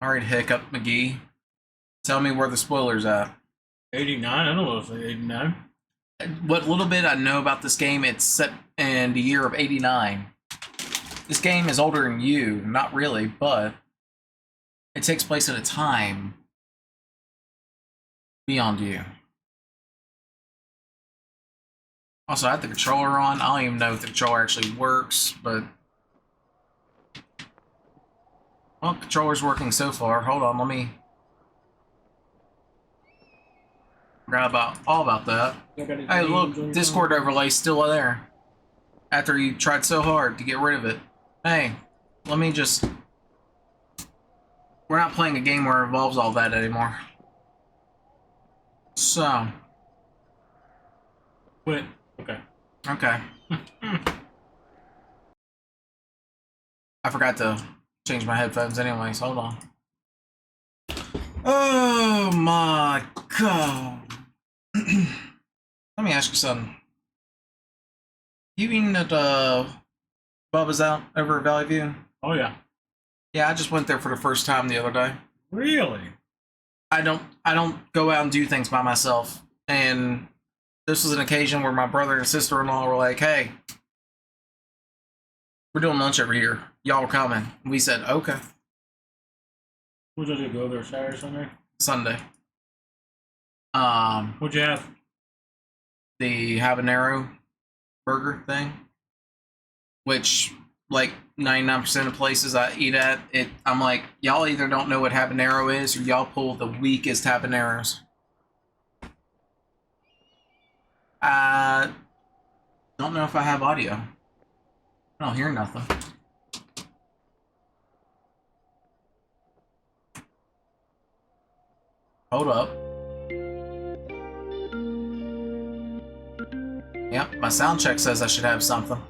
All right, Hiccup McGee. Tell me where the spoiler's at. 89? I don't know if it's 89. What little bit I know about this game, it's set in the year of 89. This game is older than you, not really, but it takes place at a time beyond you. Also, I have the controller on. I don't even know if the controller actually works, but... Well, controller's working so far. Hold on, let me... Forgot all about that. Hey, look, Discord overlay's still there. After you tried so hard to get rid of it. Hey, let me just... We're not playing a game where it involves all that anymore. So... Quit. Okay. Okay. I forgot to change my headphones anyways. Hold on. Oh my god. Let me ask you something. You mean that Bubba's out over at Valley View? Oh yeah. Yeah, I just went there for the first time the other day. Really? I don't go out and do things by myself. And this was an occasion where my brother and sister-in-law were like, hey, we're doing lunch over here. Y'all are coming. And we said, okay. What did you go there Saturday, Sunday? Sunday. What'd you have? The habanero burger thing, which like 99% of places I eat at, I'm like, y'all either don't know what habanero is or y'all pull the weakest habaneros. I don't know if I have audio. I don't hear nothing. Hold up. Yep, my sound check says I should have something.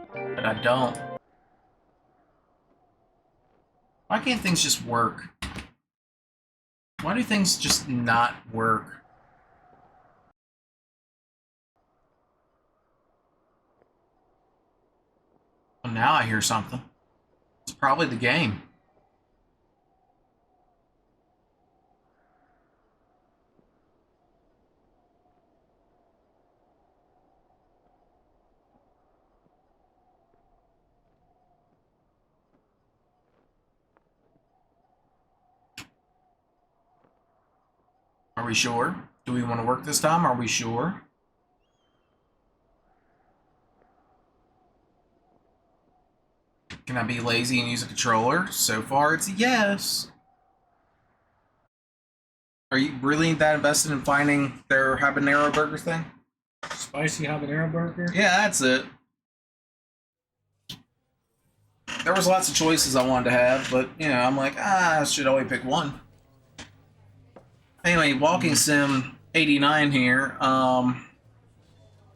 But I don't. Why can't things just work? Why do things just not work? Well, now I hear something. It's probably the game. Are we sure? Do we want to work this time? Are we sure? Can I be lazy and use a controller? So far, it's a yes. Are you really that invested in finding their habanero burger thing? Spicy habanero burger? Yeah, that's it. There was lots of choices I wanted to have, but, you know, I'm like, I should only pick one. Anyway, Walking Sim 89 here.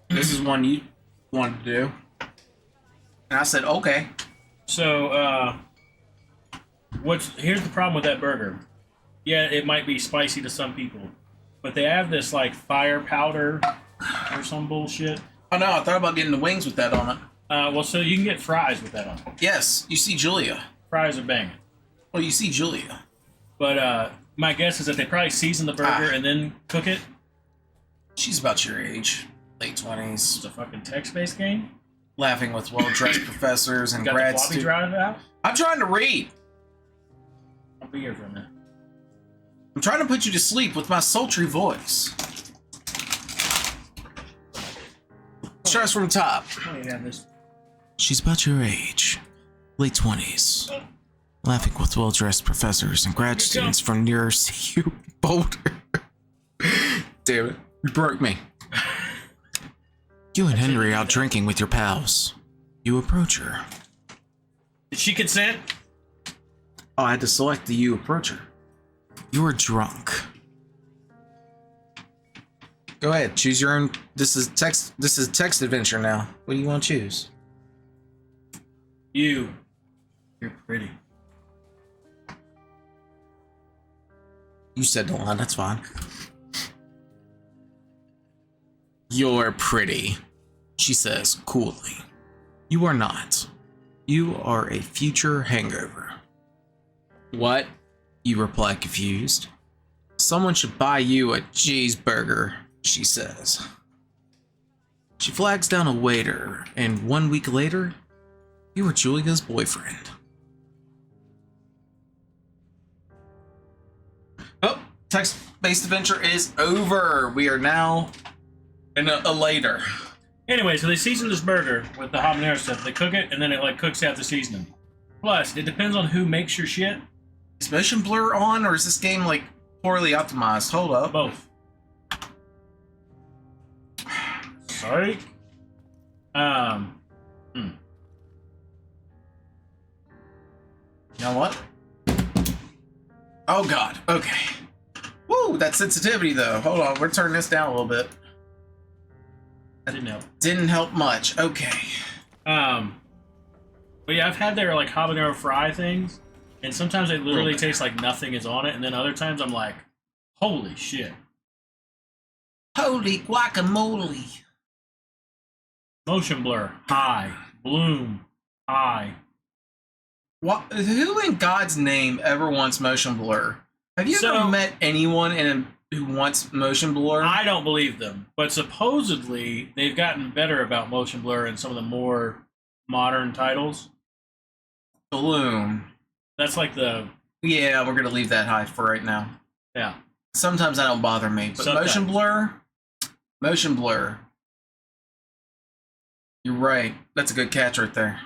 This is one you wanted to do. And I said, okay. So, here's the problem with that burger. Yeah, it might be spicy to some people, but they have this, like, fire powder or some bullshit. Oh, no, I thought about getting the wings with that on it. Well, so you can get fries with that on it. Yes, you see Julia. Fries are banging. Well, you see Julia. But, my guess is that they probably season the burger and then cook it. She's about your age. Late 20s. It's a fucking text-based game. Laughing with well-dressed professors and Got grad the floppy students. drive out? I'm trying to read. I'll be here for a minute. I'm trying to put you to sleep with my sultry voice. Starts from the top. Oh, you have this. She's about your age. Late 20s. Laughing with well-dressed professors and grad students from near CU Boulder. Damn it. You broke me. You and Henry out drinking with your pals. You approach her. Did she consent? Oh, I had to select the you approach her. You are drunk. Go ahead, choose your own. This is text adventure now. What do you want to choose? You're pretty. You said the line, that's fine. You're pretty, she says coolly. You are not. You are a future hangover. What? You reply confused. Someone should buy you a cheeseburger, she says. She flags down a waiter, and 1 week later, you are Julia's boyfriend. Oh, text-based adventure is over. We are now in a later. Anyway, so they season this burger with the habanero stuff. They cook it, and then it like cooks out the seasoning. Plus, it depends on who makes your shit. Is motion blur on, or is this game like poorly optimized? Hold up. Both. Sorry. You know what? Oh god. Okay. Woo, that sensitivity though. Hold on, we're turning this down a little bit. Didn't help. Didn't help much. Okay. But yeah, I've had their like habanero fry things, and sometimes it literally tastes like nothing is on it, and then other times I'm like, holy shit. Holy guacamole. Motion blur, high. Bloom, high. What? Who in God's name ever wants motion blur? Have you ever met anyone who wants motion blur? I don't believe them, but supposedly they've gotten better about motion blur in some of the more modern titles. Bloom. That's like the... Yeah, we're going to leave that high for right now. Yeah. Sometimes that don't bother me, but Sometimes. motion blur? Motion blur. You're right. That's a good catch right there.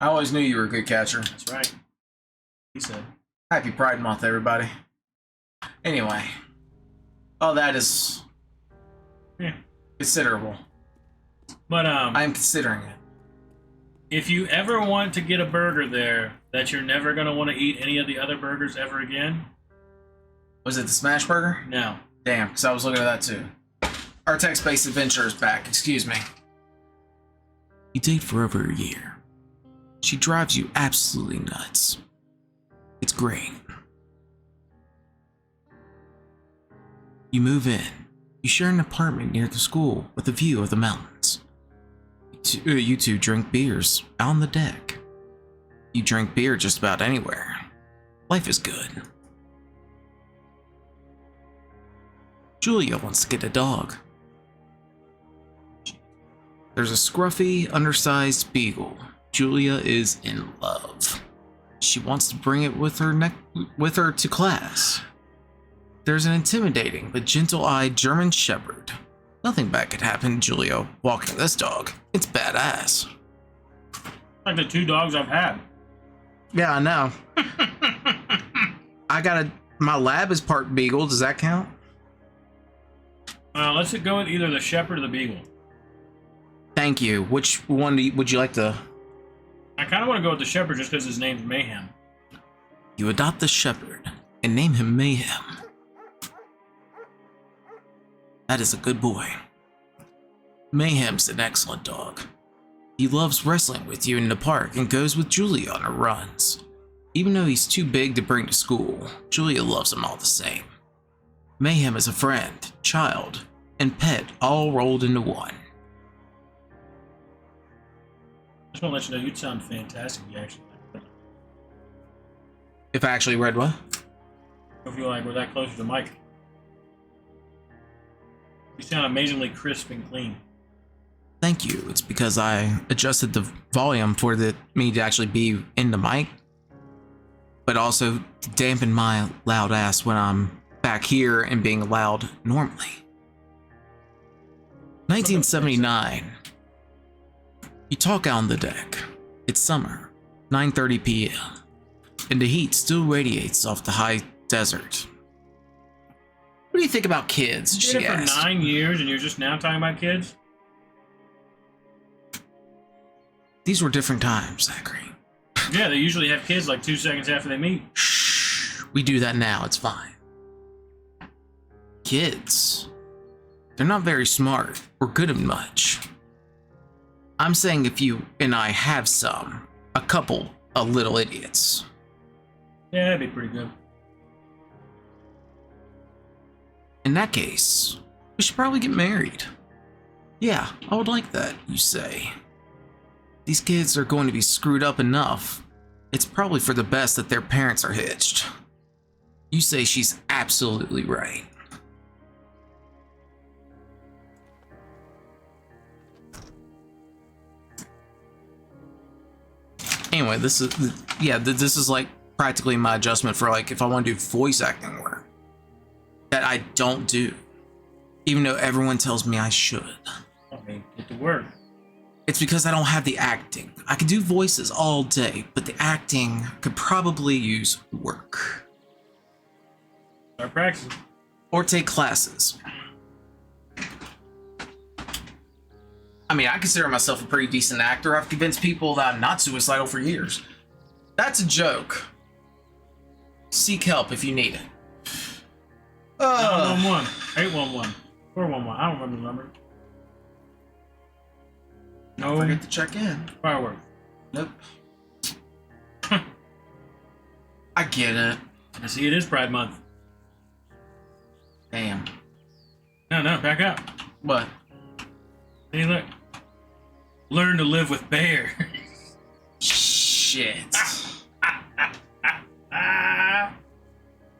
I always knew you were a good catcher. That's right. He said. Happy Pride Month, everybody. Anyway. Oh, that is considerable. But I'm considering it. if you ever want to get a burger there that you're never going to want to eat any of the other burgers ever again, Was it the Smash Burger? no. Damn, because I was looking at that too. Our text-based adventure is back. Excuse me. You date for over a year. She drives you absolutely nuts. It's great. You move in. You share an apartment near the school with a view of the mountains. You two drink beers out on the deck. You drink beer just about anywhere. Life is good. Julia wants to get a dog. There's a scruffy, undersized beagle. Julia is in love. She wants to bring it with her to class. There's an intimidating but gentle-eyed German Shepherd. Nothing bad could happen to Julia walking this dog. It's badass. Like the two dogs I've had. Yeah, I know. My lab is part beagle. Does that count? Let's go with either the Shepherd or the Beagle. Thank you. Which one would you like to... I kind of want to go with the Shepherd just because his name's Mayhem. You adopt the Shepherd and name him Mayhem. That is a good boy. Mayhem's an excellent dog. He loves wrestling with you in the park and goes with Julia on her runs. Even though he's too big to bring to school, Julia loves him all the same. Mayhem is a friend, child, and pet all rolled into one. Just want to let you know you'd sound fantastic if you actually If I actually read what? if you like were that close to the mic. You sound amazingly crisp and clean. Thank you. It's because I adjusted the volume for me to actually be in the mic, but also to dampen my loud ass when I'm back here and being loud normally. 1979. You talk out on the deck. It's summer, 9:30 p.m., and the heat still radiates off the high desert. What do you think about kids? You She did it for asked. 9 years and you're just now talking about kids? These were different times, Zachary. Yeah, they usually have kids like 2 seconds after they meet. Shh. We do that now. It's fine. Kids. They're not very smart or good at much. I'm saying if you and I have a couple of little idiots. Yeah, that'd be pretty good. In that case, we should probably get married. Yeah, I would like that, you say. These kids are going to be screwed up enough. It's probably for the best that their parents are hitched. You say she's absolutely right. Anyway, this is like practically my adjustment for like if I want to do voice acting work that I don't do, even though everyone tells me I should. I mean, get to work. It's because I don't have the acting. I could do voices all day, but the acting could probably use work. Start practicing. Or take classes. I mean, I consider myself a pretty decent actor. I've convinced people that I'm not suicidal for years. That's a joke. Seek help if you need it. 911, 811, 411. I don't remember the number. Don't forget to check in. Fireworks. Nope. I get it. I see it is Pride Month. Damn. No, back up. What? Hey, look. Learn to live with bears. Shit.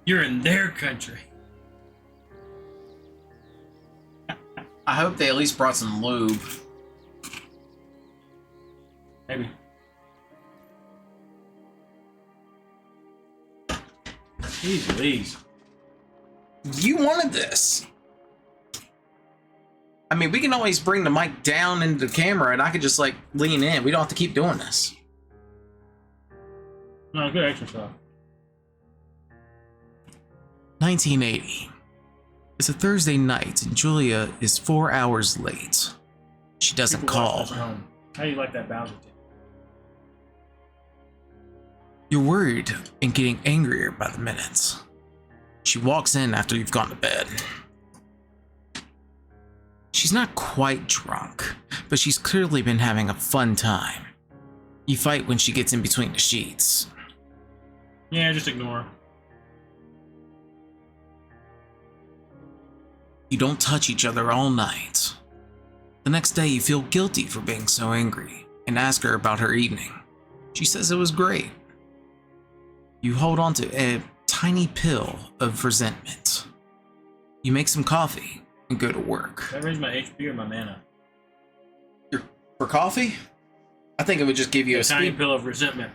You're in their country. I hope they at least brought some lube. Maybe. Jeez Louise. You wanted this. I mean, we can always bring the mic down into the camera and I could just like lean in. We don't have to keep doing this. No, good exercise. 1980. It's a Thursday night and Julia is 4 hours late. She doesn't People call. watch this at home. How do you like that Bowser thing? You're worried and getting angrier by the minutes. She walks in after you've gone to bed. She's not quite drunk, but she's clearly been having a fun time. You fight when she gets in between the sheets. Yeah, just ignore her. You don't touch each other all night. The next day you feel guilty for being so angry and ask her about her evening. She says it was great. You hold on to a tiny pill of resentment. You make some coffee and go to work. Does that raise my HP or my mana? For coffee? I think it would just give you a tiny speed. pill of resentment.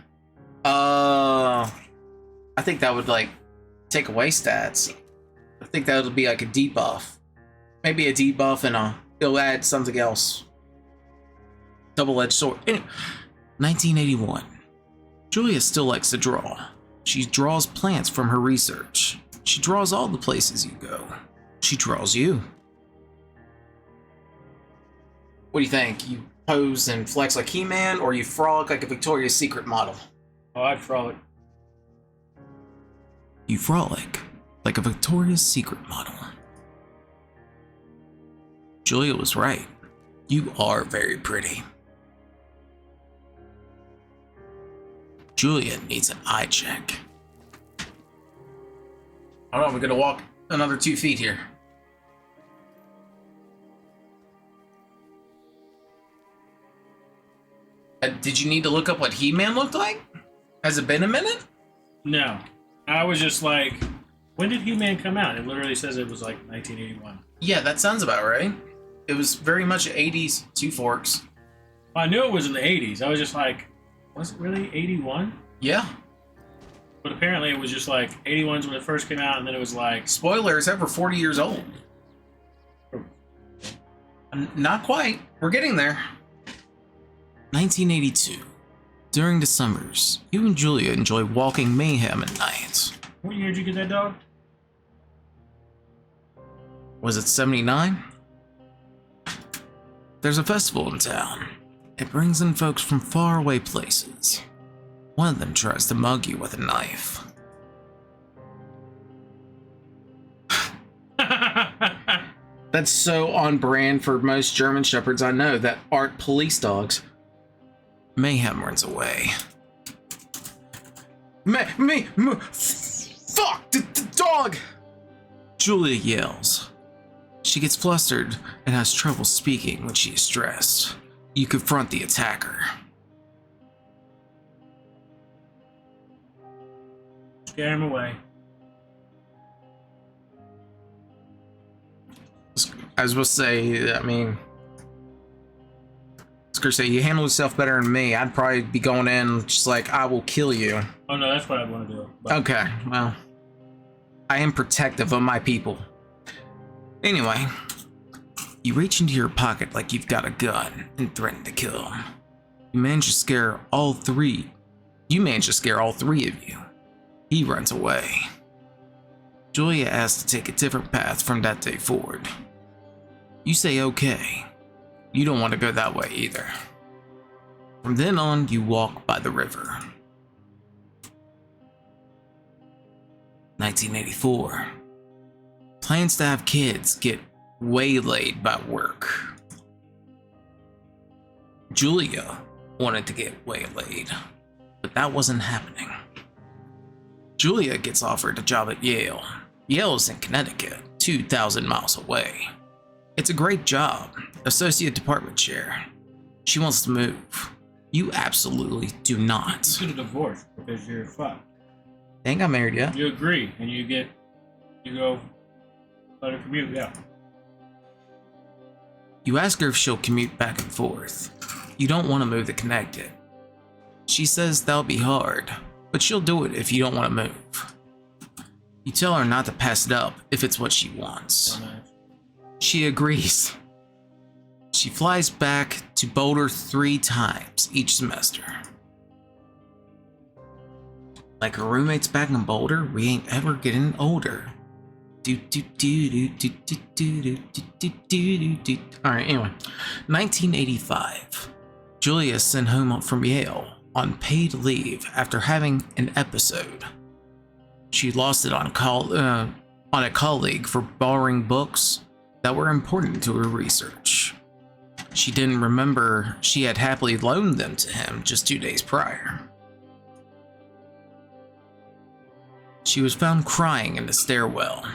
I think that would like take away stats. I think that would be like a debuff. Maybe a debuff and it'll add something else. Double-edged sword. Anyway, 1981. Julia still likes to draw. She draws plants from her research. She draws all the places you go. She draws you. What do you think? You pose and flex like He-Man, or you frolic like a Victoria's Secret model? Oh, I'd frolic. You frolic like a Victoria's Secret model. Julia was right. You are very pretty. Julia needs an eye check. Hold on, we're gonna walk another 2 feet here. Did you need to look up what He-Man looked like? Has it been a minute? No. I was just like, when did He-Man come out? It literally says it was like 1981. Yeah, that sounds about right. It was very much 80s, Two Forks. I knew it was in the 80s. I was just like, was it really 81? Yeah. But apparently it was just like 81's when it first came out, and then it was like... Spoiler, it's over 40 years old. Not quite. We're getting there. 1982. During the summers, you and Julia enjoy walking Mayhem at night. What year did you get that dog? Was it 79? There's a festival in town. It brings in folks from faraway places. One of them tries to mug you with a knife. That's so on brand for most German Shepherds I know that aren't police dogs. Mayhem runs away. Fuck! The dog! Julia yells. She gets flustered and has trouble speaking when she is stressed. You confront the attacker. Scare him away. I was supposed to say, I mean, I was gonna say, you handle yourself better than me. I'd probably be going in just like, I will kill you. Oh no, that's what I want to do. But Okay, well, I am protective of my people. Anyway, you reach into your pocket like you've got a gun and threaten to kill him. You manage to scare all three. You manage to scare all three of you. He runs away. Julia asks to take a different path from that day forward. You say okay. You don't want to go that way either. From then on, you walk by the river. 1984. Plans to have kids get waylaid by work. Julia wanted to get waylaid, but that wasn't happening. Julia gets offered a job at Yale. Yale is in Connecticut, 2,000 miles away. It's a great job, associate department chair. She wants to move. You absolutely do not. you get a divorce because you're fucked. They ain't got married yet. You agree, and you go let her commute. Yeah. You ask her if she'll commute back and forth. You don't want to move to Connecticut. She says that'll be hard, but she'll do it if you don't want to move. You tell her not to pass it up if it's what she wants. So nice. She agrees. She flies back to Boulder 3 times each semester. Like her roommates back in Boulder, we ain't ever getting older. Alright, anyway. 1985. Julia is sent home from Yale on paid leave after having an episode. She lost it on a colleague for borrowing books that were important to her research. She didn't remember she had happily loaned them to him just 2 days prior. She was found crying in the stairwell.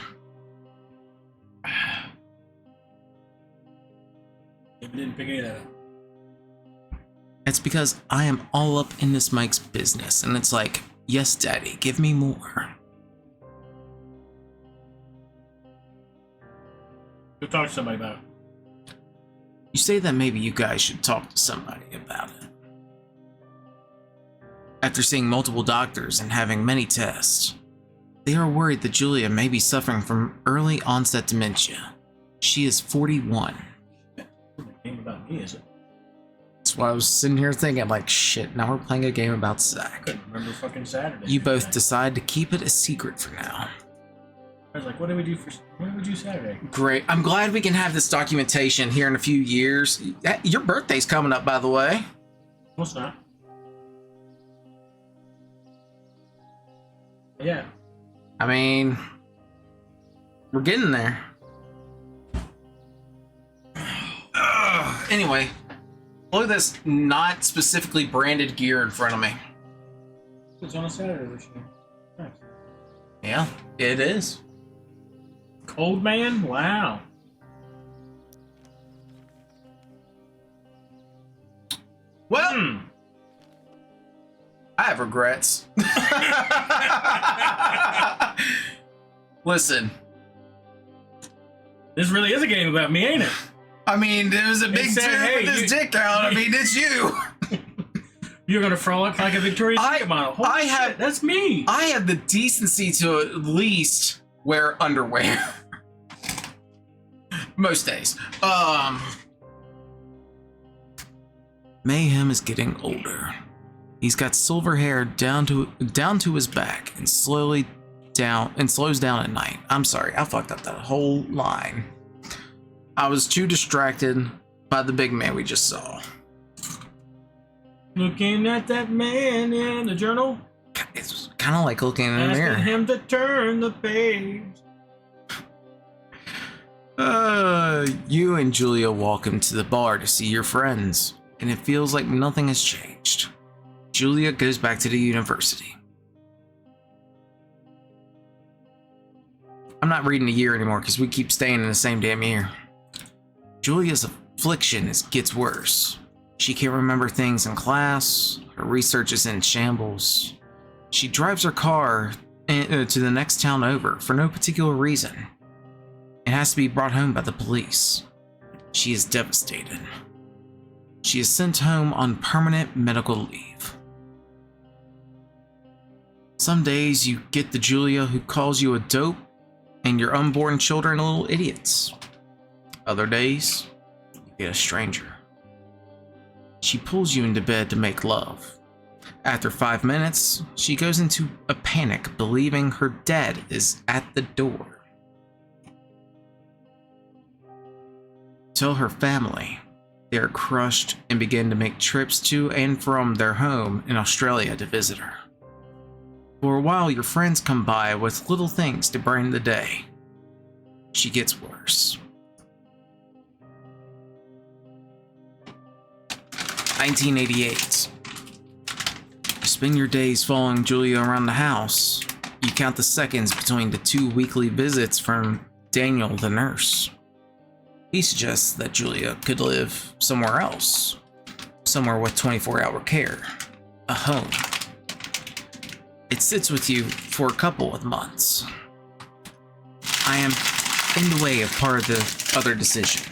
If you didn't pick any of that up. It's because I am all up in this Mike's business, and it's like, yes, Daddy, give me more. Go talk to somebody about it. You say that maybe you guys should talk to somebody about it. After seeing multiple doctors and having many tests, they are worried that Julia may be suffering from early onset dementia. She is 41. It's a game about me, is it? That's why I was sitting here thinking, like, shit, now we're playing a game about Zach. Couldn't remember fucking Saturday. You both decide to keep it a secret for now. I was like, what did we do Saturday? Great. I'm glad we can have this documentation here in a few years. Your birthday's coming up, by the way. No, it's not. Yeah. I mean, we're getting there. Anyway, look at this not specifically branded gear in front of me. It's on a Saturday this year. Nice. Yeah, it is. Cold Man? Wow. Well, I have regrets. Listen. This really is a game about me, ain't it? I mean, there was a big said, dude hey, with his dick out. I mean, it's you. You're gonna frolic like a Victoria's Secret model. Holy shit, that's me. I have the decency to at least wear underwear. Most days. Mayhem is getting older. He's got silver hair down to his back and slows down at night. I'm sorry, I fucked up that whole line. I was too distracted by the big man we just saw. Looking at that man in the journal. It's kind of like looking in a Asking mirror. him to turn the page. You and Julia walk him to the bar to see your friends, and it feels like nothing has changed. Julia goes back to the university. I'm not reading a year anymore because we keep staying in the same damn year. Julia's affliction gets worse. She can't remember things in class, her research is in shambles. She drives her car to the next town over for no particular reason. It has to be brought home by the police. She is devastated. She is sent home on permanent medical leave. Some days you get the Julia who calls you a dope and your unborn children little idiots. Other days, you get a stranger. She pulls you into bed to make love. After 5 minutes, she goes into a panic, believing her dad is at the door. Tell her family they are crushed and begin to make trips to and from their home in Australia to visit her. For a while, your friends come by with little things to brighten the day. She gets worse. 1988. You spend your days following Julia around the house. You count the seconds between the 2 weekly visits from Daniel the nurse. He suggests that Julia could live somewhere else. Somewhere with 24-hour care. A home. It sits with you for a couple of months. I am in the way of part of the other decision.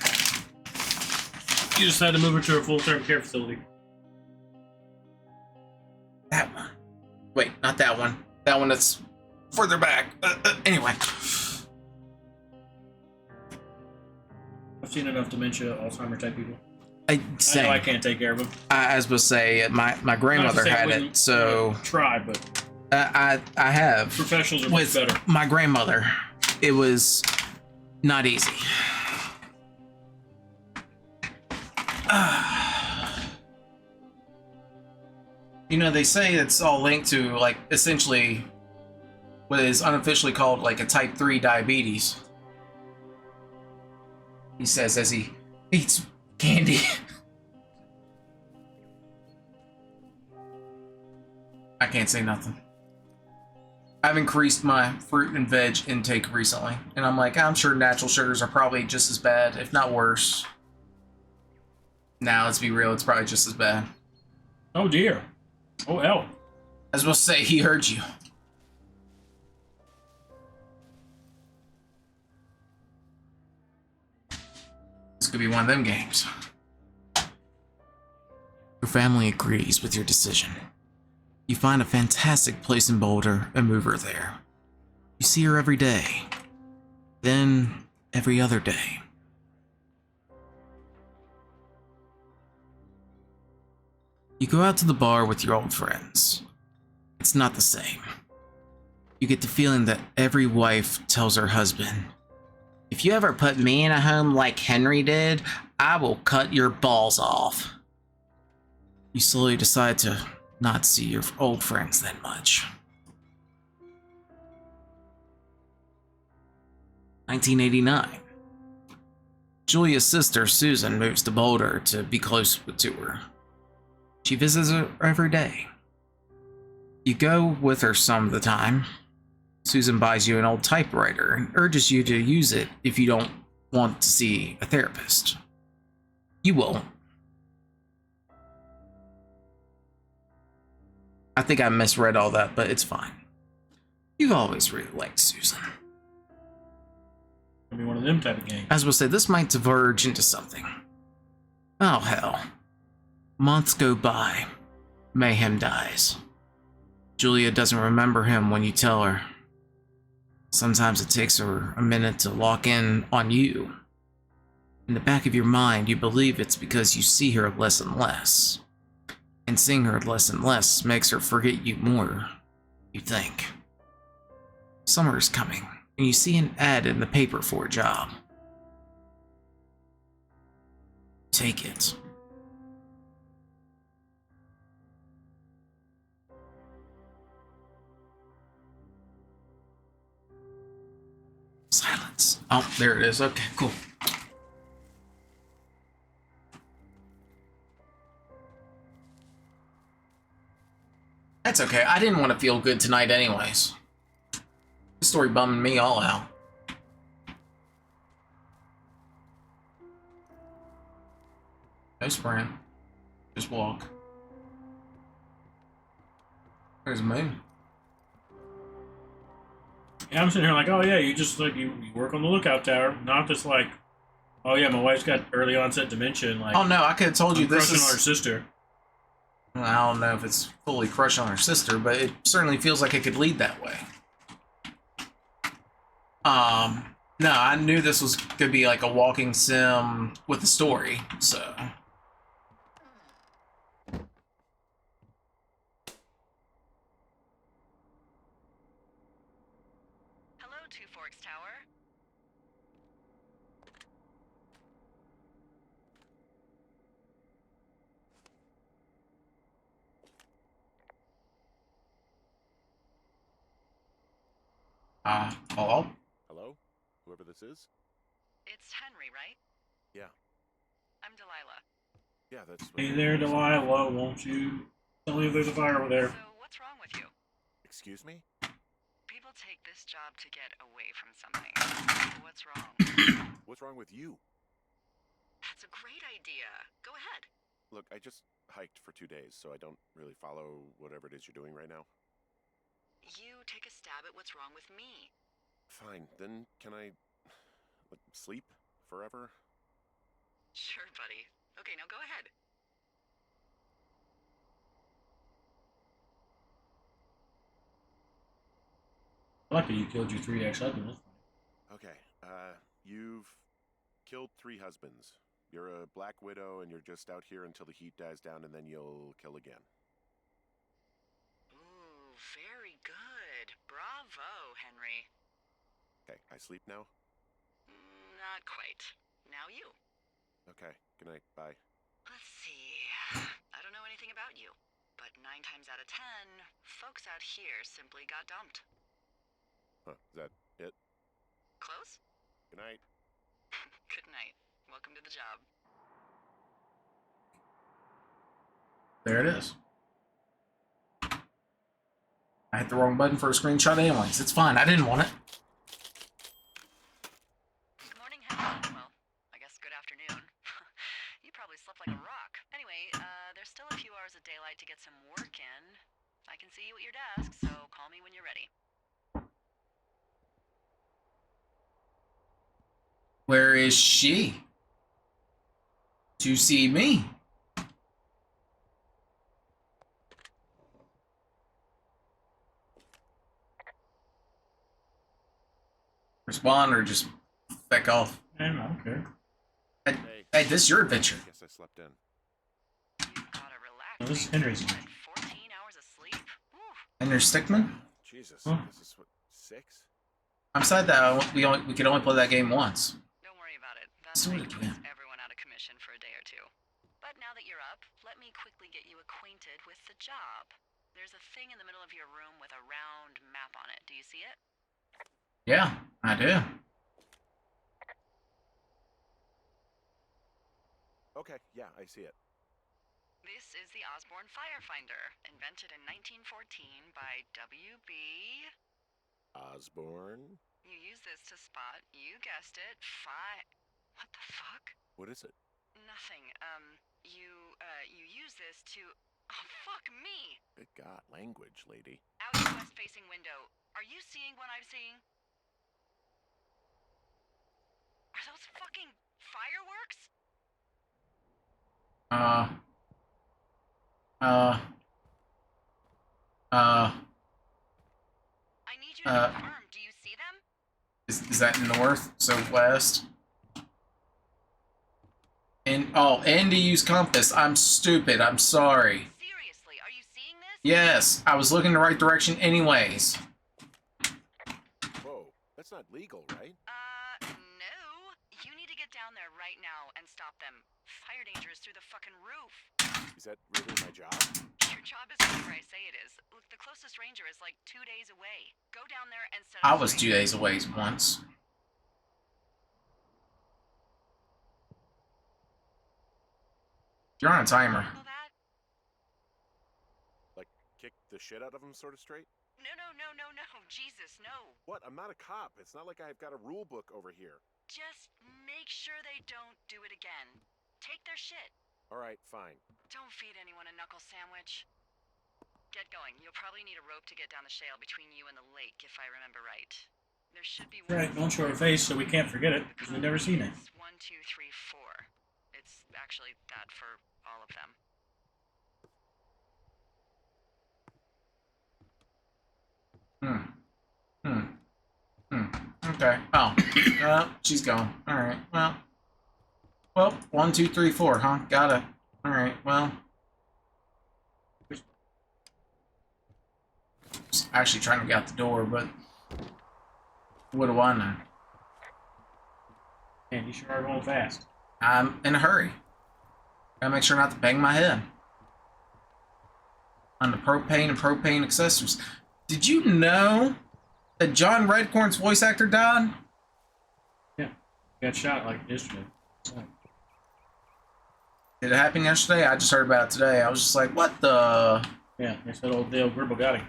You decide to move her to a full-term care facility. That one. Wait, not that one. That one that's further back. Anyway. I've seen enough dementia, Alzheimer type people. I know I can't take care of them. I was supposed to say, my grandmother had it, so... Try, but... I have. Professionals are much better. My grandmother, it was not easy. You know, they say it's all linked to, like, essentially what is unofficially called, like, a type 3 diabetes. He says as he eats candy. I can't say nothing. I've increased my fruit and veg intake recently, and I'm like, I'm sure natural sugars are probably just as bad, if not worse. Now, let's be real, it's probably just as bad. Oh dear. Oh hell. I was supposed to say, he heard you. This could be one of them games. Your family agrees with your decision. You find a fantastic place in Boulder and move her there. You see her every day. Then, every other day. You go out to the bar with your old friends. It's not the same. You get the feeling that every wife tells her husband, if you ever put me in a home like Henry did, I will cut your balls off. You slowly decide to not see your old friends that much. 1989. Julia's sister, Susan, moves to Boulder to be close to her. She visits her every day. You go with her some of the time. Susan buys you an old typewriter and urges you to use it if you don't want to see a therapist. You won't. I think I misread all that, but it's fine. You've always really liked Susan. It'll be one of them type of games. As we'll say, this might diverge into something. Oh, hell. Months go by. Mayhem dies. Julia doesn't remember him when you tell her. Sometimes it takes her a minute to lock in on you. In the back of your mind, you believe it's because you see her less and less. And seeing her less and less makes her forget you more, you think. Summer is coming, and you see an ad in the paper for a job. Take it. Silence. Oh, there it is. Okay, cool. That's okay. I didn't want to feel good tonight anyways. This story bumming me all out. No sprint. Just walk. There's the moon. Yeah, I'm sitting here like, oh yeah, you just like you work on the lookout tower, not just like, oh yeah, my wife's got early onset dementia, and like Oh no, I could have told you I'm this crushing on her is. sister. I don't know if it's fully crushed on her sister, but it certainly feels like it could lead that way. No, I knew this was gonna be like a walking sim with a story, so. Hello, Two Forks Tower. Hello? Hello? Whoever this is? It's Henry, right? Yeah. I'm Delilah. Yeah, that's what... Hey there, Delilah, won't you tell me if there's a fire over there? So, what's wrong with you? Excuse me? People take this job to get away from something. What's wrong? What's wrong with you? That's a great idea. Go ahead. Look, I just hiked for 2 days, so I don't really follow whatever it is you're doing right now. You take a stab at what's wrong with me. Fine, then can I... like, sleep? Forever? Sure, buddy. Okay, now go ahead. I like that you killed your 3X husband. That's funny. Okay, you've killed 3 husbands. You're a black widow, and you're just out here until the heat dies down, and then you'll kill again. Ooh, very good. Bravo, Henry. Okay, I sleep now? Not quite. Now you. Okay, good night, bye. Let's see. I don't know anything about you, but 9 times out of 10, folks out here simply got dumped. Huh, is that it? Close? Good night. Good night. Welcome to the job. There it is. I hit the wrong button for a screenshot anyways. It's fine. I didn't want it. Good morning, Henry. Well, I guess good afternoon. You probably slept like a rock. Anyway, there's still a few hours of daylight to get some work in. I can see you at your desk, so call me when you're ready. Where is she? To see me. Respond or just back off. Man, I don't care. Hey, this is your adventure. I guess I slept in. You've gotta relax. No, this is baby. Henry's You one. had 14 hours of sleep. Whew. And there's Stickman. Jesus, Huh. this is what, 6? I'm sad that we could only play that game once. Don't worry about it. Let's That do thing it puts again. everyone out of commission for a day or two. But now that you're up, let me quickly get you acquainted with the job. There's a thing in the middle of your room with a round map on it. Do you see it? Yeah, I do. Okay, yeah, I see it. This is the Osborne Firefinder, invented in 1914 by W.B. Osborne? You use this to spot, you guessed it, What the fuck? What is it? Nothing. You use this to... Oh, fuck me! Good God, language, lady. Out your west-facing window. Are you seeing what I'm seeing? Are those fucking fireworks? I need you to confirm. Do you see them? Is that north? So west? And to use compass. I'm stupid. I'm sorry. Seriously, are you seeing this? Yes, I was looking the right direction anyways. Whoa, that's not legal, right? No. You need to get down there right now and stop them. Fire danger is through the fucking roof. Is that really my job? Your job is whatever I say it is. Look, the closest ranger is like 2 days away. Go down there and set I up was 2 days away once. You're on a timer. Handle that? Like, kick the shit out of them sort of straight? No. Jesus, no. What? I'm not a cop. It's not like I've got a rule book over here. Just make sure they don't do it again. Take their shit. All right, fine. Don't feed anyone a knuckle sandwich. Get going. You'll probably need a rope to get down the shale between you and the lake, if I remember right. There should be one. Right, don't show her face so we can't forget it, because we've never seen it. It's 1, 2, 3, 4. It's actually that for all of them. Okay. Oh. She's gone. Alright, well. Well, 1, 2, 3, 4, huh? Got it. Alright, well. Just actually trying to get out the door, but what do I know? Man, you sure are going fast. I'm in a hurry. Gotta make sure not to bang my head. On the propane and propane accessories. Did you know that John Redcorn's voice actor died? Yeah, got shot like yesterday. Did it happen yesterday? I just heard about it today. I was just like, what the? Yeah, they said old Dale Gribble got him.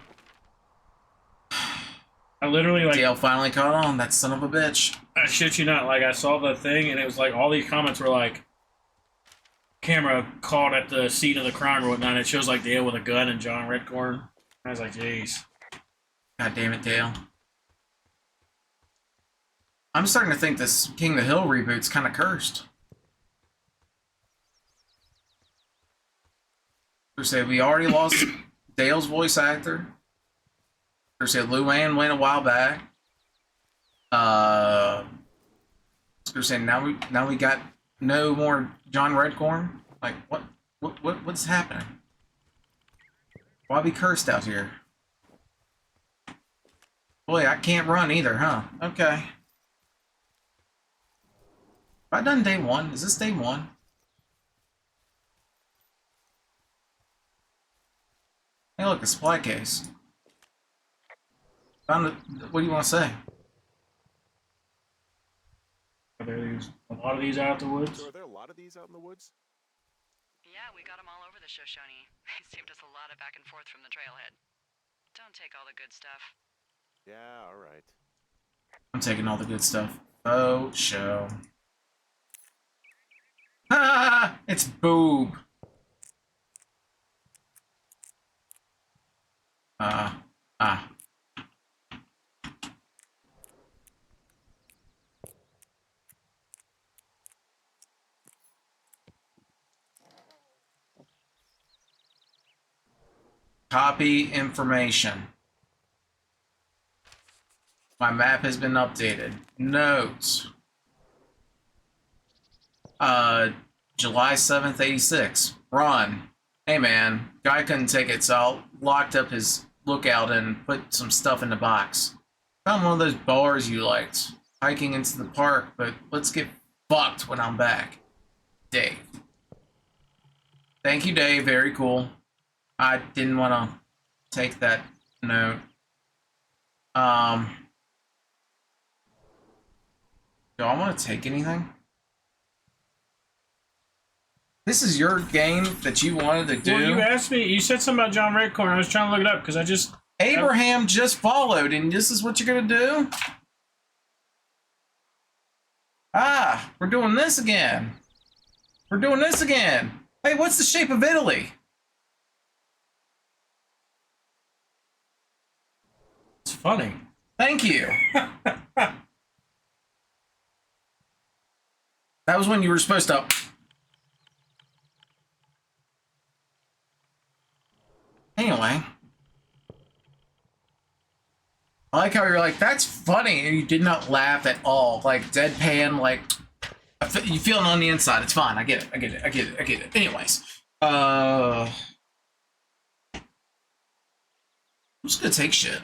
I literally, like, Dale finally caught on. That son of a bitch. I shit you not, like, I saw the thing, and it was like, all these comments were like, camera caught at the scene of the crime or whatnot, and it shows, like, Dale with a gun and John Redcorn. I was like, jeez. God damn it, Dale. I'm starting to think this King of the Hill reboot's kind of cursed. They say we already lost Dale's voice actor. They said Luann went a while back. They're saying now we got no more John Redcorn. Like what's happening? Why be cursed out here? Boy, I can't run either, huh? Okay. Have I done day 1? Is this day 1? Hey, look, a supply case. Found it. What do you want to say? Are there a lot of these out the woods? So are there a lot of these out in the woods? Yeah, we got them all over the Shoshone. They saved us a lot of back and forth from the trailhead. Don't take all the good stuff. Yeah, all right. I'm taking all the good stuff. Oh, show. Ah! It's Boob. Copy information. My map has been updated. Notes. July 7th, 86. Run. Hey man, guy couldn't take it, so I locked up his lookout and put some stuff in the box. Found one of those bars you liked. Hiking into the park, but let's get fucked when I'm back. Dave. Thank you, Dave. Very cool. I didn't want to take that note. Do I want to take anything? This is your game that you wanted to do? Well, you asked me, you said something about John Redcorn. I was trying to look it up because I just... Abraham just followed, and this is what you're going to do? Ah, we're doing this again. We're doing this again. Hey, what's the shape of Italy? It's funny. Thank you. That was when you were supposed to... Anyway. I like how you're like, that's funny, and you did not laugh at all. Like, deadpan, like... You feel it on the inside. It's fine. I get it. Anyways. I'm just gonna take shit.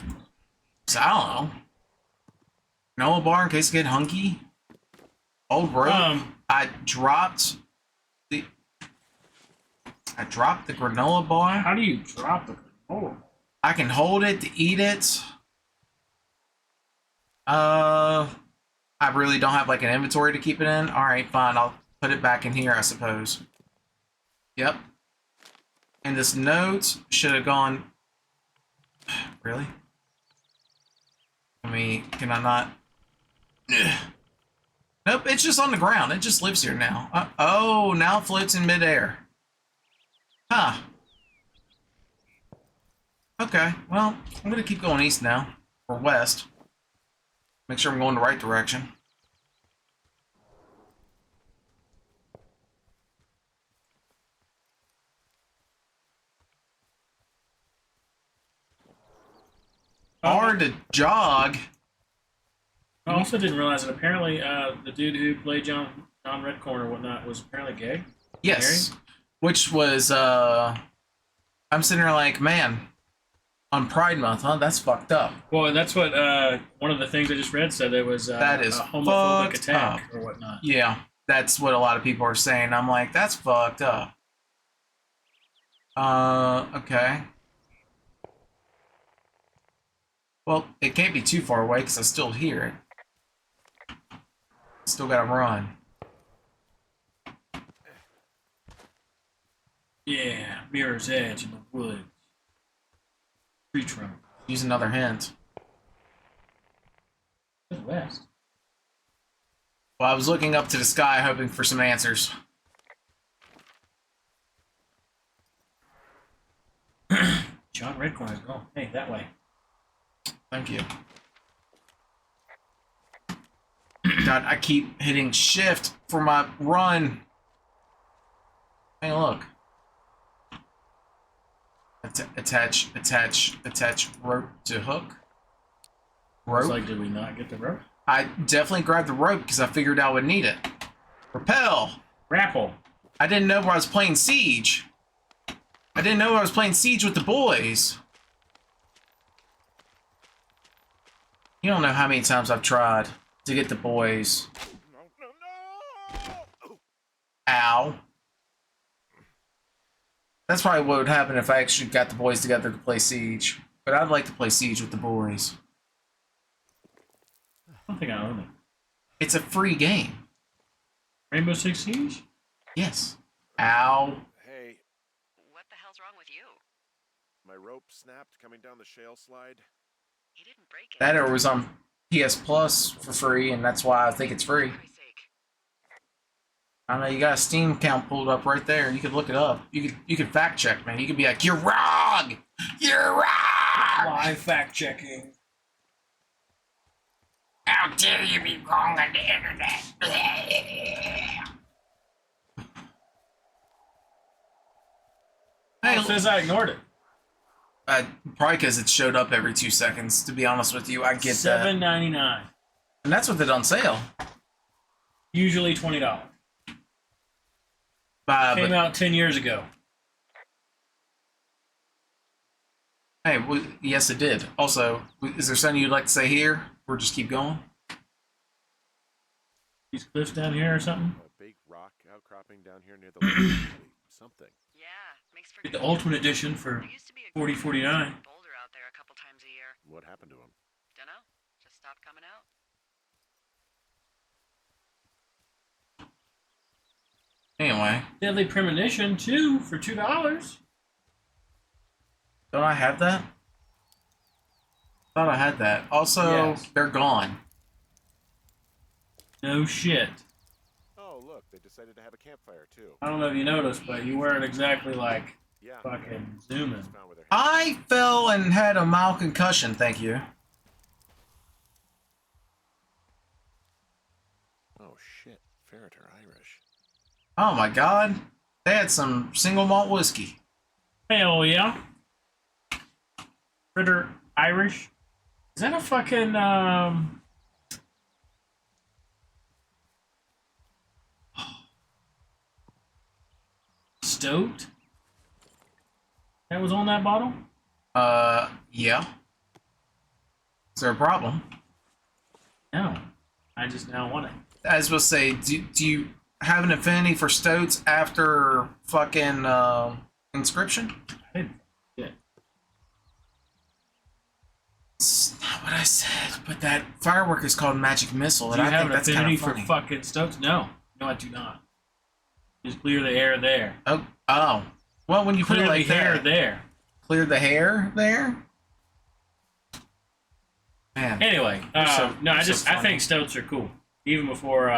So, I don't know. Noah bar in case I get hunky. Old rope. I dropped the granola bar. How do you drop the granola? I can hold it to eat it. I really don't have like an inventory to keep it in. All right, fine. I'll put it back in here, I suppose. Yep. And this note should have gone. Really? Can I not? Nope, it's just on the ground. It just lives here now. Oh, now it floats in midair. Huh. Okay, well, I'm gonna keep going east now. Or west. Make sure I'm going the right direction. Hard to jog. I also didn't realize that apparently the dude who played John Redcorn or whatnot was apparently gay. Yes. Which was, I'm sitting there like, man, on Pride Month, huh? That's fucked up. Well, and that's what one of the things I just read said there was That is a homophobic fucked attack up. or whatnot. Yeah, that's what a lot of people are saying. I'm like, that's fucked up. Okay. Well, it can't be too far away because I still hear it. Still gotta run. Yeah, Mirror's Edge in the woods. Tree trunk. Use another hint. That's west. Well, I was looking up to the sky hoping for some answers. John Redcorn is gone. Hey, that way. Thank you. God, I keep hitting shift for my run. Hey, look. Attach rope to hook. Rope? It's like, did we not get the rope? I definitely grabbed the rope because I figured I would need it. Rappel! Grapple. I didn't know I was playing Siege. I didn't know I was playing Siege with the boys. You don't know how many times I've tried to get the boys. No. Ow. That's probably what would happen if I actually got the boys together to play Siege. But I'd like to play Siege with the boys. I don't think I own it. It's a free game. Rainbow Six Siege? Yes. Ow. Hey, What the hell's wrong with you? my rope snapped coming down the shale slide. He didn't break it. That or was on PS Plus for free, and that's why I think it's free. For Christ's sake. I don't know, you got a Steam account pulled up right there. You could look it up. You could fact check, man. You could be like, you're wrong! You're wrong! Live fact checking. How dare you be wrong on the internet? It says I ignored it. Probably because it showed up every 2 seconds, to be honest with you. I get that. $7.99. And that's with it on sale. Usually $20. Came But, out 10 years ago. hey, yes, it did. Also, is there something you'd like to say here? Or just keep going? These cliffs down here or something? A big rock outcropping down here near the lake. Something. Yeah, makes for Get good the Ultimate memories. Edition for There used to be a $40.49. boulder out there a couple times a year. What happened to him? Dunno. Just stopped coming out. Anyway, Deadly Premonition 2 for $2. don't I have that? Thought I had that. Also, Yes. they're gone. No shit. Oh, look, they decided to have a campfire too. I don't know if you noticed, but you weren't exactly like Yeah. fucking zooming. Just found where their I fell and had a mild concussion, thank you. Oh shit, Ferret are Irish. Oh my god. They had some single malt whiskey. Hell yeah. Fritter Irish. Is that a fucking Stoked? That was on that bottle? Yeah. Is there a problem? No. I just now want it. I was supposed to say, do you have an affinity for stouts after fucking Inscription? I didn't. Yeah. It's not what I said, but that firework is called Magic Missile, Do and you I have think an that's kind affinity of for funny. fucking Stokes? No. No, I do not. Just clear the air there. Oh. Well, when you put Clear it like the hair that, there. clear the hair there? Man. Anyway, so- no, you're so I funny. think Stokes are cool. Even before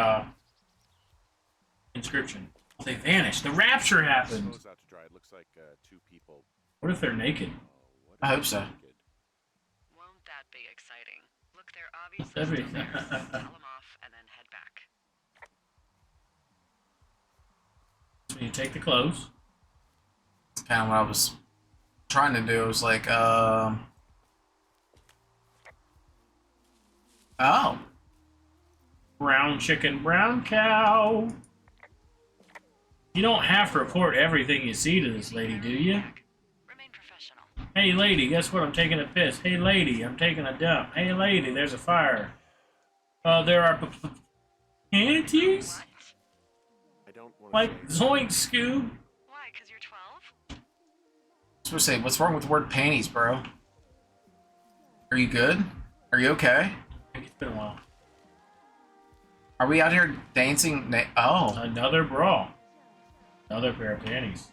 Inscription. Oh, they vanished. The rapture happened. Clothes out to dry. It looks like two people. What if they're naked? What I hope so. Good. Won't that be exciting? Look, they're obviously That'd be- still there, so tell them off and then head back. So you take the clothes. That's kind of what I was trying to do. I was like, oh, Brown chicken, brown cow. You don't have to report everything you see to this lady, do you? Remain professional. Hey, lady, guess what? I'm taking a piss. Hey, lady, I'm taking a dump. Hey, lady, there's a fire. There are panties? What? I don't want to. Like Zoink Scoob? Why? Because you're 12? I was supposed to say, what's wrong with the word panties, bro? Are you good? Are you okay? It's been a while. Are we out here dancing? Oh, Another bra. Another pair of panties.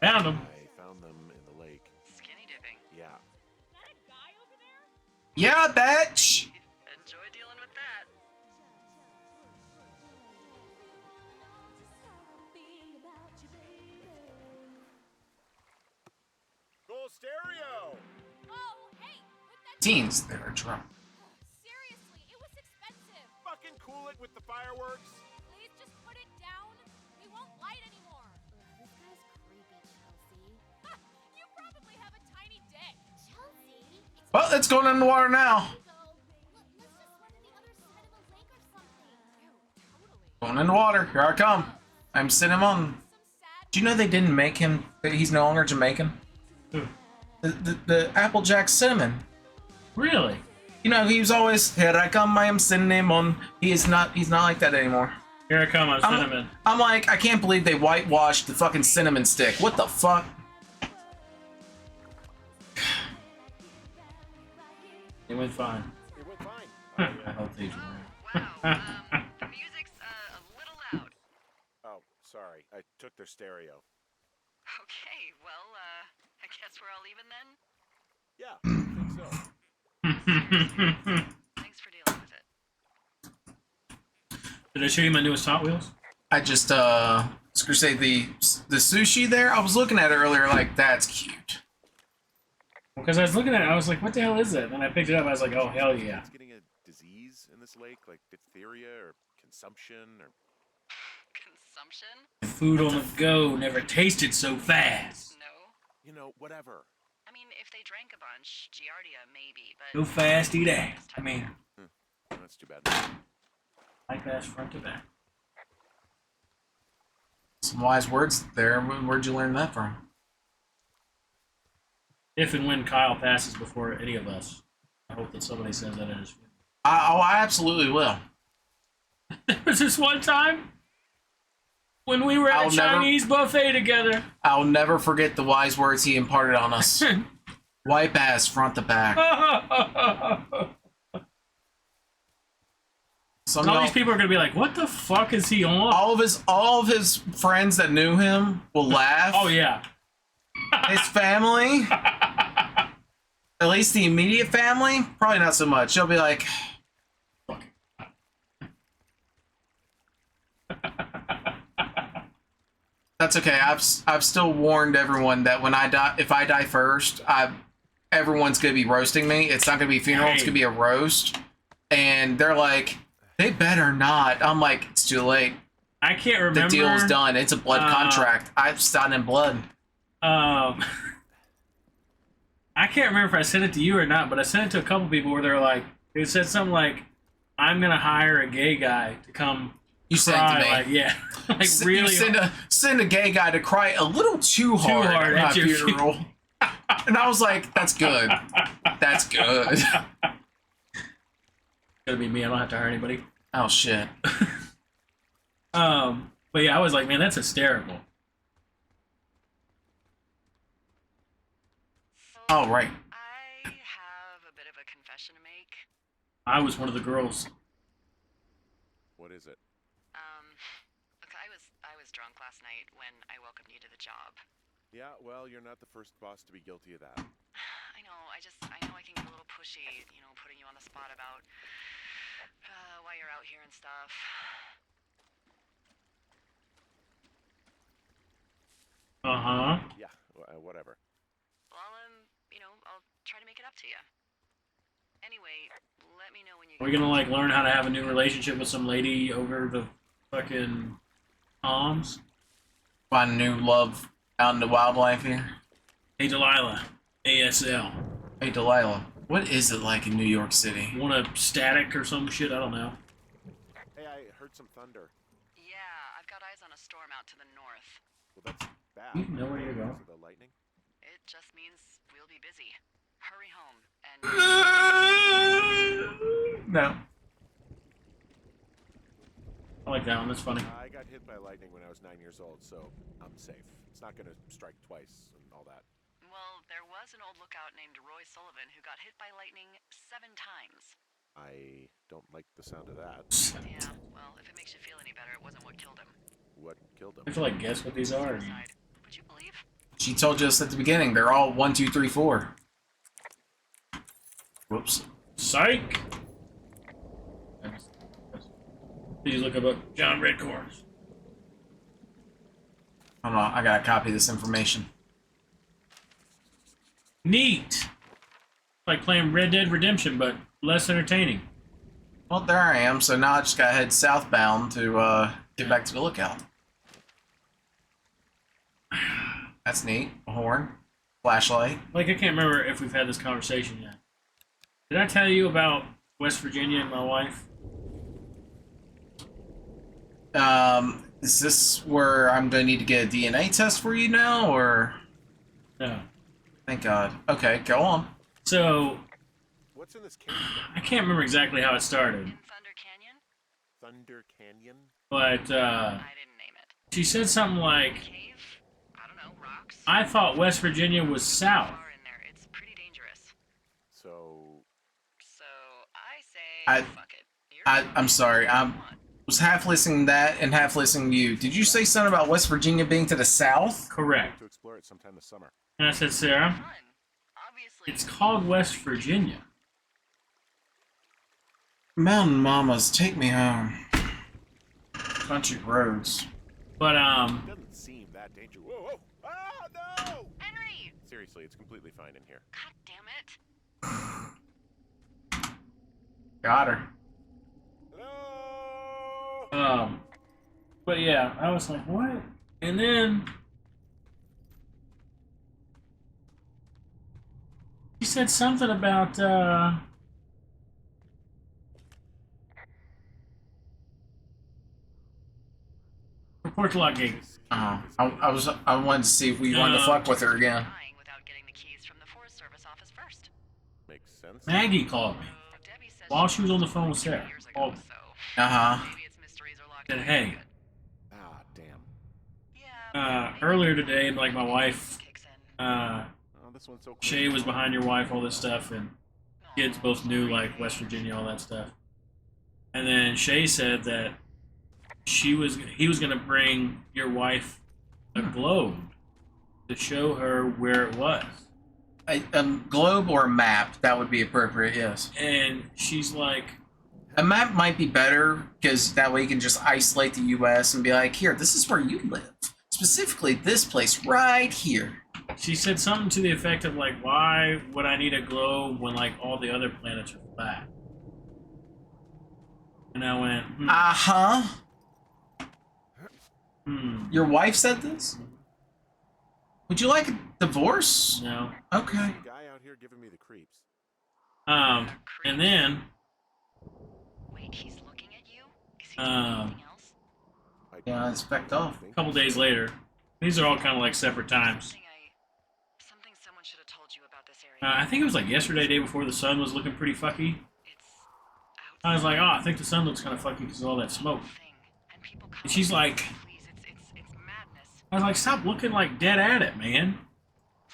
Found them. I found them in the lake. Skinny dipping. Yeah. yeah, bitch. Enjoy dealing with that. Gold stereo. Oh, hey, put that Teens that are drunk. seriously, it was expensive. Fucking cool it with the fireworks. Please just put it down. We won't light anymore. This guy's creepy, Chelsea. You probably have a tiny dick. Chelsea? It's Well, it's going in the water now. go. Let's just run to the other side of the lake or something. Ew, totally. Going in the water. Here I come. I'm cinnamon. Some sad Do you know they didn't make him? That he's no longer Jamaican. Who? The Applejack Cinnamon. Really? You know, he was always, here I come, I am cinnamon. He's not like that anymore. Here I come, I'm cinnamon. I'm like, I can't believe they whitewashed the fucking cinnamon stick. What the fuck? It went fine. It went fine. I hope they Wow. The music's a little loud. Oh, sorry. I took their stereo. Okay, well, I guess we're all even then. Yeah, I think so. Thanks for dealing with it. Did I show you my newest Hot Wheels? I just, I was gonna say the sushi there, I was looking at it earlier like, that's cute. Because I was looking at it, I was like, what the hell is it? And I picked it up, I was like, oh, hell yeah. It's getting a disease in this lake, like diphtheria or consumption or. Consumption? Food on the go never tasted so fast. No. You know, whatever. I mean, if they drank a bunch, Giardia maybe, but... Go fast, eat ass. I mean, That's too bad. like that front to back. Some wise words there. Where'd you learn that from? If and when Kyle passes before any of us, I hope that somebody says that in his funeral. I absolutely will. There was this one time when we were at I'll a never- Chinese buffet together. I'll never forget the wise words he imparted on us. Wipe ass front to back. Some All y'all- these people are gonna be like, "What the fuck is he on?" all of his friends that knew him will laugh. Oh yeah. His family, at least the immediate family, probably not so much. They'll be like, "Fuck." That's okay. I've still warned everyone that when I die, if I die first, everyone's gonna be roasting me. It's not gonna be a funeral. It's Hey. gonna be a roast. And they're like, they better not. I'm like, it's too late. I can't The remember. deal's done. It's a blood contract. I've signed in blood. I can't remember if I sent it to you or not, but I sent it to a couple people where they're like, they said something like, "I'm gonna hire a gay guy to come You sent it cry." to me. Like, yeah, like S- you really. send a gay guy to cry a little too hard, hard at at my your funeral. And I was like, that's good. That's good. Gonna be me. I don't have to hire anybody. Oh shit. But yeah, I was like, man, that's hysterical. So, Oh right. I have a bit of a confession to make. I was one of the girls. What is it? Look, I was drunk last night when I welcomed you to the job. Yeah, well, you're not the first boss to be guilty of that. I know I can get a little pushy, you know, putting you on the spot about why you're out here and stuff. Uh-huh. Yeah, whatever. Well, I'll try to make it up to you. Anyway, let me know when you Are we gonna, like, learn how to have a new relationship with some lady over the fucking palms? Find a new love out in the wildlife here. Hey, Delilah. ASL. Hey, Delilah, what is it like in New York City? Want a static or some shit? I don't know. Hey, I heard some thunder. Yeah, I've got eyes on a storm out to the north. Well, that's bad. You know where you go. Because of the lightning? It just means we'll be busy. Hurry home and No. I like that one. That's funny. I got hit by lightning when I was 9 years old, so I'm safe. It's not gonna strike twice and all that. well, there was an old lookout named Roy Sullivan who got hit by lightning 7 times. I don't like the sound of that. Yeah, well, if it makes you feel any better, it wasn't what killed him. What killed I him? feel like guess what these are. Suicide. Would you believe? She told us at the beginning. They're all 1, 2, 3, 4. Whoops. Psych! Please look up John Redcorns. Hold on, I gotta copy this information. Neat! Like playing Red Dead Redemption, but less entertaining. Well, there I am. So now I just gotta head southbound to get back to the lookout. That's neat. A horn, flashlight. Like, I can't remember if we've had this conversation yet. Did I tell you about West Virginia and my wife? Is this where I'm gonna need to get a DNA test for you now, or? No. Thank God. Okay, go on. So, What's in this cave? I can't remember exactly how it started, In Thunder Canyon? Thunder Canyon? but I didn't name it. she said something like, Cave? I don't know, rocks? I thought West Virginia was south. Far in there. It's pretty dangerous. So, So I say, I- fuck it. I'm sorry. I was half listening to that and half listening to you. Did you say something about West Virginia being to the south? Correct. to explore it sometime this summer. And I said, Sarah, Fun. Obviously. it's called West Virginia. Mountain mamas, take me home. Country roads. But, It doesn't seem that dangerous. Whoa, whoa! Ah, no! Henry! Seriously, it's completely fine in here. God damn it. Got her. No! but yeah, I was like, what? And then he said something about, report to log gate. I wanted to see if we wanted to fuck with her again. Dying without getting the keys from the Forest Service office first. Makes sense. Maggie called me Debbie said while she she was on the phone with was 2 Sarah. years ago, Called me. so Uh-huh. maybe its mysteries are locked Said, away hey, good. Ah, damn. Yeah. earlier today, like my wife, Kicks in. Oh, this one's so cool. Shay was behind your wife, all this stuff, and kids both knew like West Virginia, all that stuff. And then Shay said that he was gonna bring your wife a globe to show her where it was. A globe or a map, that would be appropriate, yes. And she's like, A map might be better, because that way you can just isolate the U.S. and be like, here, this is where you live. Specifically, this place right here. she said something to the effect of like, why would I need a globe when like all the other planets are flat? And I went, Uh-huh. Your wife said this? Would you like a divorce? no. Okay. Some guy out here giving me the creeps. And then, Wait, he's looking at you? Is he doing Um, anything else? Yeah, I expect off. a couple days later, these are all kind of like separate times. Something someone should have told you about this area. I think it was like yesterday, day before, the sun was looking pretty fucky. It's I was like, oh, I think the sun looks kind of fucky because of all that smoke. thing, and people come And she's up like, please, it's madness. I was like, stop looking like dead at it, man.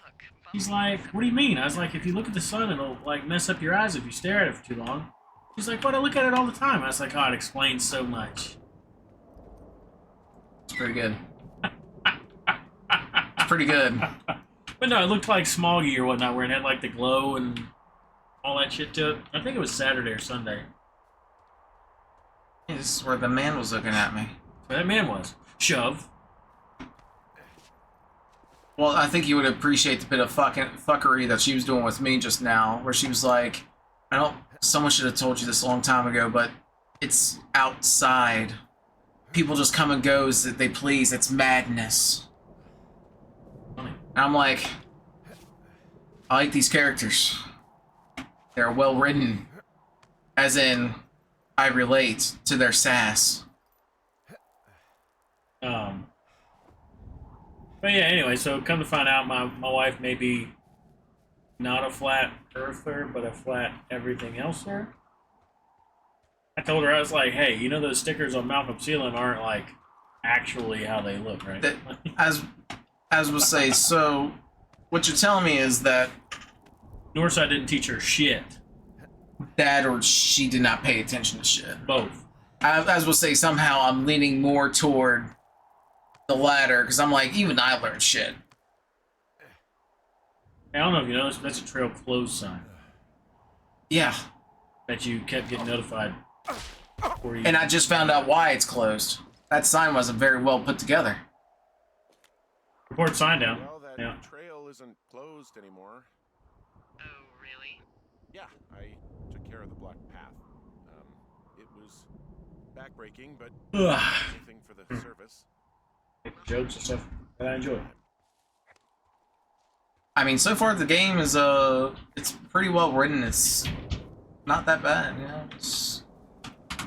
Look, He's like, what do you mean? I was like, if you look at the sun, it'll like mess up your eyes if you stare at it for too long. She's like, what? I look at it all the time. I was like, oh, it explains so much. It's pretty good. It's pretty good. But no, it looked like smoggy or whatnot, where it had like the glow and all that shit to it. I think it was Saturday or Sunday. Hey, this is where the man was looking at me. But that man was. Shove. Well, I think you would appreciate the bit of fuckery that she was doing with me just now, where she was like, I don't, someone should have told you this a long time ago, but it's outside. People just come and go as they please. It's madness. Funny. And I'm like, I like these characters. They're well written. As in, I relate to their sass. But yeah, anyway, so come to find out, my wife may be not a flat earther, but a flat everything elser. I told her, I was like, hey, you know those stickers on Malcolm Ceiling aren't like actually how they look, right? That, as we'll say, so what you're telling me is that Northside didn't teach her shit. that or she did not pay attention to shit. Both. As we'll say, somehow I'm leaning more toward the latter, because I'm like, even I learned shit. I don't know if you noticed, but that's a trail closed sign Yeah. that you kept getting notified before you. And I just found out why it's closed. That sign wasn't very well put together. Report sign down. Well, that Yeah. trail isn't closed anymore. Oh, really? Yeah, I took care of the blocked path. It was backbreaking, but Ugh. anything for the service. Jokes and stuff that I enjoy. I mean, so far the game is it's pretty well written. It's not that bad, you know. It's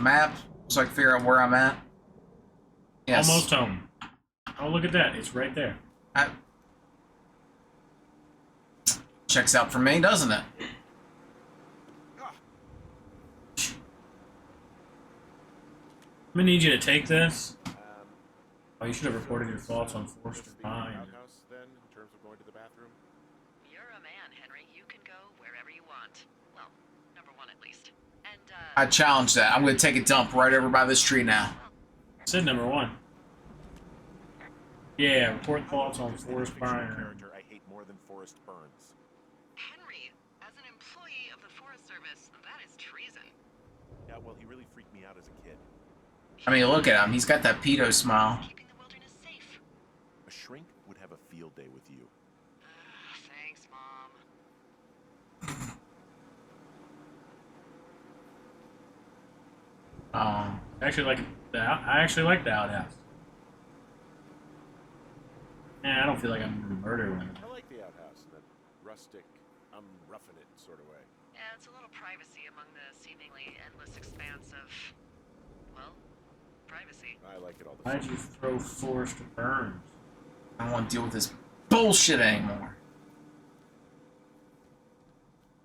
map, so I can figure out where I'm at. Yes. Almost home. Oh, look at that. It's right there. Checks out for me, doesn't it? I'm gonna need you to take this. Um, Oh, you should have reported your thoughts on This Forster the Pine. outhouse, then, in terms of going to the bathroom? You're a man, Henry. You can go wherever you want. Well, number one at least. And, I challenge that. I'm gonna take a dump right over by this tree now. Said number one. Yeah, report thoughts on There's any Forest fictional Pine. character I hate more than Forrest Burns. Henry, as an employee of the Forest Service, that is treason. Yeah, well, he really freaked me out as a kid. I mean, look at him. He's got that pedo smile. Keeping the wilderness safe. A shrink would have a field day with you. Thanks, Mom. I actually like the outhouse. Yeah, I don't feel like I'm gonna murder one. I like the outhouse in that rustic, I'm roughing it sort of way. Yeah, it's a little privacy among the seemingly endless expanse of, well, privacy. I like it all the Why'd same. you throw Forrester Burns? I don't want to deal with this bullshit anymore.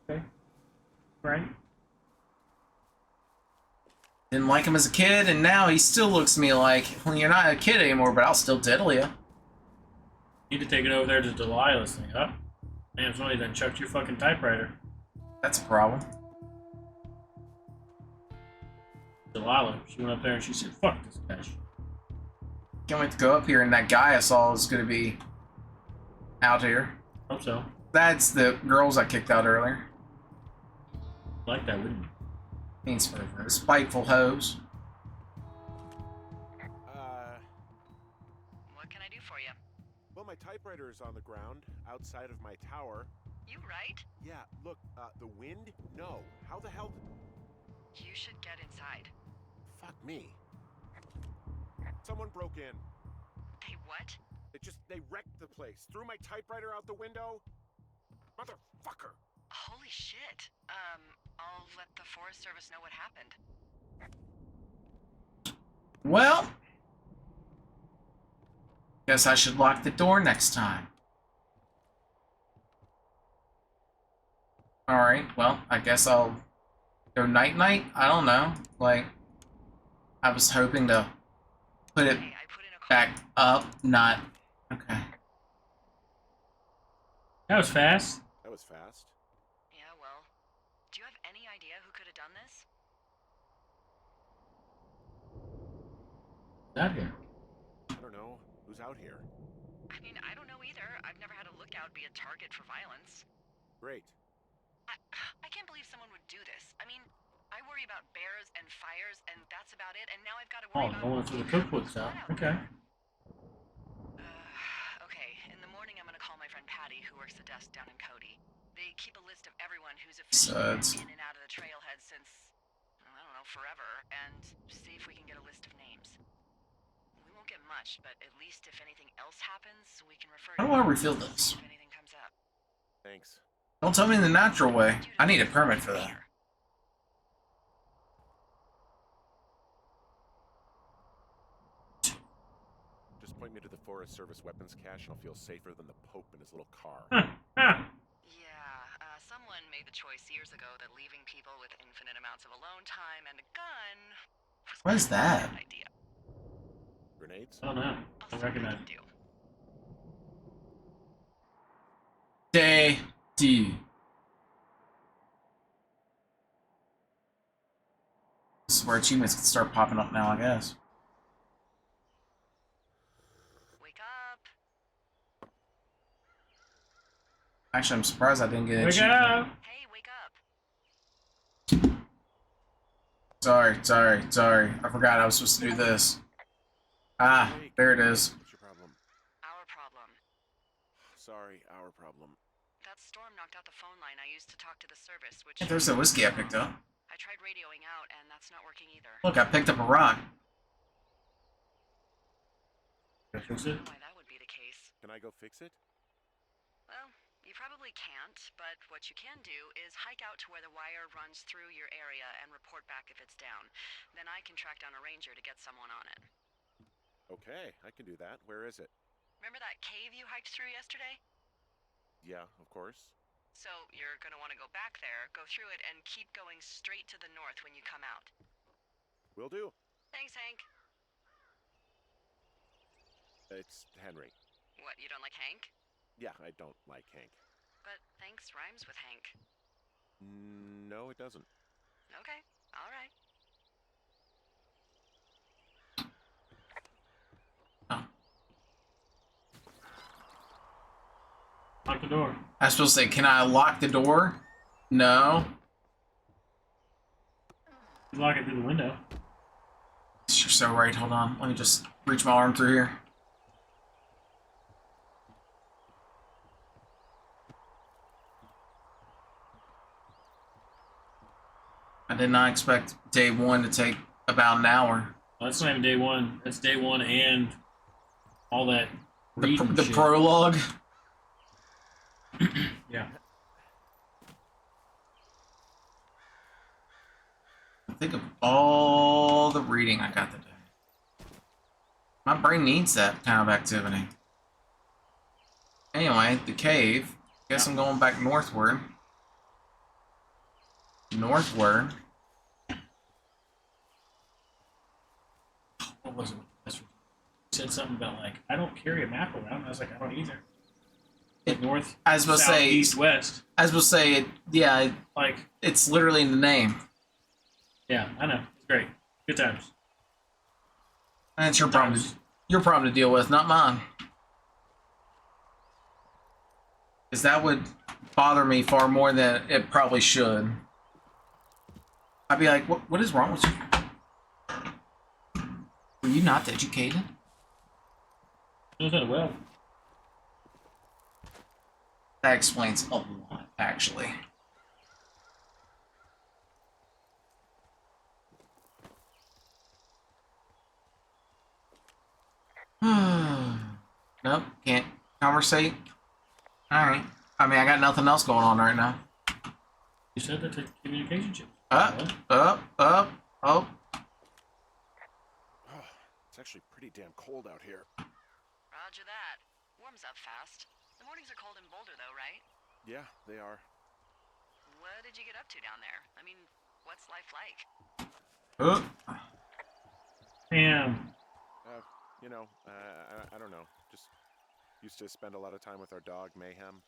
Okay. Right? Didn't like him as a kid, and now he still looks at me like, well, you're not a kid anymore, but I'll still diddle you. Need to take it over there to Delilah's thing. Up. Man, somebody done chucked your fucking typewriter. That's a problem. Delilah, she went up there and she said, fuck this guy. Can't wait to go up here, and that guy I saw is going to be out here. Hope so. That's the girls I kicked out earlier. Like that, wouldn't you? Means spiteful hoes. What can I do for you? Well, my typewriter is on the ground outside of my tower. You right? Yeah, look, the wind? No. How the hell? You should get inside. Fuck me. Someone broke in. Hey, what? They wrecked the place. Threw my typewriter out the window. Motherfucker. Holy shit. I'll let the Forest Service know what happened. Well, guess I should lock the door next time. Alright, well, I guess I'll go night-night? I don't know. Like, I was hoping to put it Hey, I put in a call. back up, not... Okay. That was fast. That was fast. Yeah, well, do you have any idea who could have done this? Out here. I don't know. Who's out here? I mean, I don't know either. I've never had a lookout be a target for violence. Great. I can't believe someone would do this. I mean, I worry about bears and fires, and that's about it. And now I've got to worry Oh, about going through the cookbook stuff. Okay. Okay, in the morning I'm gonna works the desk down in Cody. They keep a list of everyone who's Suds. officially been in and out of the trailhead since, I don't know, forever, and see if we can get a list of names. We won't get much, but at least if anything else happens, we can refer How to do I it refill if this? anything comes up. Thanks. Don't tell me in the natural way. I need a permit for that. Sure. Just point me to the Forest Service weapons cache and I'll feel safer than the Pope in his little car. Yeah, someone made the choice years ago that leaving people with infinite amounts of alone time and a gun was What is probably a that? bad idea. Grenades? I don't know. I'll I see what I recognize can it. do. Day D. This is where achievements can start popping up now, I guess. Wake up. Actually, I'm surprised I didn't get an Wake achievement. up! Hey, wake up. Sorry. I forgot I was supposed to do this. Ah, there it is. What's your problem? Our problem. Sorry, our problem. That storm knocked out the phone line I used to talk to the service, which Hey, there's the whiskey I picked up. I tried radioing out, and that's not working either. Look, I picked up a rock. Can I fix it? Why that would be the case. Can I go fix it? Well, you probably can't, but what you can do is hike out to where the wire runs through your area and report back if it's down. Then I can track down a ranger to get someone on it. Okay, I can do that. Where is it? Remember that cave you hiked through yesterday? Yeah, of course. So you're gonna want to go back there, go through it, and keep going straight to the north when you come out. Will do. Thanks, Hank. It's Henry. What, you don't like Hank? Yeah, I don't like Hank. But thanks rhymes with Hank. No, it doesn't. Okay, alright. Lock the door. I was supposed to say, can I lock the door? No. Lock it through the window. You're so right. Hold on. Let me just reach my arm through here. I did not expect day one to take about an hour. Well, that's not even day one. That's day one and all that reading The shit. prologue. Yeah. Think of all the reading I got to do. My brain needs that kind of activity. Anyway, the cave. Guess I'm going back northward. Northward. What was it? That's said something about like I don't carry a map around. I was like I don't either. Like north, I was supposed to south, say. east, west. I was supposed to say it. Yeah, Like it's literally in the name. yeah, I know. It's great. Good times. And it's your problem. Your problem to deal with, not mine. Because that would bother me far more than it probably should. I'd be like, what is wrong with you? Were you not educated? Knows how to well. That explains a lot, actually. Nope, can't conversate. Alright. I mean, I got nothing else going on right now. You said that to communication chip. Up. Oh, it's actually pretty damn cold out here. Roger that. Warms up fast. The mornings are cold in Boulder, though, right? Yeah, they are. What did you get up to down there? I mean, what's life like? Damn. You know, I don't know. Just used to spend a lot of time with our dog, Mayhem.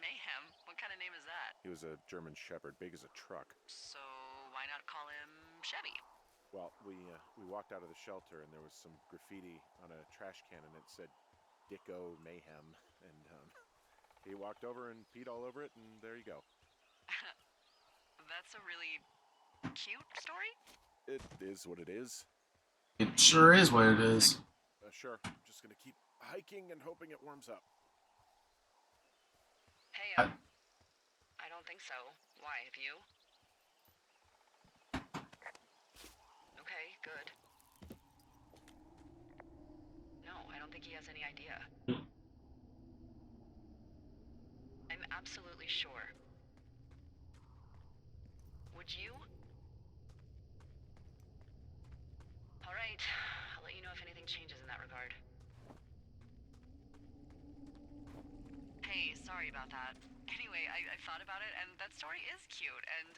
Mayhem? What kind of name is that? He was a German Shepherd, big as a truck. So why not call him Chevy? Well, we walked out of the shelter and there was some graffiti on a trash can and it said Dicko Mayhem. And he walked over and peed all over it and there you go. That's a really cute story? It is what it is. It sure is what it is. Sure, I'm just gonna keep hiking and hoping it warms up. Hey, I don't think so. Why, have you? Okay, good. No, I don't think he has any idea. I'm absolutely sure. Would you? Alright, I'll let you know if anything changes in that regard. Hey, sorry about that. Anyway, I thought about it, and that story is cute, and,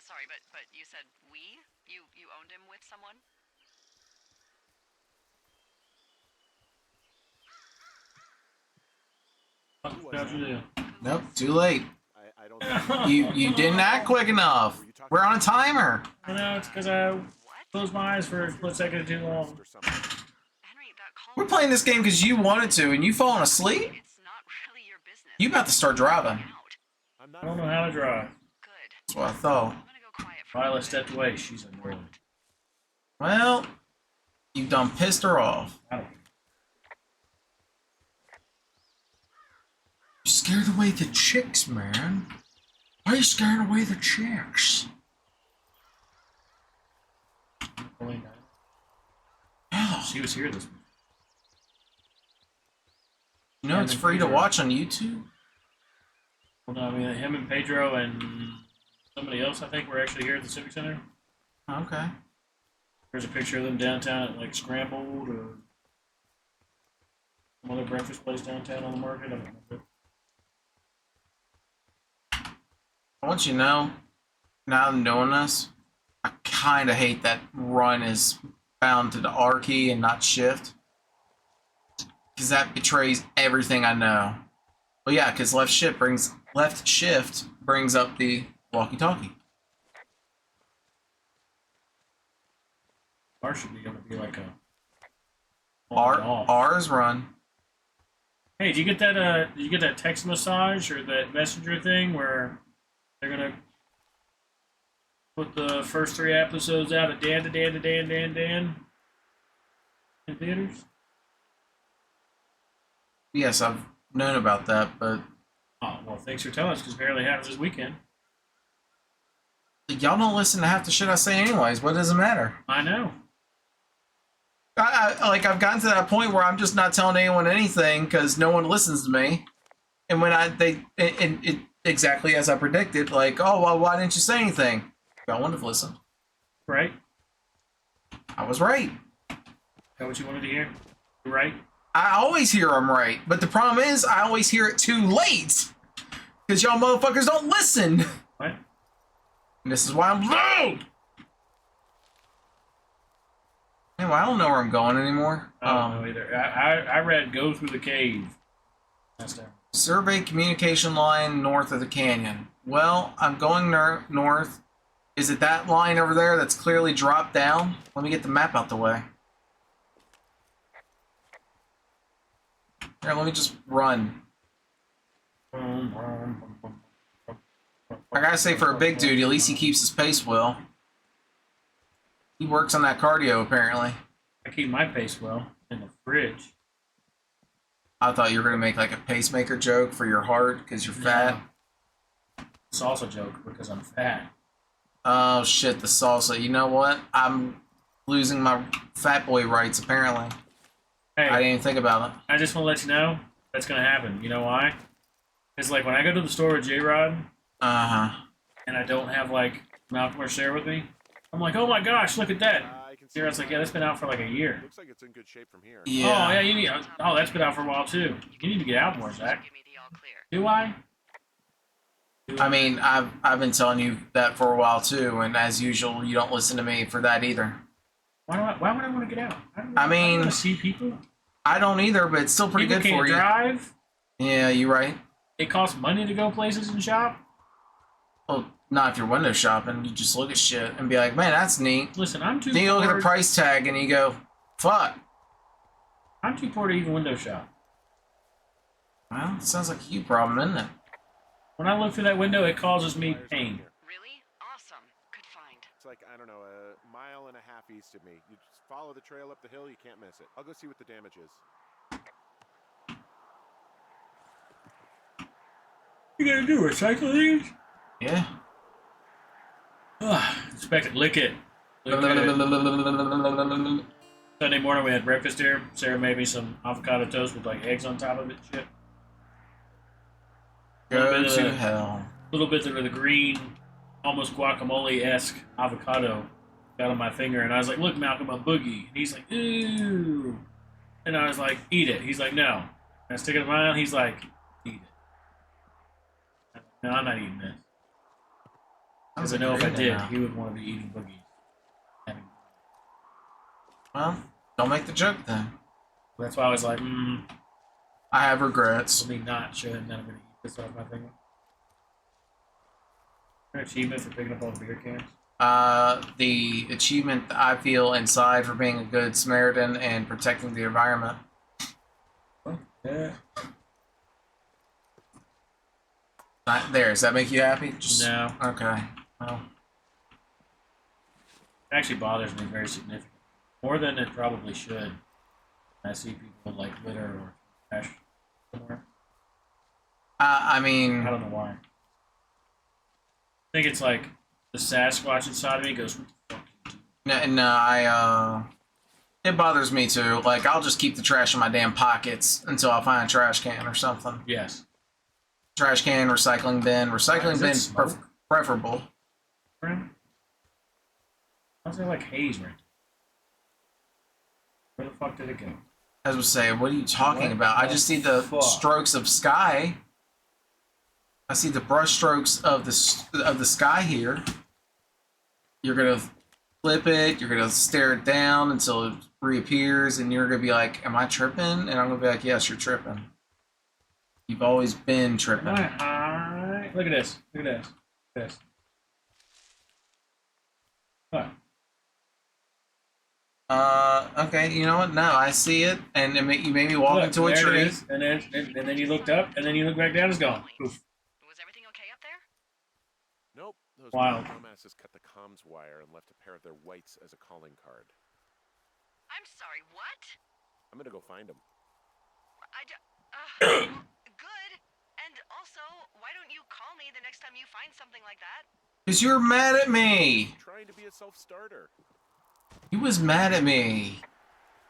sorry, but you said we? You owned him with someone? Who was How'd you do? Nope, too late. I don't think You didn't act quick enough. We're on a timer. I know, it's because I What? closed my eyes for a split second too long. or something. Henry, that call. We're playing this game because you wanted to, and you falling asleep. It's not really your business. You about to start driving. Out. I'm I not. don't know how to drive. Good. That's what I thought. I'm gonna go quiet for a Lila minute. stepped away. She's a girl. Well, you done pissed her off. I don't You scared away the chicks, man. Why are you scaring away the chicks? really know. Yeah. She was here this week. You know it's free to watch on YouTube? Well, no, I mean, him and Pedro and somebody else, I think, were actually here at the Civic Center. Okay. There's a picture of them downtown at, like, Scrambled or some other breakfast place downtown on the market. I don't know. I want you to know, now I'm doing this, I kind of hate that run is bound to the R key and not shift. Because that betrays everything I know. Well, yeah, because left shift brings up the walkie-talkie. R should be able to be like a R on and off. R's run. Hey, did you get that text massage or that messenger thing where they're gonna put the first 3 episodes out of Dan in theaters? Yes, I've known about that, but Oh well, thanks for telling us because apparently it happens this weekend. y'all don't listen to half the shit I say anyways. What does it matter? I know. I've gotten to that point where I'm just not telling anyone anything because no one listens to me. And when it exactly as I predicted, like, oh well, why didn't you say anything? I wouldn't have listened. Right? I was right. Is that what you wanted to hear? You're right? I always hear I'm right, but the problem is I always hear it too late because y'all motherfuckers don't listen. What? And this is why I'm low. Anyway, I don't know where I'm going anymore. I don't know either. I read Go Through the Cave. That's down. Survey communication line north of the canyon. Well, I'm going north. Is it that line over there that's clearly dropped down? Let me get the map out the way. Here, let me just run. I gotta say, for a big dude, at least he keeps his pace well. He works on that cardio, apparently. I keep my pace well in the fridge. I thought you were gonna make like a pacemaker joke for your heart because you're fat. Salsa joke because I'm fat. Oh shit, the salsa. You know what? I'm losing my fat boy rights, apparently. Hey, I didn't even think about it. I just want to let you know that's gonna happen. You know why? It's like when I go to the store with J-Rod Uh-huh. and I don't have like Malcolm or Sarah with me, I'm like, oh my gosh, look at that. I can see J-Rod's like, yeah, that's been out for like a year. Looks like it's in good shape from here. Yeah. Oh yeah, you need. Oh, that's been out for a while too. You need to get out more, Zach. Give me the all clear. Do I? I mean, I've been telling you that for a while too, and as usual, you don't listen to me for that either. Why would I want to get out? I mean- want to see people. I don't either, but it's still pretty People good can't for you. drive. Yeah, you're right. It costs money to go places and shop. Well, not if you're window shopping. You just look at shit and be like, man, that's neat. Listen, I'm too Then you look at poor. the price tag and you go, fuck. I'm too poor to even window shop. Well, it sounds like a you problem, isn't it? When I look through that window, it causes me Flyers pain. here. Really? Awesome. Good find. It's like, I don't know, a mile and a half east of me. You just follow the trail up the hill, you can't miss it. I'll go see what the damage is. You gonna do recycle these? Yeah. Expect it. Lick it. Lick it. Sunday morning we had breakfast here. Sarah made me some avocado toast with like eggs on top of it and shit. Go bit to of- hell. A little bit of the green, almost guacamole-esque avocado got on my finger, and I was like, "Look, Malcolm, a boogie." And he's like, "Ooh," and I was like, "Eat it." He's like, "No." And I stick it in my mouth. He's like, "Eat it." No, I'm not eating this. Because I know if I did, he would want to be eating boogies. Well, don't make the joke then. That's why I was like, I have regrets. let me not show him that I'm going to eat this off my finger. An achievement for picking up all the beer cans. The achievement I feel inside for being a good Samaritan and protecting the environment. Yeah. There, does that make you happy? No. Okay. Well, It actually bothers me very significantly. More than it probably should. I see people like litter or trash somewhere. I mean, I don't know why. I think it's like the Sasquatch inside of me goes, "What the fuck you do?" no, it bothers me too. Like, I'll just keep the trash in my damn pockets until I find a trash can or something. Yes. Trash can, recycling bin. Recycling Is it bin smoke? preferable. Friend? How's there like haze right now? Where the fuck did it go? As we say, what are you talking What about? I the just see the fuck? strokes of sky. I see the brush strokes of the sky here. You're gonna flip it. You're gonna stare it down until it reappears, and you're gonna be like, "Am I tripping?" And I'm gonna be like, "Yes, you're tripping. You've always been tripping." Am I high? Look at this. Look at this. Look at this. What? Okay. You know what? No, I see it, and you made me walk Look, into a there it tree. is, and then you looked up, and then you look back down, it's gone. Poof. Was everything okay up there? Nope. Those Wow. dumbasses cut the comms wire and left a pair of their whites as a calling card. I'm sorry, what? I'm gonna go find them. Good. And also, why don't you call me the next time you find something like that? Cause you're mad at me. Trying to be a self-starter. You was mad at me.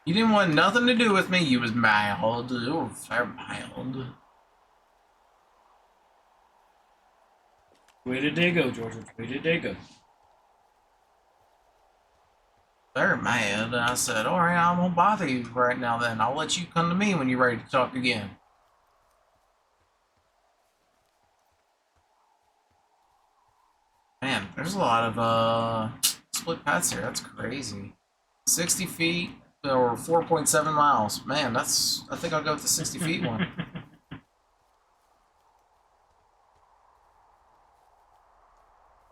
You didn't want nothing to do with me. You was mild. You were very mild. Where did they go, Georgia? Where did they go? Very mad. And I said, all right, I won't bother you right now then. I'll let you come to me when you're ready to talk again. Man, there's a lot of split paths here. That's crazy. 60 feet or 4.7 miles. Man, I think I'll go with the 60 feet one.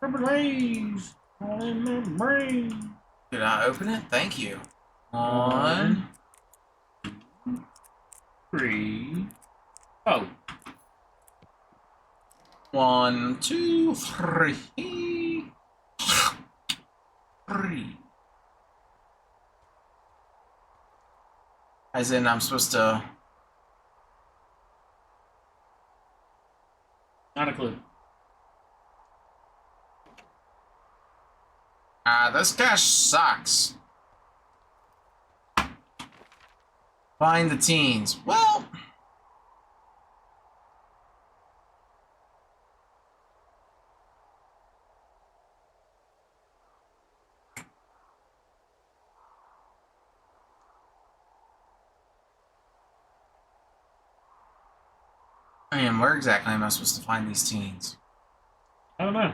Rubber lays all in my brain. Did I open it? Thank you. 1, 3. Oh, 1, 2, 3. 3. As in, I'm supposed to. not a clue. This cash sucks. Find the teens. Well. Man, where exactly am I supposed to find these teens? I don't know.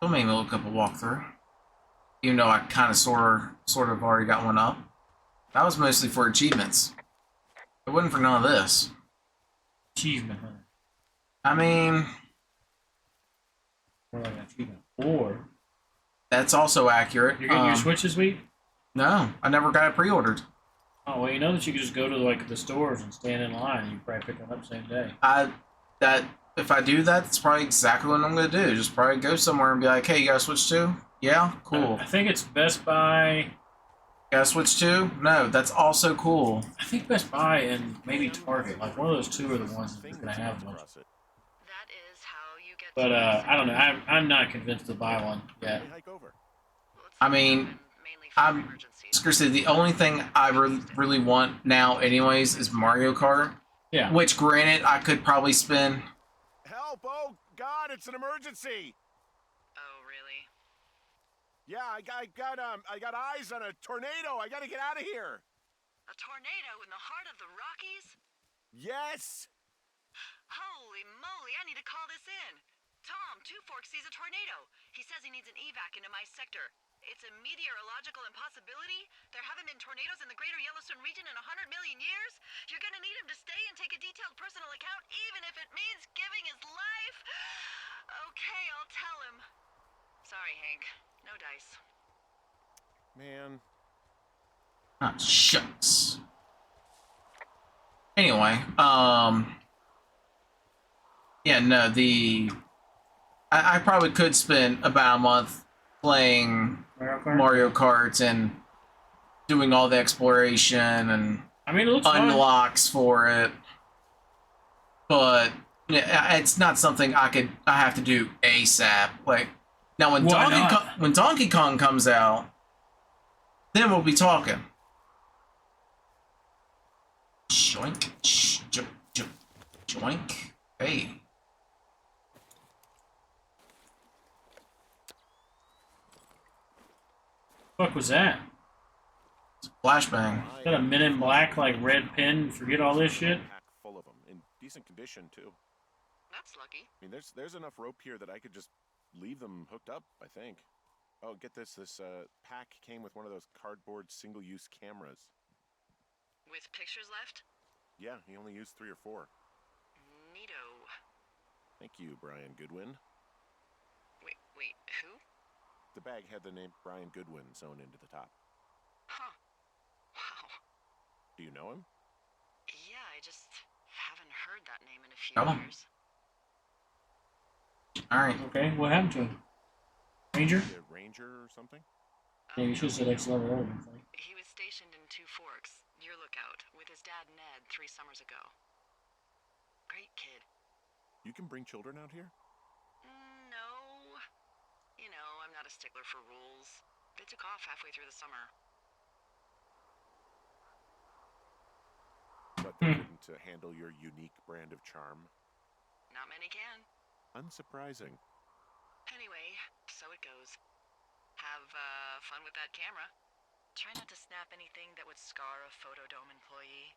Don't make me look up a walkthrough. Even though I kind of sort of already got one up. That was mostly for achievements. It wasn't for none of this. Achievement hunter. I mean, More like an achievement. Or that's also accurate. you're getting your Switch this week? No, I never got it pre-ordered. Oh well, you know that you could just go to like the stores and stand in line, and you probably pick them up the same day. If I do that, that's probably exactly what I'm gonna do. Just probably go somewhere and be like, "Hey, you got a Switch too? Yeah, cool. I think it's Best Buy. Gotta switch to? No, that's also cool. I think Best Buy and maybe Target, like one of those two are the ones that are gonna have one. Across it. That is how you get. But to I don't know. I'm not convinced to buy one yet. Let me hike over. Well, it's I mean, mainly for I'm emergencies. seriously, the only thing I really want now, anyways, is Mario Kart. Yeah. Which, granted, I could probably spin. Help! Oh God, it's an emergency. Oh, really? Yeah, I got eyes on a tornado. I gotta get out of here. A tornado in the heart of the Rockies? Yes. Holy moly, I need to call this in. Tom, Two Forks sees a tornado. He says he needs an evac into my sector. It's a meteorological impossibility. There haven't been tornadoes in the greater Yellowstone region in 100 million years. You're gonna need him to stay and take a detailed personal account, even if it means giving his life. Okay, I'll tell him. Sorry, Hank. No dice. Man. Ah, shucks. Anyway, yeah, no, I probably could spend about a month playing Mario Kart and doing all the exploration and I mean, it looks fun. unlocks for it, but yeah, it's not something I have to do ASAP. Like now, when Why not? When Donkey Kong comes out, then we'll be talking. Joink, joink. Hey. Fuck was that? Flashbang. Is that a Men in Black like red pen? Forget all this shit. Pack full of them in decent condition too. That's lucky. I mean, there's enough rope here that I could just leave them hooked up. I think. Oh, get this! This pack came with one of those cardboard single-use cameras. With pictures left? Yeah, he only used 3 or 4. Neato. Thank you, Brian Goodwin. Wait, who? The bag had the name Brian Goodwin sewn into the top. Huh. Wow. Do you know him? Yeah, I just haven't heard that name in a few Come on. years. Alright. Okay, what happened to him? Ranger? The Ranger or something? Yeah, you should have said ex-lover. That would've been funny. He was stationed in Two Forks, your lookout, with his dad Ned 3 summers ago. Great kid. You can bring children out here? No. You know, I'm not a stickler for rules. They took off halfway through the summer. But they couldn't handle your unique brand of charm? Not many can. Unsurprising. Anyway, so it goes. Have fun with that camera. Try not to snap anything that would scar a Photodome employee.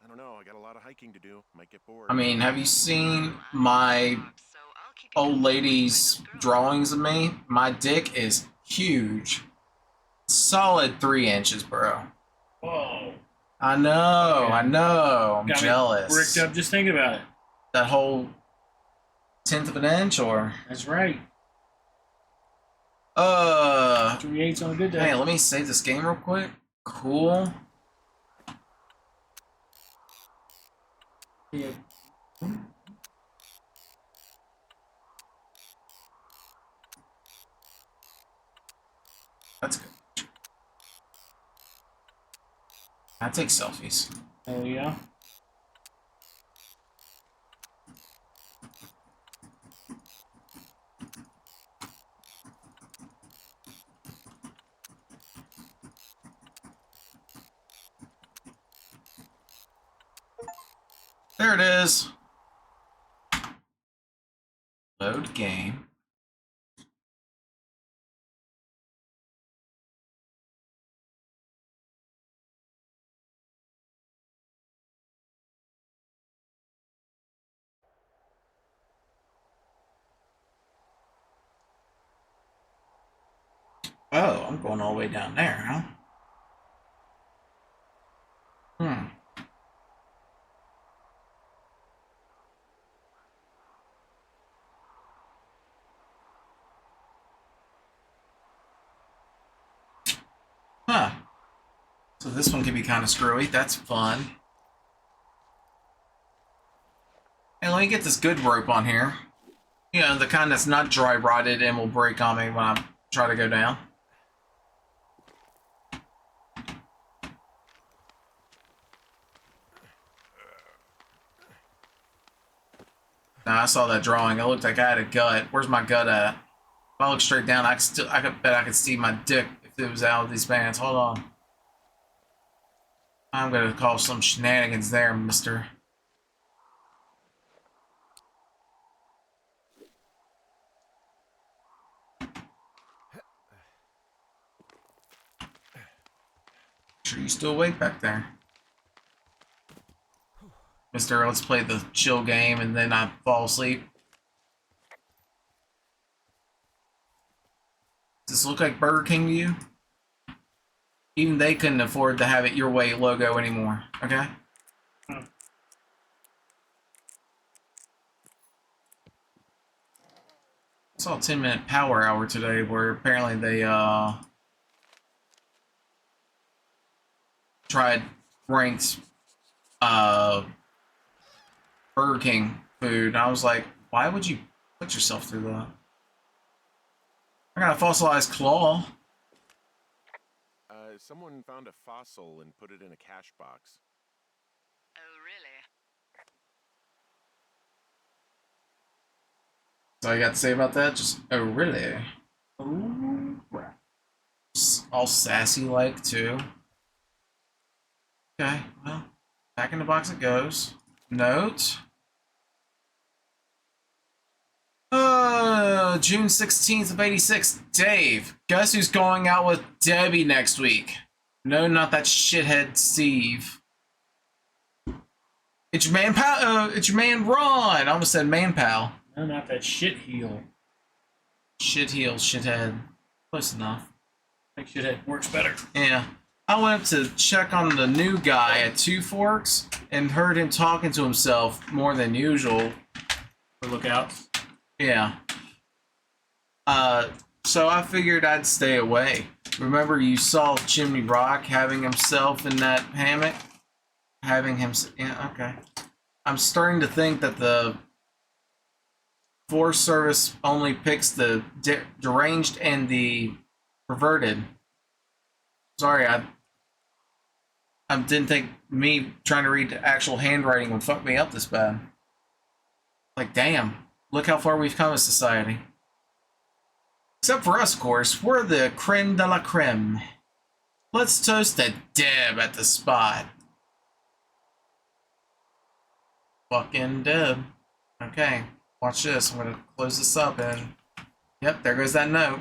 I don't know. I got a lot of hiking to do. Might get bored. I mean, have you seen my So I'll keep you old posted lady's with my new girl. drawings of me? My dick is huge. Solid 3 inches, bro. Whoa. I know, Okay. I know. I'm Got me jealous. bricked up just thinking about it. That whole 1/10 of an inch, or 3/8 on a good day. hey, let me save this game real quick. Cool. Yeah. That's good. I take selfies. Oh yeah. There it is. Load game. Oh, I'm going all the way down there, huh? Hmm. Huh. So this one can be kind of screwy. That's fun. Hey, let me get this good rope on here. You know, the kind that's not dry rotted and will break on me when I try to go down. Nah, I saw that drawing. It looked like I had a gut. Where's my gut at? If I look straight down, I could bet I could see my dick if it was out of these pants. Hold on. I'm gonna call some shenanigans there, mister. Sure you still awake back there? Mister, let's play the chill game and then I fall asleep. Does this look like Burger King to you? Even they couldn't afford to have it your way logo anymore, okay? I saw a 10-minute power hour today where apparently they tried ranked Burger King food, and I was like, why would you put yourself through that? I got a fossilized claw. Someone found a fossil and put it in a cash box. Oh, really? So you got to say about that? Just, oh, really? Oh, all sassy like, too. Okay, well, back in the box it goes. Note. June 16th of 86. Dave, guess who's going out with Debbie next week? No, not that shithead Steve. It's your man, pal. It's your man, Ron. I almost said man, pal. No, not that shit heel. Shit heel, shithead. Close enough. I think shithead works better. Yeah. I went up to check on the new guy at Two Forks and heard him talking to himself more than usual. For lookouts. Yeah. So I figured I'd stay away. Remember you saw Chimney Rock having himself in that hammock? Yeah, okay. I'm starting to think that the Forest Service only picks the deranged and the perverted. Sorry, I didn't think me trying to read actual handwriting would fuck me up this bad. Like, damn. Look how far we've come as society. Except for us, of course. We're the creme de la creme. Let's toast to Deb at the spot. Fucking Deb. Okay, watch this. I'm gonna close this up and... Yep, there goes that note.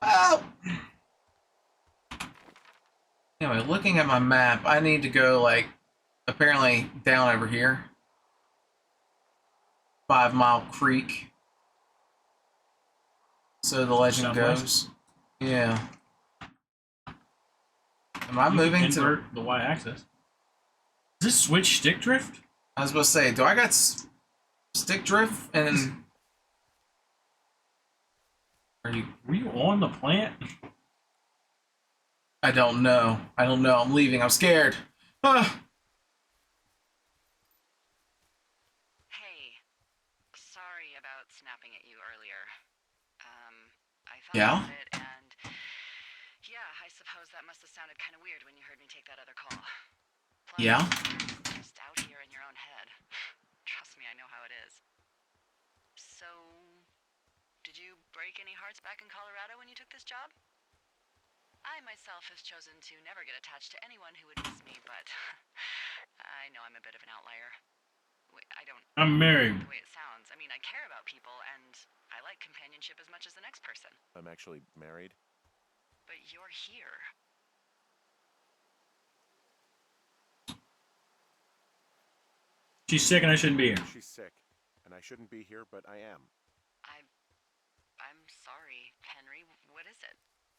Oh! Anyway, looking at my map, I need to go, like, apparently down over here. 5 Mile Creek. So the legend Southwest? goes. Yeah. Am I moving to... invert the y-axis? Is this switch stick drift? I was supposed to say, do I got stick drift? And... Are you... Were you on the plant? I don't know. I don't know. I'm leaving. I'm scared. Ah. Hey, sorry about snapping at you earlier. I thought Yeah? about it, and yeah, I suppose that must have sounded kind of weird when you heard me take that other call. Plus, Yeah? you're just out here in your own head. Trust me, I know how it is. So, did you break any hearts back in Colorado when you took this job? I myself have chosen to never get attached to anyone who would miss me, but I know I'm a bit of an outlier. I don't I'm married. the way it sounds. I mean, I care about people, and I like companionship as much as the next person. I'm actually married. But you're here. She's sick and I shouldn't be here. She's sick, and I shouldn't be here, but I am. I'm sorry, Henry. What is it?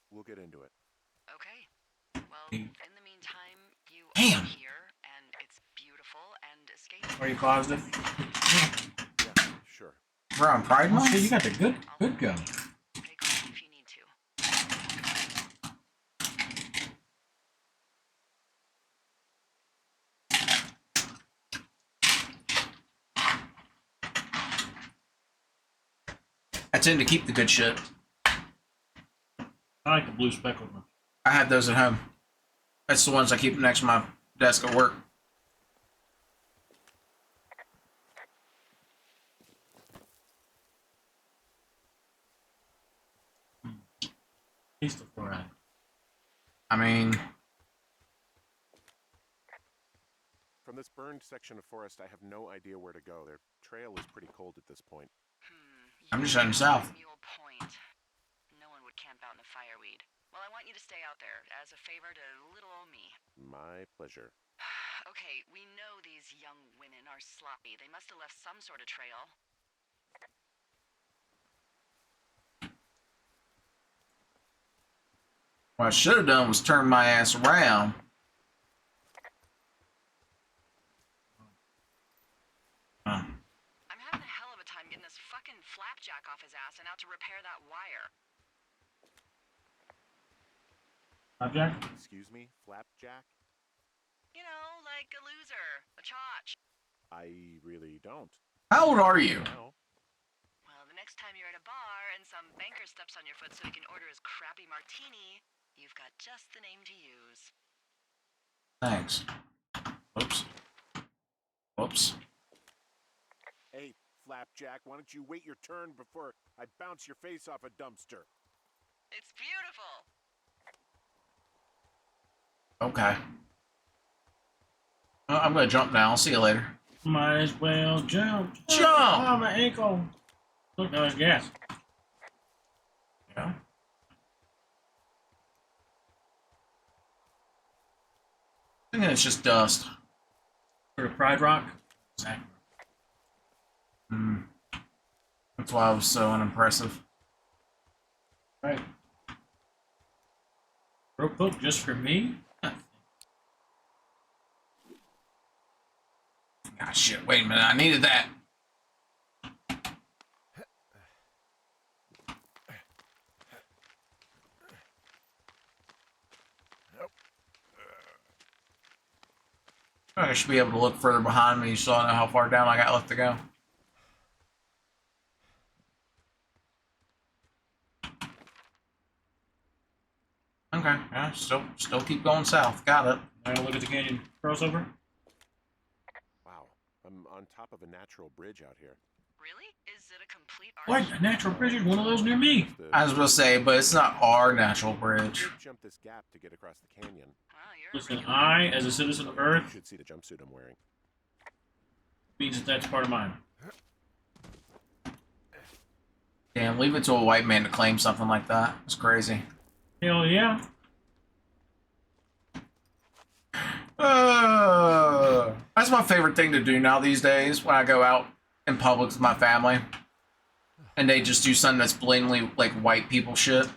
We'll get into it. Okay. Well, in the meantime, you Damn. are here, and it's beautiful, and escape. Are you positive? Yeah, sure. We're on Pride Oh, shit, Month? you got the good gun. Take off if you need to. I tend to keep the good shit. I like the blue speckled one. I have those at home. That's the ones I keep next to my desk at work. Taste of fluoride. I mean, From this burned section of forest, I have no idea where to go. Their trail is pretty cold at this point. I'm just heading south. Mule Point. No one would camp out in the fireweed. Well, I want you to stay out there as a favor to little old me. My pleasure. Okay, we know these young women are sloppy. They must have left some sort of trail. what I should have done was turn my ass around. Huh. I'm having a hell of a time getting this fucking flapjack off his ass and out to repair that wire. Flapjack? Excuse me, Flapjack? You know, like a loser, a chotch. I really don't. How old are you? No. Well, the next time you're at a bar and some banker steps on your foot so he can order his crappy martini, you've got just the name to use. Thanks. Whoops. Whoops. Hey, Flapjack, why don't you wait your turn before I bounce your face off a dumpster? It's beautiful. Okay. Well, I'm gonna jump now. I'll see you later. Might as well jump. Jump! Oh, my ankle. Look, now there's gas. Yeah. I think it's just dust. For Pride Rock? Exactly. Hmm. That's why I was so unimpressive. Right. Rope hook just for me? Ah, shit. Wait a minute. I needed that. I should be able to look further behind me so I know how far down I got left to go. Okay, yeah, still keep going south. Got it. Now look at the canyon crossover. Wow, I'm on top of a natural bridge out here. Really? Is it a complete What? A natural bridge is one of those near me. The- I was gonna say, but it's not our natural bridge. You jump this gap to get across the canyon. Wow, you're Listen, really I, as a citizen of Earth, You should see the jumpsuit I'm wearing. means that that's part of mine. Damn, leave it to a white man to claim something like that. It's crazy. Hell yeah. That's my favorite thing to do now these days when I go out in public with my family and they just do something that's blatantly like white people shit.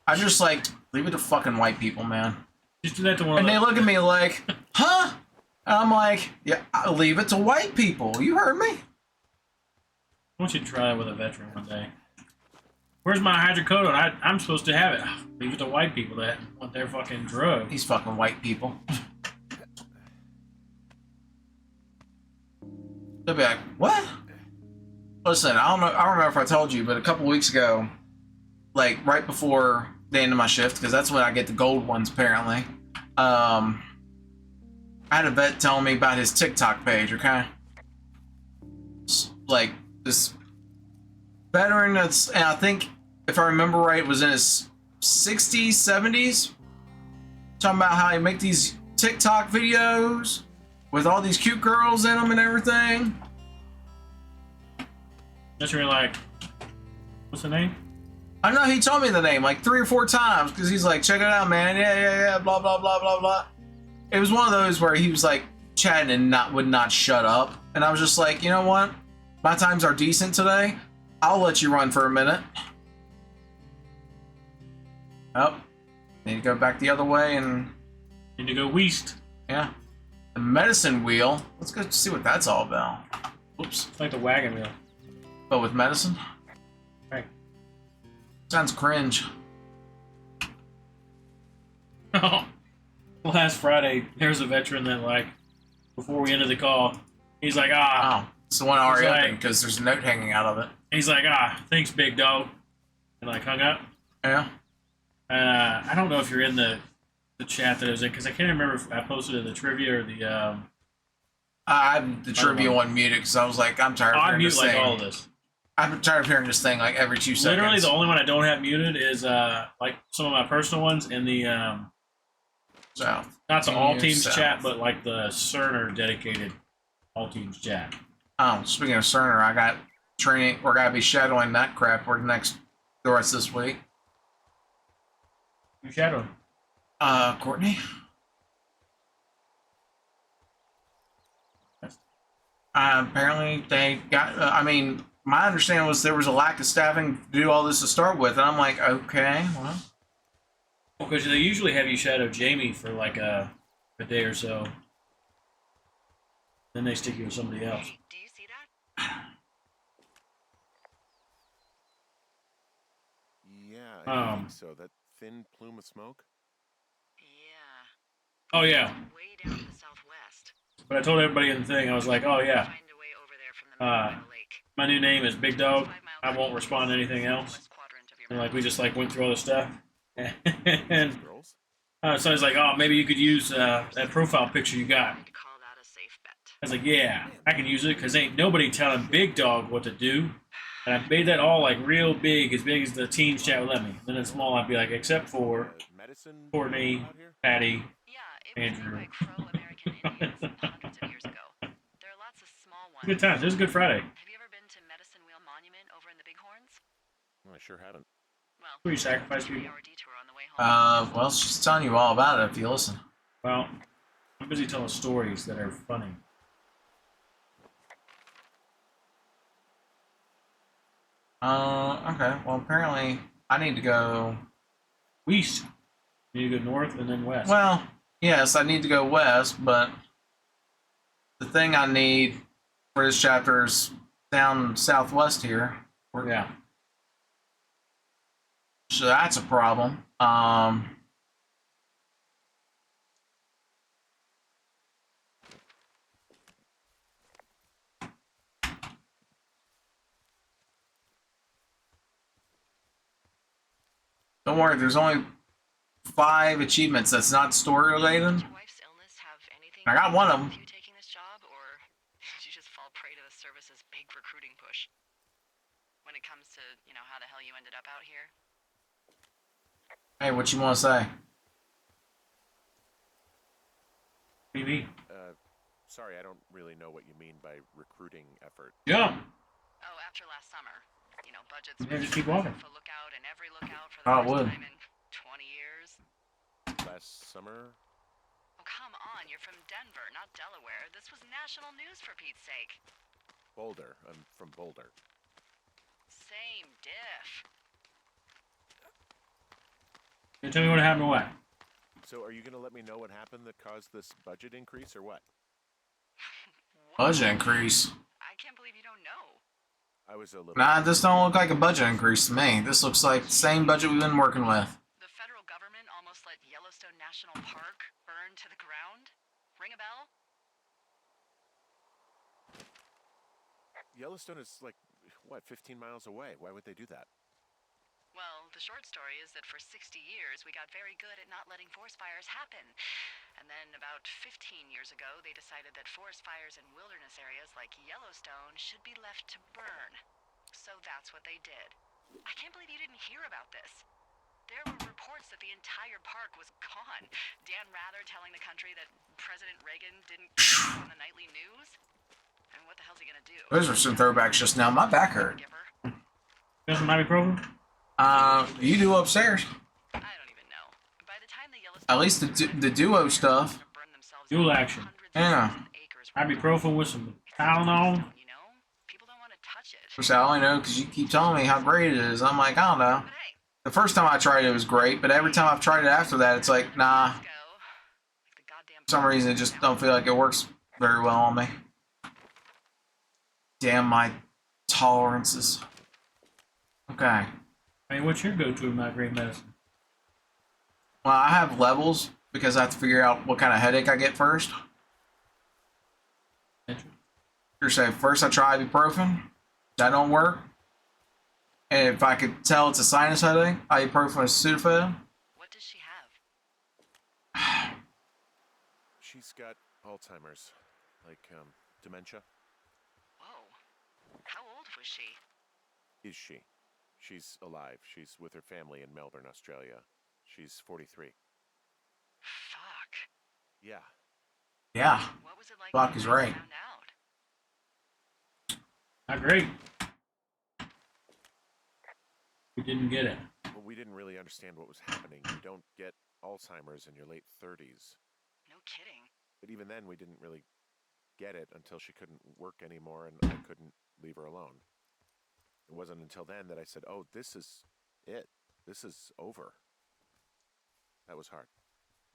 I just like leave it to fucking white people, man. Just do that to one And of they those. look at me like, huh? And I'm like, yeah, I'll leave it to white people. You heard me? I want you to try it with a veteran one day. Where's my hydrocodone? I'm supposed to have it. Leave it to white people that want their fucking drug. These fucking white people. They'll be like, what? Listen, I don't know. I don't remember if I told you, but a couple weeks ago, like right before the end of my shift, because that's when I get the gold ones apparently. I had a vet telling me about his TikTok page. Okay, like this veteran that's, and I think if I remember right, was in his 60s, 70s. Talking about how he make these TikTok videos with all these cute girls in them and everything. That's where you're like, what's the name? I know he told me the name like 3 or 4 times because he's like, check it out, man. Yeah, blah, blah, blah, blah, blah. It was one of those where he was like chatting and would not shut up. And I was just like, you know what? My times are decent today. I'll let you run for a minute. Oh, need to go back the other way and Need to go west. yeah. The medicine wheel. Let's go see what that's all about. Oops. It's like the wagon wheel. But with medicine? Right. Sounds cringe. Last Friday, there's a veteran that, like, before we ended the call, he's like, Oh, it's the one I already He's like- opened because there's a note hanging out of it. Thanks, big dog. And, like, hung up. Yeah. I don't know if you're in the chat that I was in, because I can't remember if I posted it in the trivia or I had the trivia one muted because I was like, I'm tired of I hearing the mute like same. all of this. I'm tired of hearing this thing like every 2 seconds. Literally, the only one I don't have muted is like some of my personal ones in the South. not the all Team teams South. chat, but like the Cerner dedicated all teams chat. Oh, speaking of Cerner, I got training. We're gonna be shadowing that crap for the rest of this week. You shadowed. Courtney. Apparently they got. I mean, my understanding was there was a lack of staffing to do all this to start with, and I'm like, okay, well, Because they usually have you shadow Jamie for like a day or so. Then they stick you with somebody else. Hey, do you see that? Yeah, I think so. That thin plume of smoke. Yeah. Oh yeah. Way down in the southwest. But I told everybody in the thing, I was like, oh yeah, Find a way over there from the middle of the lake. my new name is Big Dog. I won't respond to anything else. West quadrant of your And like we just like went through all the stuff. And Girls. so I was like, oh, maybe you could use that profile picture you got. I'd call that a safe bet. I was like, yeah, I can use it because ain't nobody telling Big Dog what to do. And I made that all like real big as the teams chat would let me. Then in small, I'd be like, except for Medicine Courtney, out here? Patty. Yeah, it was Andrew. made by Crow-American Indians hundreds of years ago. There are lots of small ones. Good times. It was a good Friday. Have you ever been to Medicine Wheel Monument over in the Bighorns? I sure haven't. Well, Where you sacrifice it's a people? 3-hour detour on the way home. well, she's telling you all about it if you listen. Well, I'm busy telling stories that are funny. Okay. Well, apparently I need to go. West. You need to go north and then west. Well, yes, I need to go west, but the thing I need for this chapter is down southwest here. yeah. So that's a problem. Don't worry, there's only 5 achievements that's not story related. Did your wife's illness have anything I got to one do of 'em. with you taking this job, or did you just fall prey to the service's big recruiting push? When it comes to, how the hell you ended up out here? Hey, what you want to say? BB. Sorry, I don't really know what you mean by recruiting effort. Yeah. Oh, after last summer. Budgets Yeah, were just keep through the walking. roof, a lookout and every lookout for the Oh, it first would. time in 20 years. Last summer? Oh, come on, you're from Denver, not Delaware. This was national news for Pete's sake. Boulder. I'm from Boulder. Same diff. You tell me what happened or what? So are you going to let me know what happened that caused this budget increase or what? What? Budget increase. I can't believe you don't know. I was a little... Nah, this don't look like a budget increase to me. This looks like the same budget we've been working with. The federal government almost let Yellowstone National Park burn to the ground? Ring a bell? Yellowstone is like, what, 15 miles away? Why would they do that? Well, the short story is that for 60 years, we got very good at not letting forest fires happen. And then about 15 years ago, they decided that forest fires in wilderness areas like Yellowstone should be left to burn. So that's what they did. I can't believe you didn't hear about this. There were reports that the entire park was gone. Dan Rather telling the country that President Reagan didn't come on the nightly news. I mean, what the hell's he gonna do? Those were some throwbacks just now. My back hurt. Giver? You got some ibuprofen? You do upstairs. I don't even know. By the time the Yellowstone At least the duo stuff. Dual action. Yeah. Ibuprofen with some Tylenol. People don't want to touch it. Which I only know because you keep telling me how great it is. I'm like, I don't know. But hey, The first time I tried it was great, but every time I've tried it after that, it's like, nah. let's go. Like the goddamn For some reason, it just don't feel like it works very well on me. Damn my tolerances. Okay. I mean, what's your go-to migraine medicine? Well, I have levels because I have to figure out what kind of headache I get first. You're saying first I try ibuprofen. That don't work. And if I could tell it's a sinus headache, ibuprofen with Sudafed. What does she have? She's got Alzheimer's, like dementia. Whoa. How old was she? is she? She's alive. She's with her family in Melbourne, Australia. She's 43. Fuck. Yeah. Yeah, What was it like Fuck when is you guys right. found out? Not great. We didn't get it. Well, we didn't really understand what was happening. You don't get Alzheimer's in your late 30s. No kidding. But even then, we didn't really get it until she couldn't work anymore and I couldn't leave her alone. It wasn't until then that I said, oh, this is it. This is over. That was hard.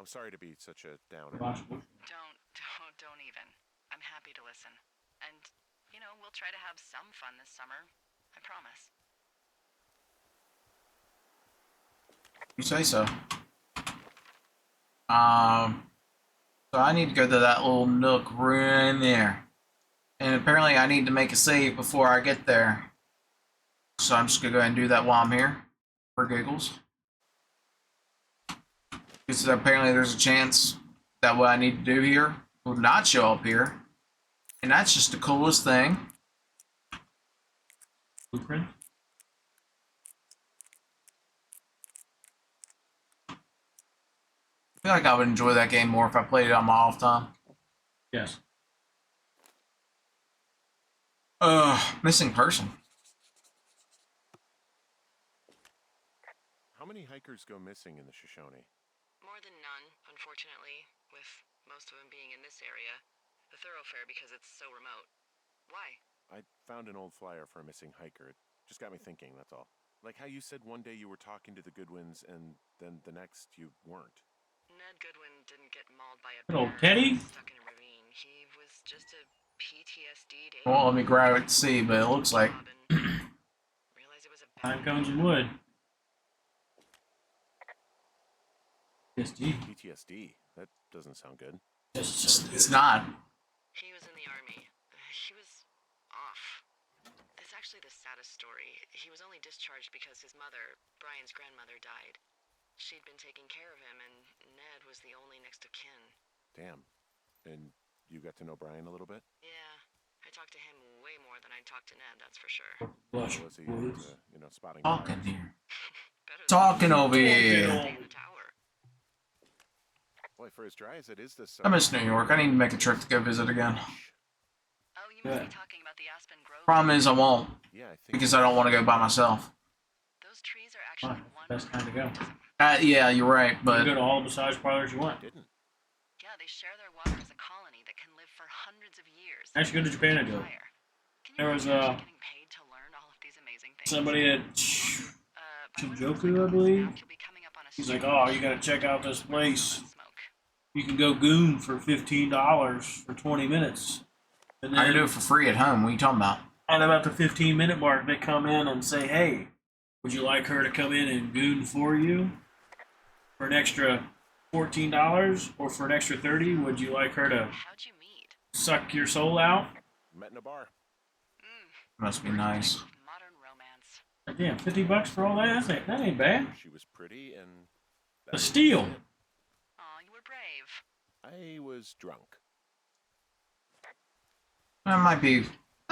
I'm sorry to be such a downer. Don't even. I'm happy to listen. And, you know, we'll try to have some fun this summer. I promise. you say so. So I need to go to that little nook right there. And apparently I need to make a save before I get there. So I'm just going to go ahead and do that while I'm here. For giggles. Because apparently there's a chance that what I need to do here will not show up here. And that's just the coolest thing. Blueprint? I feel like I would enjoy that game more if I played it on my off time. Yes. Missing person. How many hikers go missing in the Shoshone? More than none, unfortunately, with most of them being in this area. The thoroughfare because it's so remote. Why? I found an old flyer for a missing hiker. It just got me thinking, that's all. Like how you said one day you were talking to the Goodwins and then the next you weren't. Ned Goodwin didn't get mauled by a Good old bear Teddy. stuck in a ravine. He was just a PTSD day. Well, let me grab it to see, but it looks like Realized it was a bad Time cones and wood. PSD. PTSD? That doesn't sound good. it's not. He was in the army. He was off. It's actually the saddest story. He was only discharged because his mother, Brian's grandmother, died. She'd been taking care of him, and Ned was the only next of kin. Damn. And you got to know Brian a little bit? Yeah, I talked to him way more than I talked to Ned, that's for sure. Blush. Or was he, Woods. spotting Talking fires? here. Better Talking than over here. staying in the tower. Boy, for as dry as it is this I miss New York. I need to make a trip to go visit again. Oh, you must Yeah. be talking about the Aspen Grove. Problem is, I won't Yeah, I think because I don't want to go by myself. Those trees are actually Fine, best time to go. Yeah, you're right, You but can go to all the massage parlors you want. didn't. Yeah, they share their water as a colony that can live for hundreds of years. Actually, go to Japan and do it. Fire. Can you There was, imagine getting paid to learn all of these amazing things? Somebody at By when Shinjuku, this I believe. you'll be coming up on a He's like, street oh, you gotta check out this place. smoke. You can go goon for $15 for 20 minutes. And I can do then it for free at home. What are you talking about? at about the 15-minute mark, they come in and say, hey, would you like her to come in and goon for you for an extra $14? Or for an extra $30, would you like her to How'd you meet? suck your soul out? Met in a bar. Must be nice. Modern romance. Damn, $50 for all that? That ain't bad. She was pretty and... that A was steal. it. Aw, you were brave. I was drunk. That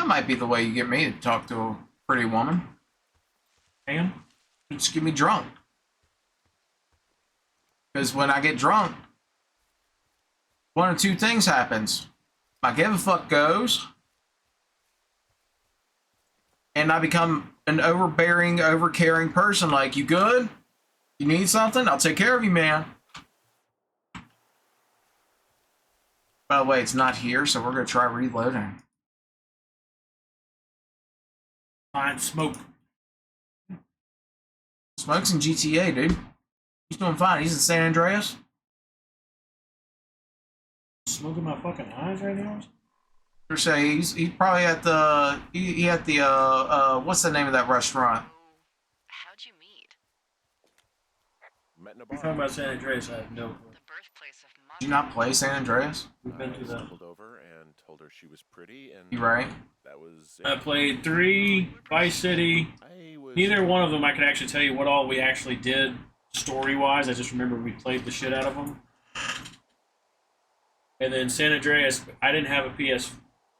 might be the way you get me to talk to a pretty woman. Damn. You just get me drunk. Because when I get drunk, one of two things happens. My give a fuck goes, and I become an overbearing, overcaring person. Like, you good? You need something? I'll take care of you, man. By the way, it's not here, so we're gonna try reloading. Find smoke. Smoke's in GTA, dude. He's doing fine. He's in San Andreas. Smoking my fucking eyes right now? Or say he's probably at the he at the what's the name of that restaurant? So, how'd you meet? Met in a You're bar. talking about San Andreas, I have no clue. The birthplace of modern Did you not play San Andreas? We've been I through that. stumbled over and told her she was pretty and... You right? That was... I it. played 3, Vice City. I was... Neither one of them I could actually tell you what all we actually did story-wise. I just remember we played the shit out of them. And then San Andreas, I didn't have a PS1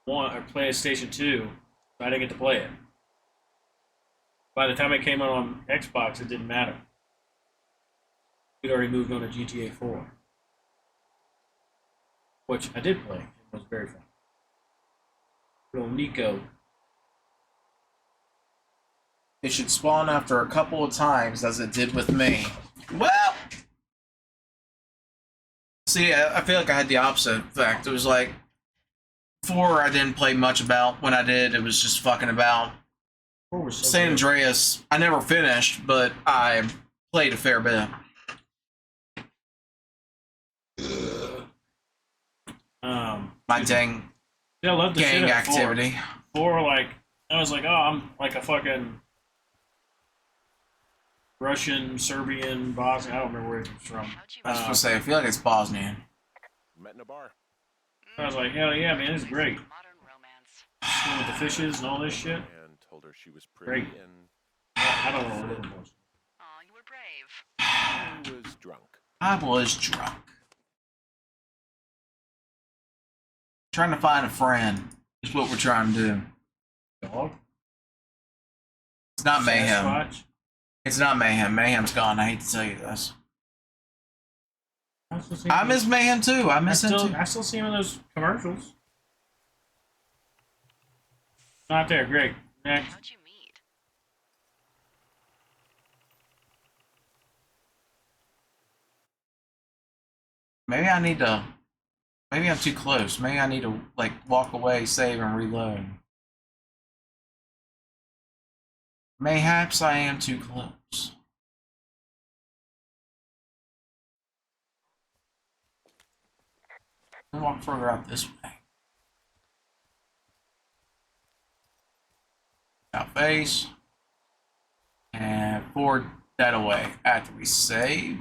or PlayStation 2, so I didn't get to play it. By the time it came out on Xbox, it didn't matter. We'd already moved on to GTA 4, which I did play. It was very fun. Little Nico. It should spawn after a couple of times, as it did with me. Well, see, I feel like I had the opposite effect. It was like 4 I didn't play much about. When I did, it was just fucking about. 4 was so San good. Andreas, I never finished, but I played a fair bit. My dude, dang I love the gang shit out of 4. activity. 4, like, I was like, oh, I'm like a fucking Russian, Serbian, Bosnian. I don't remember where he was from. How'd you I was supposed to say, I feel like it's Bosnian. Met in a bar. I was like, hell yeah, man, this is great. modern romance? Swimming with the fishes and all this shit. And told her she was pretty Great. and I don't know what it was. Aw, you were brave. I was drunk. I was drunk. Trying to find a friend is what we're trying to do. Dog? It's not mayhem. Sasquatch? It's not mayhem. Mayhem's gone. I hate to tell you this. I still see I him- miss mayhem too. I miss him too. I still see him in those commercials. Not there, Greg. Next. How'd you meet? Maybe I need to. Maybe I'm too close. Maybe I need to like walk away, save, and reload. Mayhaps I am too close. I'll walk further out this way. Out face. And forward that away. After we save.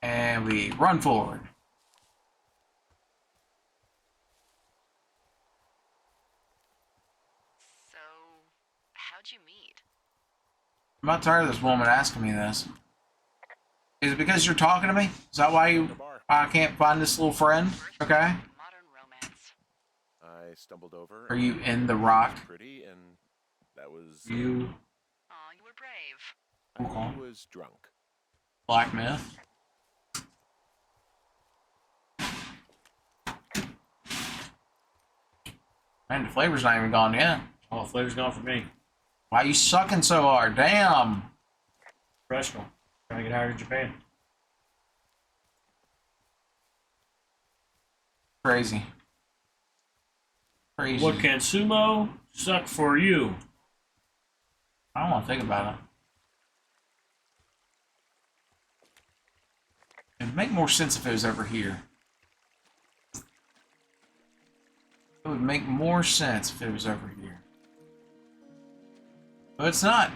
And we run forward. So, how'd you meet? I'm not tired of this woman asking me this. Is it because you're talking to me? Is that why In a you bar. I can't find this little friend? Okay. Modern romance. I stumbled over. Are and you in the rock? pretty and that was You Aw, you were brave. okay. I was drunk. Black Myth? Man, the flavor's not even gone yet. Oh, flavor's gone for me. Why you sucking so hard? Damn. Professional. Trying to get hired in Japan. Crazy. Crazy. What can sumo suck for you? I don't want to think about it. It'd make more sense if it was over here. It would make more sense if it was over here. But it's not.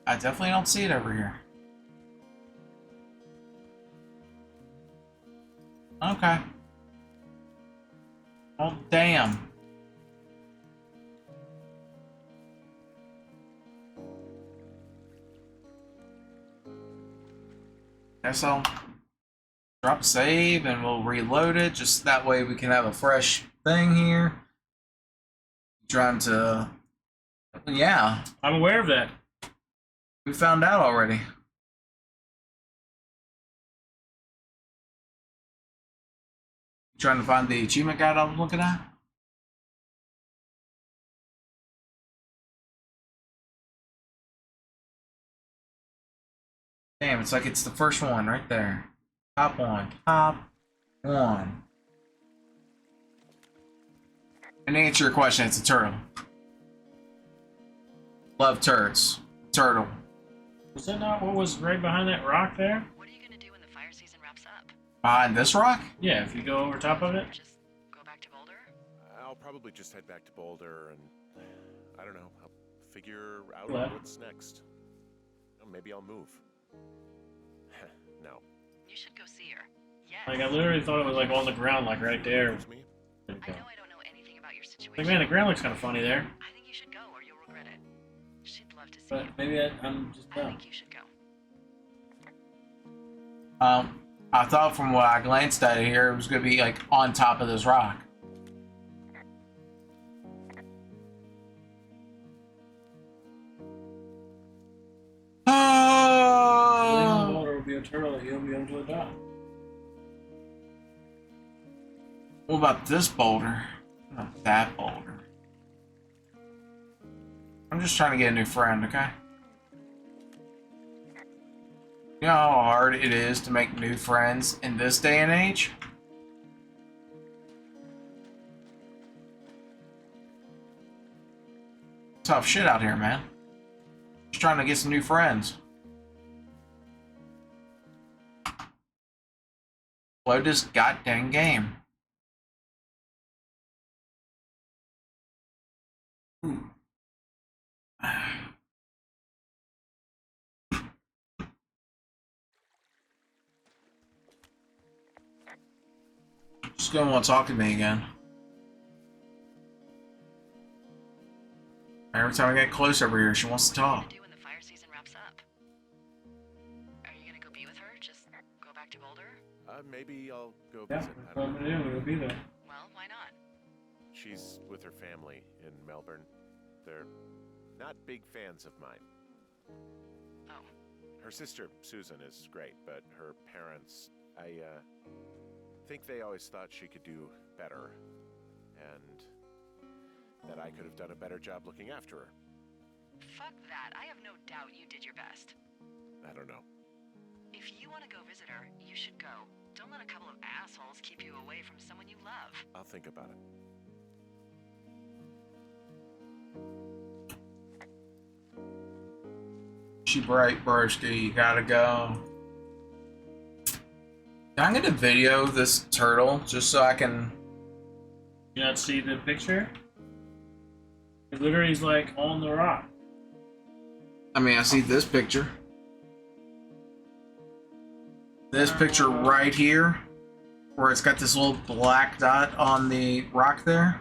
I definitely don't see it over here. Okay. Oh, damn. Guess I'll drop a save and we'll reload it. Just that way we can have a fresh thing here. Trying to... Yeah, I'm aware of that. we found out already. Trying to find the achievement guide I was looking at? Damn, it's like it's the first one right there. Top one. Top one. And to answer your question, it's a turtle. Love turds. Turtle. Was that not what was right behind that rock there? What are you gonna do when the fire season wraps up? Behind this rock? Yeah, if you go over top of it. Just go back to Boulder? I'll probably just head back to Boulder and I don't know. I'll figure out What? what's next. Maybe I'll move. No. You should go see her. Yes. Like I literally thought it was like on the ground, like right there. Excuse me? There you I go. know I don't know anything about your situation. Like man, the ground looks kind of funny there. I think you should go or you'll regret it. She'd love to see But you. maybe I'm just I dumb. think you should go. I thought from what I glanced at here, it was gonna be like on top of this rock. turtle, you'll be able to adopt. What about this boulder? Not that boulder. I'm just trying to get a new friend, okay? You know how hard it is to make new friends in this day and age? Tough shit out here, man. Just trying to get some new friends. Load this goddamn game. Ooh. She's gonna want to talk to me again. Every time I get close over here, she wants to talk. Do when the fire season wraps up. Are you gonna go be with her? Just go back to Boulder? Maybe I'll go Yeah, visit. I that's what don't I'm know. gonna do. We'll be there. Well, why not? She's with her family in Melbourne. They're not big fans of mine. Oh. Her sister, Susan, is great, but her parents, I think they always thought she could do better. And that I could have done a better job looking after her. Fuck that. I have no doubt you did your best. I don't know. If you want to go visit her, you should go. Don't let a couple of assholes keep you away from someone you love. I'll think about it. She bright, broski, you gotta go. I'm gonna video this turtle just so I can. You not see the picture? It literally is like on the rock. I mean, I see this picture. This picture right here, where it's got this little black dot on the rock there.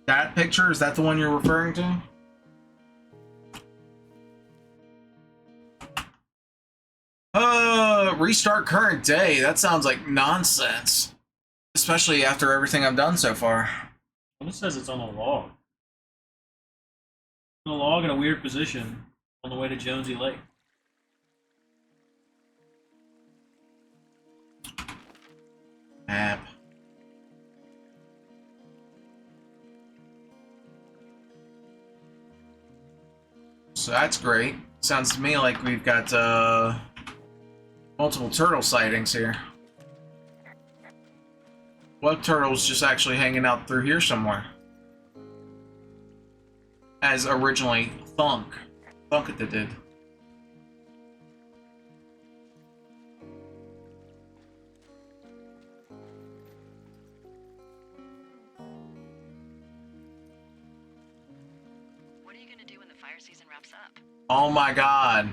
That picture, is that the one you're referring to? Restart current day. That sounds like nonsense. Especially after everything I've done so far. Well, it says it's on a log. On a log in a weird position on the way to Jonesy Lake. Map. So that's great. Sounds to me like we've got multiple turtle sightings here. What turtle's just actually hanging out through here somewhere? As originally Thunk it did. What are you gonna do when the fire season wraps up? Oh my god.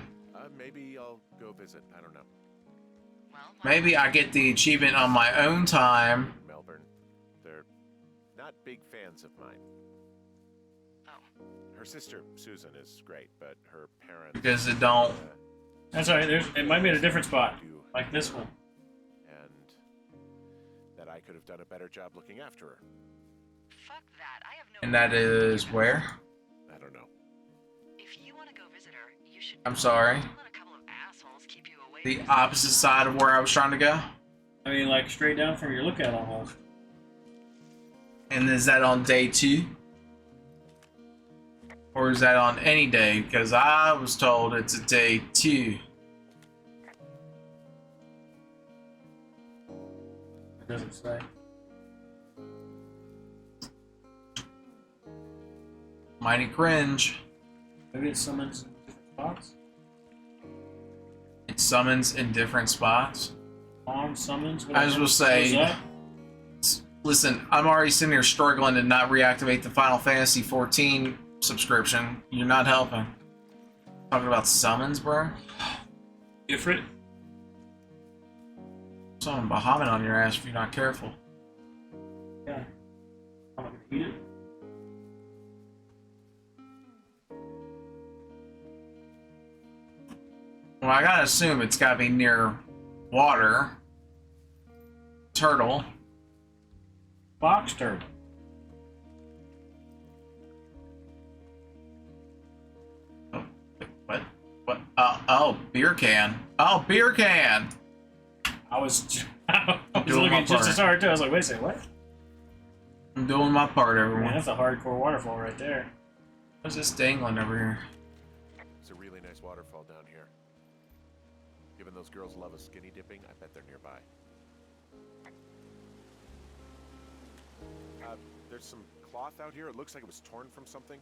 Maybe I'll go visit. I don't know. Well, why Maybe not? I get the achievement on my own time. Melbourne. They're not big fans of mine. Oh. Her sister, Susan, is great, but her parents... Because it don't. That's alright, it might be at a different spot. do Like this one. And that I could have done a better job looking after her. Fuck that. I have no And that is where? I don't know. If you want to go visit her, you should I'm go. sorry. Don't let a couple of assholes keep you away The from opposite side of where I was trying to go? I mean, like straight down from your lookout almost. And is that on day 2? Or is that on any day? Because I was told it's a day 2. It doesn't say. Mighty cringe. Maybe it summons in different spots. It summons in different spots. On summons. I was gonna say- Shows up. Listen, I'm already sitting here struggling to not reactivate the Final Fantasy 14 subscription. You're not helping. Talking about summons, bro? Ifrit. Someone Bahamut on your ass if you're not careful. Yeah. I'm not gonna eat it. Well, I gotta assume it's gotta be near water. Turtle. Box turtle. Oh, wait, what? Oh, beer can. Oh, beer can. I was Doing looking my just to part. start too. I was like, wait a second, what? I'm doing my part, Man, everyone. that's a hardcore waterfall right there. What's this dangling over here? It's a really nice waterfall down here. Given those girls love a skinny dipping, I bet they're nearby. There's some cloth out here. It looks like it was torn from something.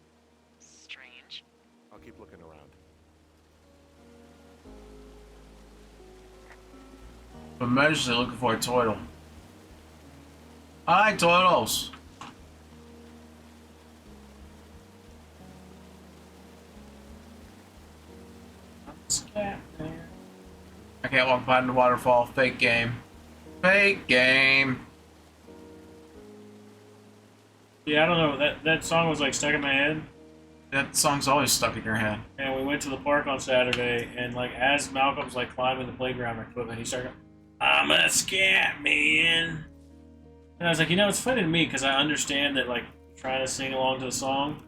Strange. I'll keep looking around. I'm mostly looking for a turtle. I like turtles. Scat, man. I can't walk behind the waterfall. Fake game. Fake game. Yeah, I don't know. That song was like stuck in my head. That song's always stuck in your head. And we went to the park on Saturday, and like as Malcolm's like climbing the playground equipment, he started, "I'm a scat man," and I was like, you know, it's funny to me because I understand that like trying to sing along to the song.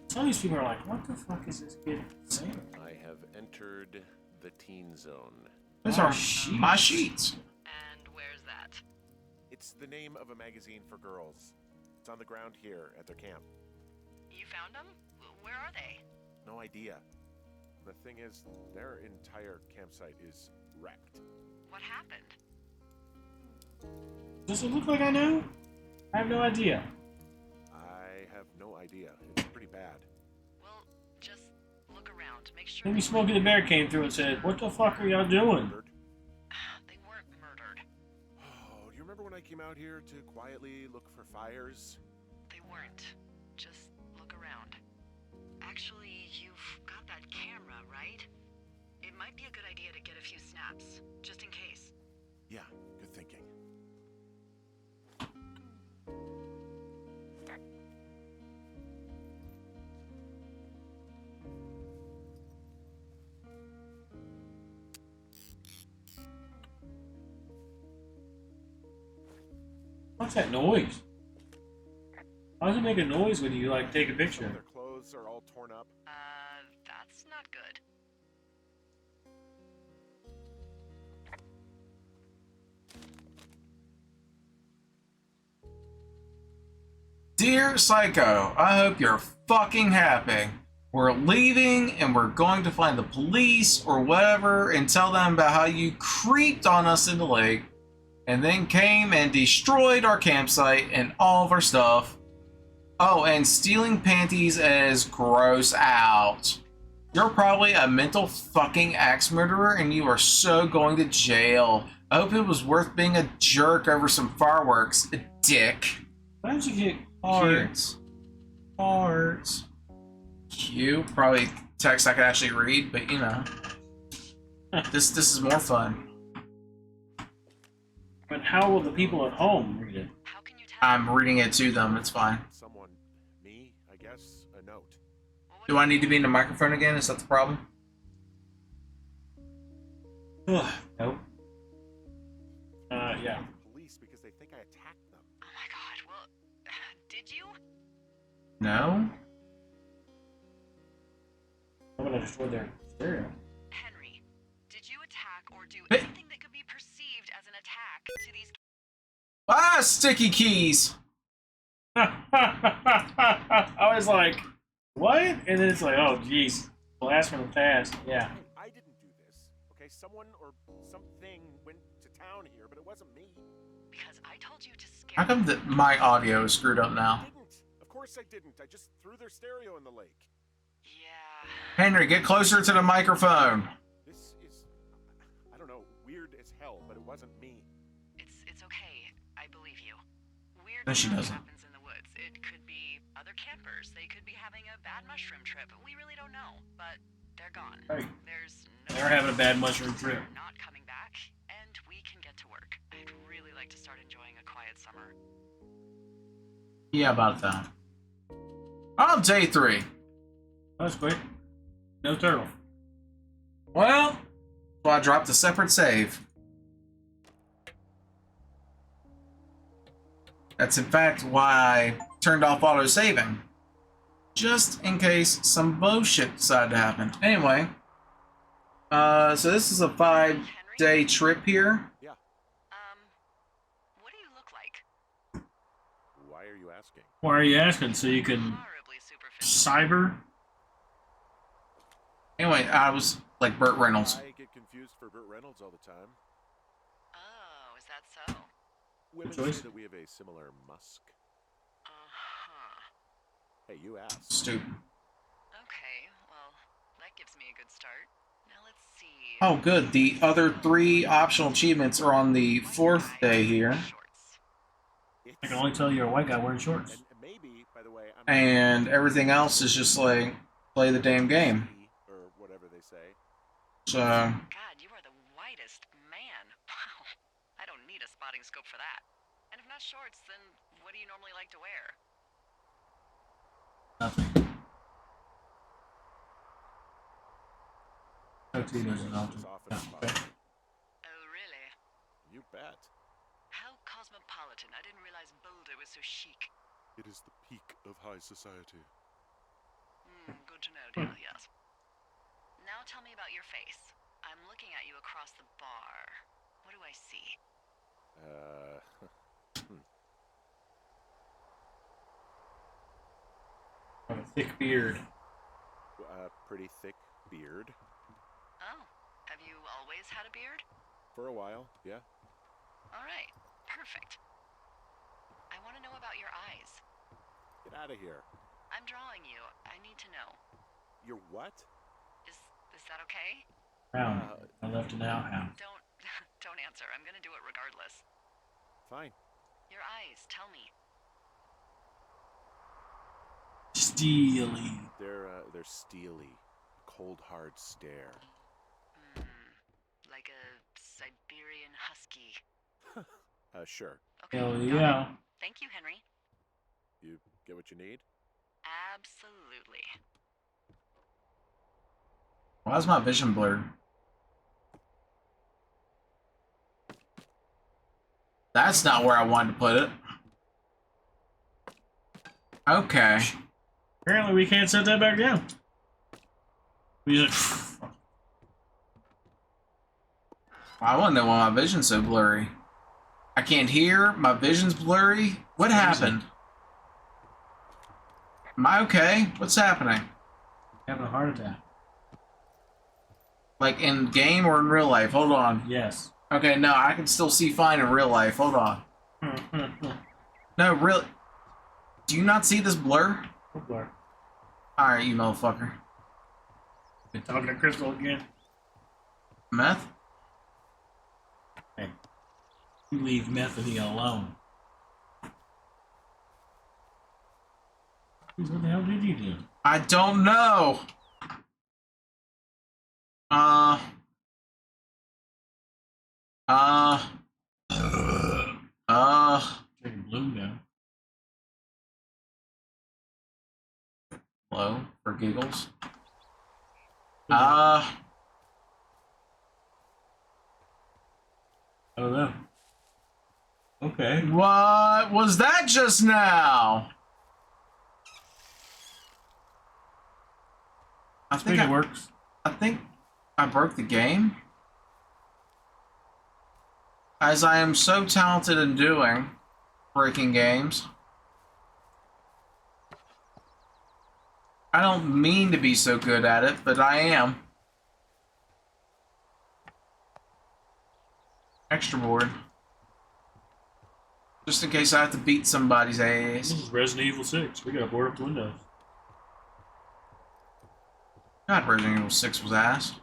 Some of these people are like, "What the fuck is this kid saying?" I have entered the teen zone. Those Oh, are sheets. my sheets. And where's that? It's the name of a magazine for girls. It's on the ground here at their camp. You found them? Where are they? No idea. The thing is, their entire campsite is wrecked. What happened? Does it look like I know? I have no idea. I have no idea. It's pretty bad. Well, just look around. Make sure Maybe Smokey the Bear came through and said, "What the fuck are y'all doing?" Murdered? they weren't murdered. Oh, do you remember when I came out here to quietly look for fires? They weren't. Just look around. Actually, you've got that camera, right? It might be a good idea to get a few snaps, just in case. Yeah, good thinking. What's that noise? How does it make a noise when you like take a Some picture? of their clothes are all torn up. That's not good. Dear Psycho, I hope you're fucking happy. We're leaving and we're going to find the police or whatever and tell them about how you creeped on us in the lake and then came and destroyed our campsite and all of our stuff. Oh, and stealing panties is gross out. You're probably a mental fucking axe murderer and you are so going to jail. I hope it was worth being a jerk over some fireworks, dick. Why don't you get Hearts. Hearts. Cute. Probably text I could actually read, but you know. This is more fun. But how will the people at home read it? How can you tell? I'm reading it to them, it's fine. Someone, me, I guess, a note. Well, what Do I need to be in the microphone again? Is that the problem? Nope. Yeah. Police because they think I attacked them. Oh my god, well, did you? No? I'm gonna destroy their stereo. Henry, did you attack or do Hey. anything that could be perceived as an attack to these Ah, sticky keys! I was like, what? And then it's like, oh, jeez. Blast from the past. Yeah. I didn't do this. Okay, someone or something went to town here, but it wasn't me. Because I told you to scare How come that my audio is screwed up I now? didn't. Of course I didn't. I just threw their stereo in the lake. Yeah. Henry, get closer to the microphone. This is, I don't know, weird as hell, but it wasn't me. It's okay. I believe you. Weird No, she stuff doesn't. happens in the woods. It could be other campers. They could be having a bad mushroom trip. We really don't know, but they're gone. Right. There's no They're having a bad reason mushroom trip. they're not coming back, and we can get to work. I'd really like to start enjoying a quiet summer. Yeah, about that. On day 3. That's quick. No turtle. Well, so I dropped a separate save. That's in fact why I turned off auto saving. Just in case some bullshit decided to happen. Anyway, So this is a 5-day trip here. Yeah. What do you look like? Why are you asking? Why are you asking? So you can Horribly superficial. cyber? Anyway, I was like Burt Reynolds. I get confused for Burt Reynolds all the time. Oh, is that so? Women choice. say that we have a similar musk. Uh-huh. Hey, you asked. Stupid. Okay, well, that gives me a good start. Now let's see. Oh, good. The other 3 optional achievements are on the 4th day here. Shorts. I can only tell you're a white guy wearing shorts. And maybe, by the way, I'm And everything else is just like, play the damn game. or whatever they say. So, God, you are the whitest man. Wow. I don't need a spotting scope for that. And if not shorts, then what do you normally like to wear? Nothing. Tuxedos and all. As often Yeah, as okay. possible. Oh, really? You bet. How cosmopolitan. I didn't realize Boulder was so chic. It is the peak of high society. Good to know, dear, yes. Now tell me about your face. I'm looking at you across the bar. What do I see? Have a thick beard. Pretty thick beard. Oh, have you always had a beard? For a while, yeah. All right, perfect. I want to know about your eyes. Get out of here. I'm drawing you. I need to know. You're what? Is that okay? Hound. I left an outhound. Don't answer. I'm gonna do it regardless. Fine. Your eyes, tell me. Steely. They're steely. Cold, hard stare. Like a Siberian husky. Sure. Okay. Hell got it. yeah. Thank you, Henry. You get what you need? Absolutely. why is my vision blurred? That's not where I wanted to put it. Okay. Apparently we can't set that back down. We just I wouldn't know why my vision's so blurry. I can't hear. My vision's blurry. What happened? Am I okay? What's happening? having a heart attack. Like in game or in real life? Hold on. Yes. Okay, no, I can still see fine in real life. Hold on. No, really. Do you not see this blur? Blur. Alright, you motherfucker. Been talking to Crystal again. Meth? Hey, you leave Methany alone. What the hell did you do? I don't know. Take a bloom down. Hello, for giggles. I don't know. Okay. What was that just now? I I think it works. I think I broke the game. As I am so talented in doing breaking games. I don't mean to be so good at it, but I am. Extra board. Just in case I have to beat somebody's This ass. is Resident Evil 6. We gotta board up the windows. God, Resident Evil 6 was ass.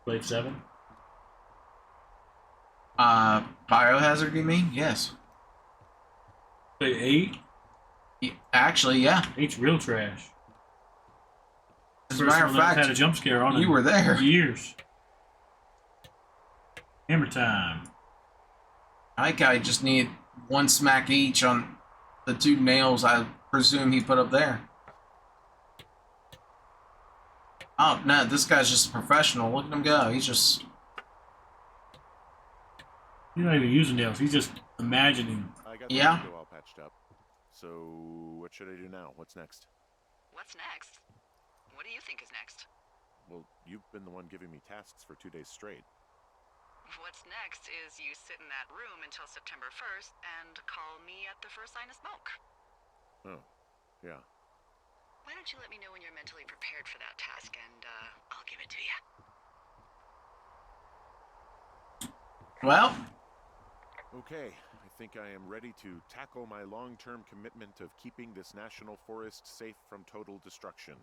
Played 7. Biohazard, you mean? Yes. Played 8. Actually, yeah. 8's real trash. As a matter of Had a fact, jump scare on it you were there. for years. Hammer time. I think I just need one smack each on the 2 nails I presume he put up there. Oh, no, this guy's just a professional. Look at him go. He's just... He's not even using nails. He's just imagining. I got the Yeah. window all patched up. So what should I do now? What's next? What's next? What do you think is next? Well, you've been the one giving me tasks for 2 days straight. What's next is you sit in that room until September 1st and call me at the first sign of smoke. Oh, yeah. Why don't you let me know when you're mentally prepared for that task, and I'll give it to you. Well, Okay, I think I am ready to tackle my long-term commitment of keeping this national forest safe from total destruction.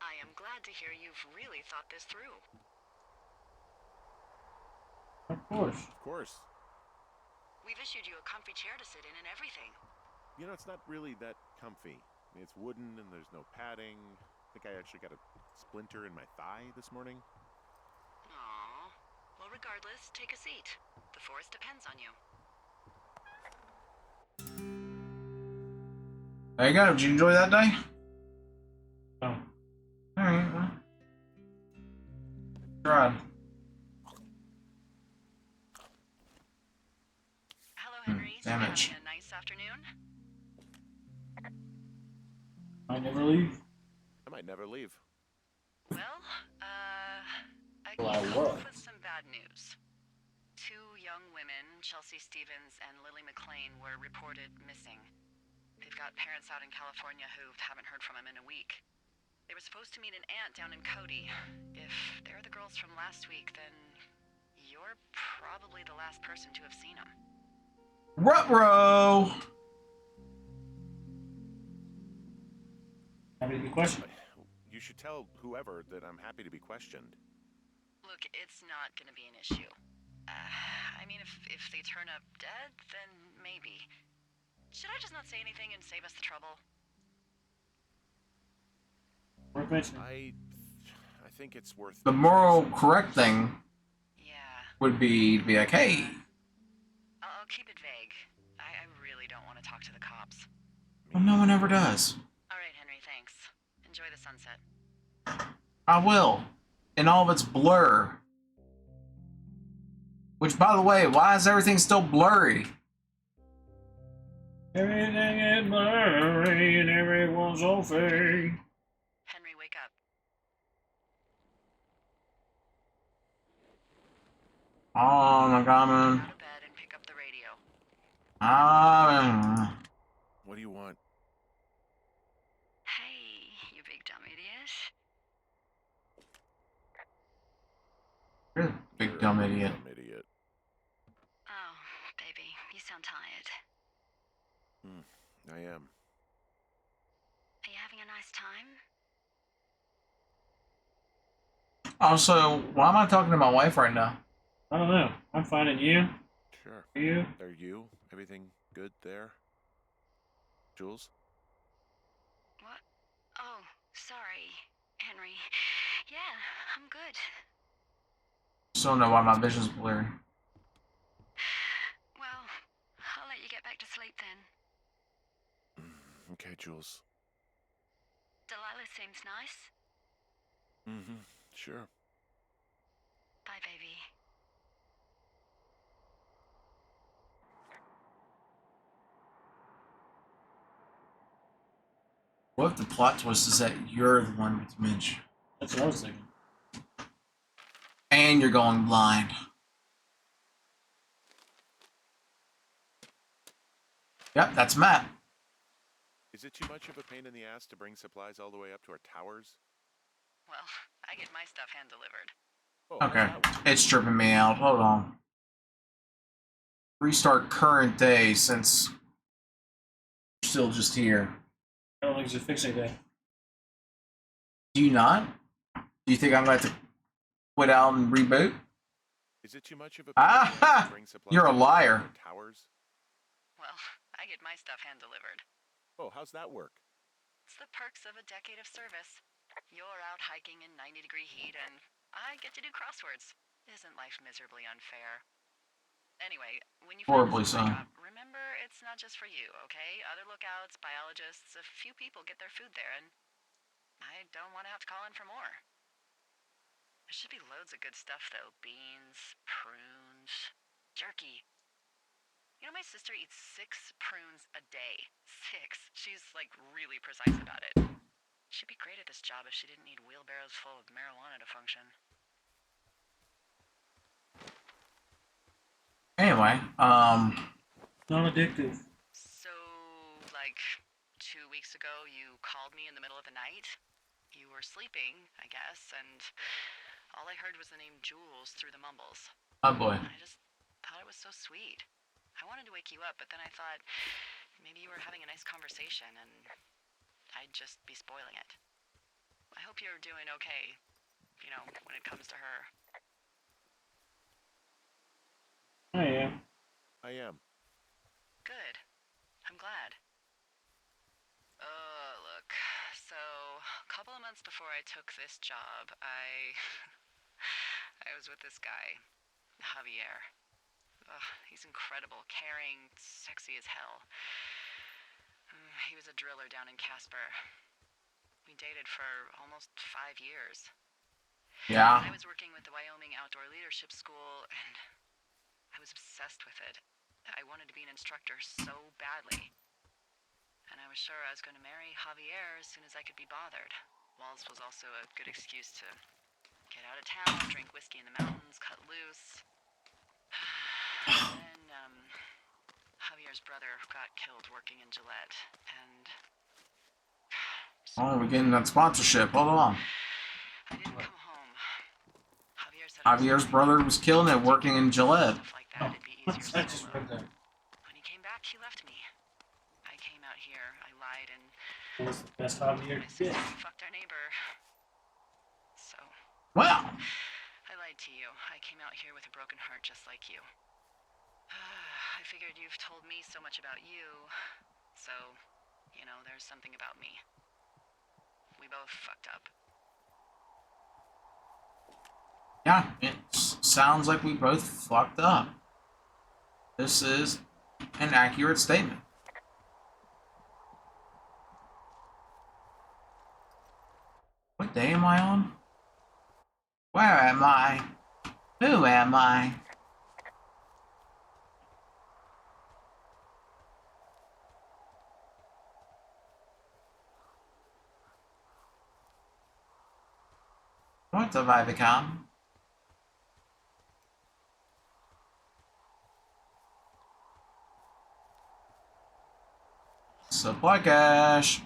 I am glad to hear you've really thought this through. Of course. Of course. We've issued you a comfy chair to sit in and everything. You know, it's not really that comfy. I mean, it's wooden and there's no padding. I think I actually got a splinter in my thigh this morning. Aww. Well, regardless, take a seat. The forest depends on you. there you go. Did you enjoy that day? Oh. All right. Well, tried. Hello, Henry. So damage. having a nice afternoon? I never leave. I might never leave. Well, I Well, I came was. up with some bad news. 2 young women, Chelsea Stevens and Lily McLean, were reported missing. They've got parents out in California who haven't heard from them in a week. They were supposed to meet an aunt down in Cody. If they're the girls from last week, then you're probably the last person to have seen them. Ruh-roh! Happy to be questioned. You should tell whoever that I'm happy to be questioned. Look, it's not gonna be an issue. I mean, if they turn up dead, then maybe. Should I just not say anything and save us the trouble? Worth mentioning. I think it's worth The mentioning moral since- correct thing Yeah. would be to be like, hey, I'll keep it vague. I really don't want to talk to the cops. well, no one ever does. All right, Henry, thanks. Enjoy the sunset. I will. In all of its blur. Which, by the way, why is everything still blurry? Everything is blurry and everyone's all fake. Henry, wake up. Oh my god, Get man. out of bed and pick up the radio. What do you want? Hey, you big dumb idiot. You're a big You're a dumb big idiot. dumb idiot. Oh, baby, you sound tired. I am. Are you having a nice time? Also, why am I talking to my wife right now? I don't know. I'm finding you. Sure. Are you? Are you? Everything good there? Jules? What? Oh, sorry, Henry. Yeah, I'm good. Still don't know why my vision's blurry. Well, I'll let you get back to sleep then. Okay, Jules. Delilah seems nice. Mm-hmm. Sure. Bye, baby. What if the plot twist is that you're the one with dementia? That's what I was thinking. And you're going blind. Yep, that's Matt. Is it too much of a pain in the ass to bring supplies all the way up to our towers? Well, I get my stuff hand delivered. Oh, how's Okay, that work? it's tripping me out. Hold on. Restart current day since you're still just here. I don't think it's fix anything. Do you not? Do you think I'm going to have to quit out and reboot? Is it too much of a pain in the ass Ah, to bring supplies you're a all the way up to liar. our towers? Well, I get my stuff hand delivered. Oh, how's that work? It's the perks of a decade of service. You're out hiking in 90-degree heat, and I get to do crosswords. Isn't life miserably unfair? Anyway, when you Horribly find a supply so. drop, remember it's not just for you, okay? Other lookouts, biologists, a few people get their food there, and I don't want to have to call in for more. There should be loads of good stuff, though. Beans, prunes, jerky. You know, my sister eats 6 prunes a day. 6. She's, like, really precise about it. She'd be great at this job if she didn't need wheelbarrows full of marijuana to function. Anyway, Non-addictive. So, like, 2 weeks ago, you called me in the middle of the night? You were sleeping, I guess, and all I heard was the name Jules through the mumbles. oh boy. I just thought it was so sweet. I wanted to wake you up, but then I thought maybe you were having a nice conversation and I'd just be spoiling it. I hope you're doing okay, you know, when it comes to her. I am. I am. Good. I'm glad. Look, so a couple of months before I took this job, I was with this guy, Javier. He's incredible, caring, sexy as hell. He was a driller down in Casper. We dated for almost 5 years. Yeah. I was working with the Wyoming Outdoor Leadership School, and I was obsessed with it. I wanted to be an instructor so badly. And I was sure I was going to marry Javier as soon as I could be bothered. Walls was also a good excuse to get out of town, drink whiskey in the mountains, cut loose. And then, Javier's brother got killed working in Gillette, and... Oh, we're getting that sponsorship. Hold on. I didn't come home. Javier said Javier's brother was killed and working in Gillette. stuff like that, it'd be easier I just solo. read that. When he came back, he left me. I came out here, I lied, and That's the best hobby I ever said did. we fucked our neighbor. So, Well, I lied to you. I came out here with a broken heart just like you. I figured you've told me so much about you, so, you know, there's something about me. We both fucked up. yeah, it sounds like we both fucked up. This is an accurate statement. What day am I on? Where am I? Who am I? What have I become? Supply cash.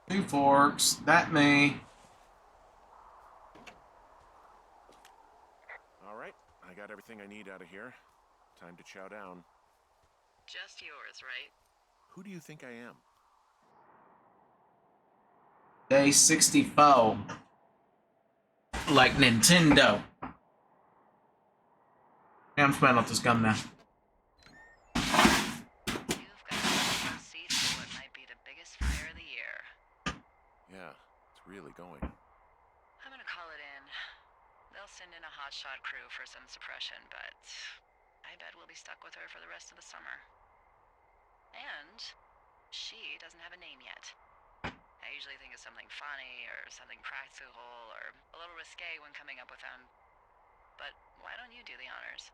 2 forks. That me. All right. I got everything I need out of here. Time to chow down. Just yours, right? Who do you think I am? Day 64. Like Nintendo. Yeah, I'm smelling out this gum now. You've got to see through what might be the biggest fire of the year. Yeah, it's really going. I'm gonna call it in. They'll send in a hotshot crew for some suppression, but I bet we'll be stuck with her for the rest of the summer. And she doesn't have a name yet. I usually think of something funny or something practical or a little risque when coming up with them. But why don't you do the honors?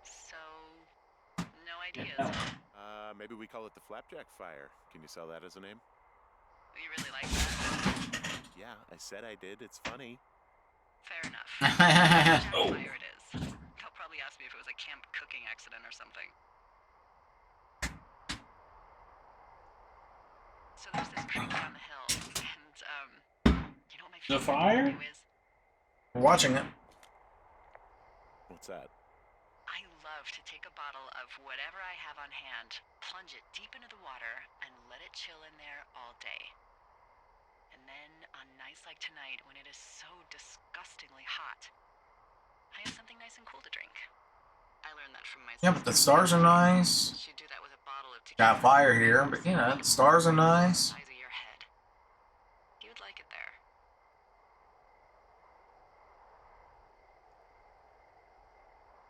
So, no ideas, Yeah. huh? Maybe we call it the Flapjack Fire. Can you sell that as a name? You really like that? Yeah, I said I did. It's funny. Fair enough. Jack Oh. Fire it is. They'll probably ask me if it was a camp cooking accident or something. So there's this creek down the hill, and you know what my The favorite fire? thing to do is? We're watching it. What's that? I love to take a bottle of whatever I have on hand, plunge it deep into the water, and let it chill in there all day. And then, on nights like tonight, when it is so disgustingly hot, I have something nice and cool to drink. I learned that from my Yeah, but the sister. stars are nice. She'd do that with a bottle of tequila. Got fire here, but you know, the stars are nice. Size of your head. You'd like it there.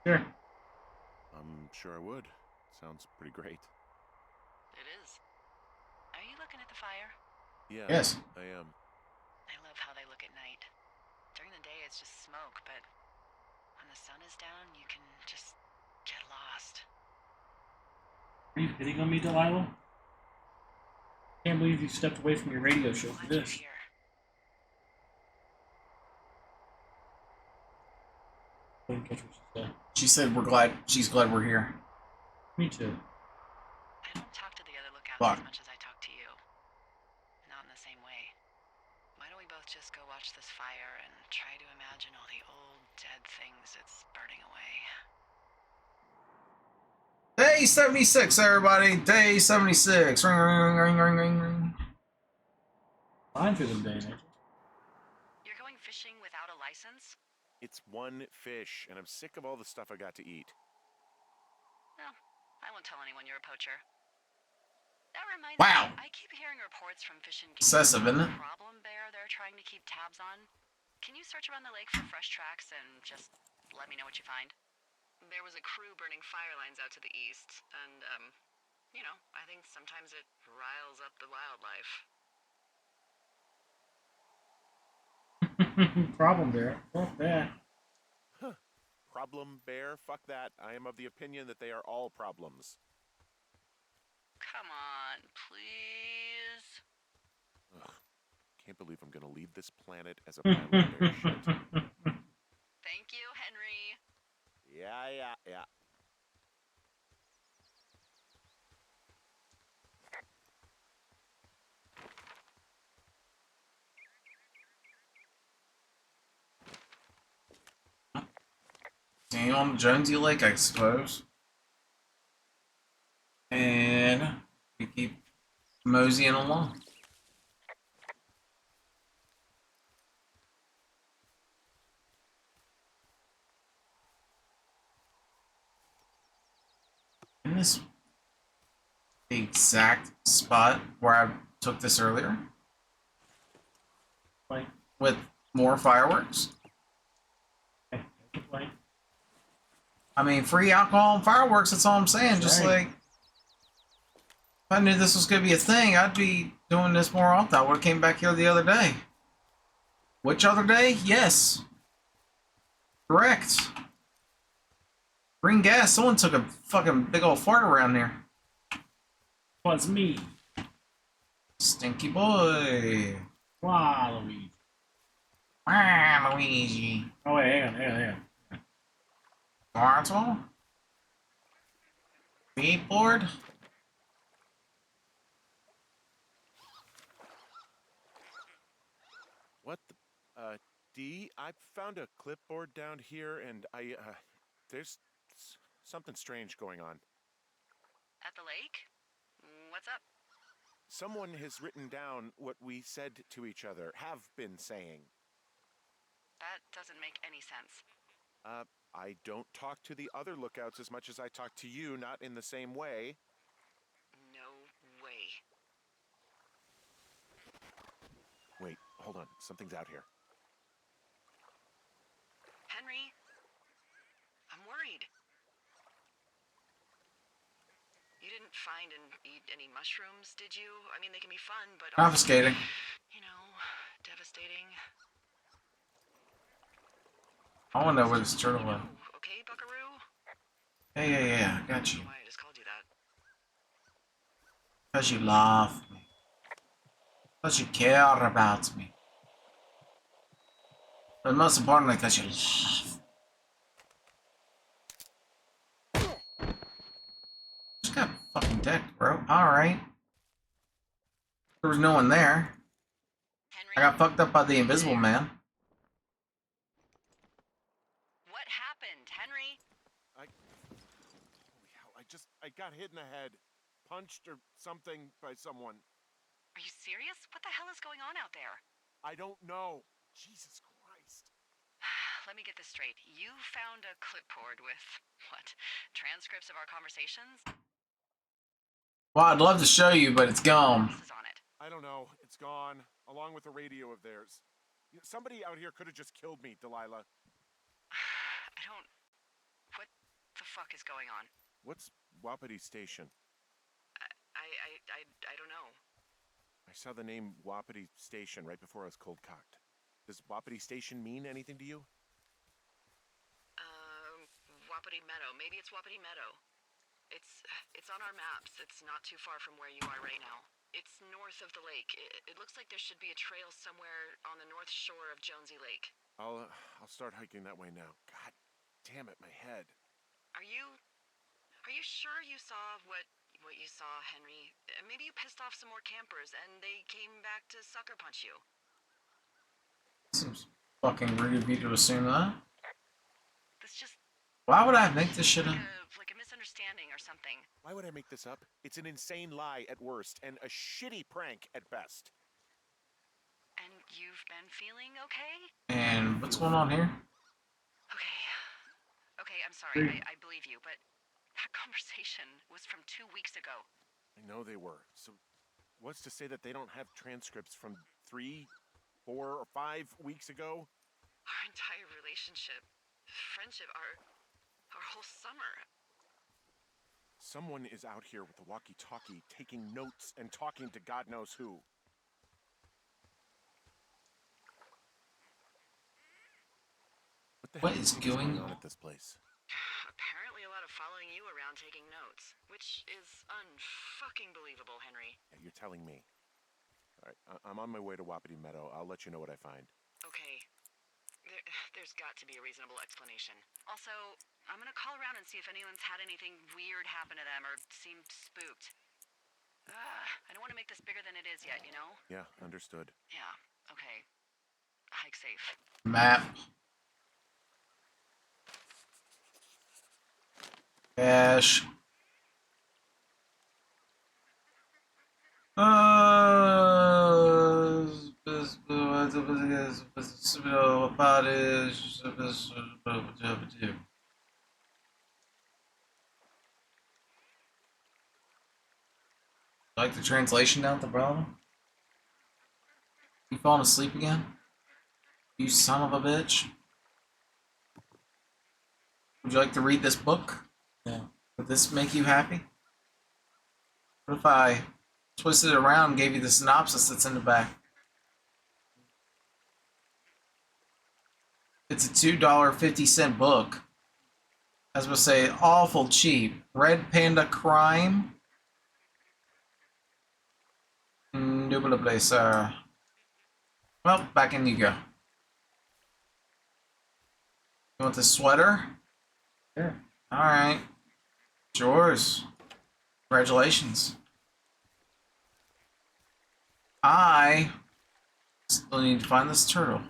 Sure. I'm sure I would. Sounds pretty great. It is. Are you looking at the fire? Yeah. Yes. I am. I love how they look at night. During the day, it's just smoke, but when the sun is down, you can just Get lost. Are you hitting on me, Delilah? Can't believe you stepped away from your radio show for Glad you're this. here. Didn't catch what she said. She said she's glad we're here. Me too. I don't talk to the other lookouts Fuck. as much as I talk to you. Not in the same way. Why don't we both just go watch this fire and try to imagine all the old dead things it's burning away? Day 76, everybody. Day 76. Ring, ring, ring, ring, ring, ring. Fine for them days, ain't you? You're going fishing without a license? It's one fish, and I'm sick of all the stuff I got to eat. Well, I won't tell anyone you're a poacher. That reminds Wow. me, I keep hearing reports from Fish and Game Excessive, about isn't it? a problem bear they're trying to keep tabs on. Can you search around the lake for fresh tracks and just let me know what you find? There was a crew burning fire lines out to the east, and, you know, I think sometimes it riles up the wildlife. Problem there. Fuck that. Problem bear? Fuck that. I am of the opinion that they are all problems. Come on, please. Ugh. Can't believe I'm gonna leave this planet as a pile of bear shit. Thank you, Henry. Yeah. Staying on the Jonesy Lake, I suppose. And we keep moseying along. In this exact spot where I took this earlier Like, with more fireworks. like, I mean, free alcohol and fireworks, that's all I'm saying. That's Just right. like, if I knew this was going to be a thing, I'd be doing this more often. I would have came back here the other day. Which other day? Yes. Correct. Green gas. Someone took a fucking big old fart around there. was me. Stinky boy. Wow, Luigi. Ah, Luigi. Oh, wait, hang on. Bartle? Beatboard? What the? D, I found a clipboard down here, and there's something strange going on. At the lake? What's up? Someone has written down what we said to each other, have been saying. That doesn't make any sense. I don't talk to the other lookouts as much as I talk to you, not in the same way. No way. Wait, hold on. Something's out here. Henry? I'm worried. You didn't find and eat any mushrooms, did you? I mean, they can be fun, but also, Confiscating. you know, devastating. I want to know where this turtle went. Okay, Buckaroo? Yeah. I got you. Why I just called you that. Because you love me. Because you care about me. But most importantly, because you love. Just got fucking decked, bro. Alright. There was no one there. Henry? I got fucked up by the invisible man. What happened, Henry? Holy hell, I got hit in the head. Punched or something by someone. Are you serious? What the hell is going on out there? I don't know. Jesus Christ. Let me get this straight. You found a clipboard with, what, transcripts of our conversations? Well, I'd love to show you, but it's gone. What else is on it? I don't know. It's gone, along with a radio of theirs. Somebody out here could have just killed me, Delilah. I don't... What the fuck is going on? What's Wapiti Station? I don't know. I saw the name Wapiti Station right before I was cold cocked. Does Wapiti Station mean anything to you? Wapiti Meadow. Maybe it's Wapiti Meadow. It's on our maps. It's not too far from where you are right now. It's north of the lake. It looks like there should be a trail somewhere on the north shore of Jonesy Lake. I'll start hiking that way now. God damn it, my head. Are you sure you saw what you saw, Henry? Maybe you pissed off some more campers and they came back to sucker punch you. Seems fucking rude of you to assume that. This just Why would I make this shit up? like a misunderstanding or something. Why would I make this up? It's an insane lie at worst and a shitty prank at best. And you've been feeling okay? And what's going on here? Okay, I'm sorry. I believe you, but that conversation was from 2 weeks ago. I know they were. So what's to say that they don't have transcripts from 3, 4, or 5 weeks ago? Our entire relationship, friendship, our whole summer. Someone is out here with a walkie-talkie taking notes and talking to God knows who. What is going on on? at this place? Apparently a lot of following you around taking notes, which is unfucking believable, Henry. Yeah, you're telling me. All right, I'm on my way to Wapiti Meadow. I'll let you know what I find. Okay. There's got to be a reasonable explanation. Also, I'm gonna call around and see if anyone's had anything weird happen to them or seemed spooked. I don't want to make this bigger than it is yet, you know? Yeah, understood. Yeah, okay. Hike safe. Map. Cash. Like the translation down at the bottom? You falling asleep again? You son of a bitch. Would you like to read this book? Yeah. Would this make you happy? What if I twisted it around and gave you the synopsis that's in the back? It's a $2.50 book. As we'll say, awful cheap. Red Panda Crime. Indubitably, sir. Well, back in you go. You want the sweater? Sure. Alright. It's yours. Congratulations. I still need to find this turtle.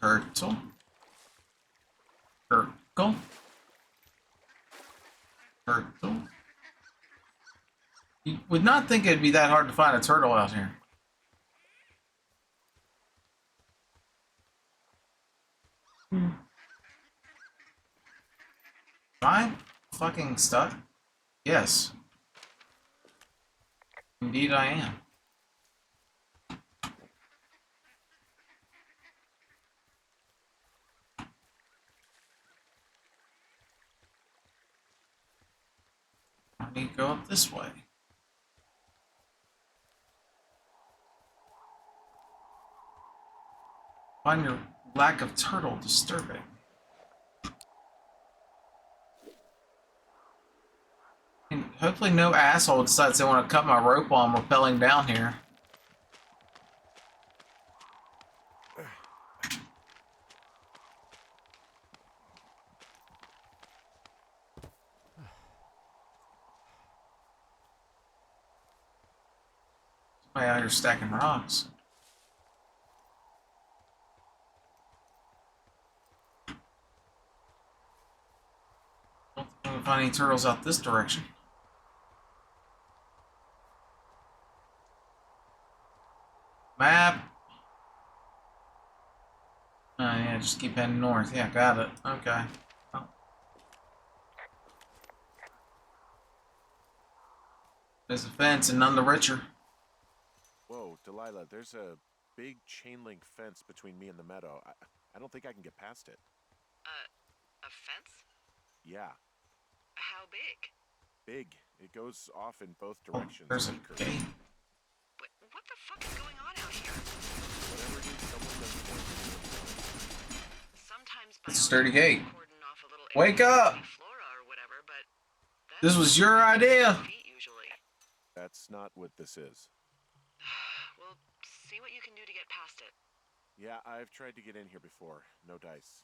Turtle. Turtle. Turtle. You would not think it'd be that hard to find a turtle out here. Am I fucking stuck? Yes. Indeed I am. I need to go up this way. Find your lack of turtle disturbing. And hopefully no asshole decides they want to cut my rope while I'm rappelling down here. Somebody out here stacking rocks. Don't think I'm gonna find any turtles out this direction. Map. Oh yeah, just keep heading north. Yeah, got it. Okay. Oh. There's a fence and none the richer. Whoa, Delilah, there's a big chain link fence between me and the meadow. I don't think I can get past it. A fence? Yeah, How big? big. It goes off in both Oh, directions. there's a like curves. gate. What the fuck is going sturdy gate. Cordon off a little Wake area up! maybe flora or whatever, but This that's was your idea. feet usually. That's not what this is. Well, see what you can do to get past it. Yeah, I've tried to get in here before. No dice.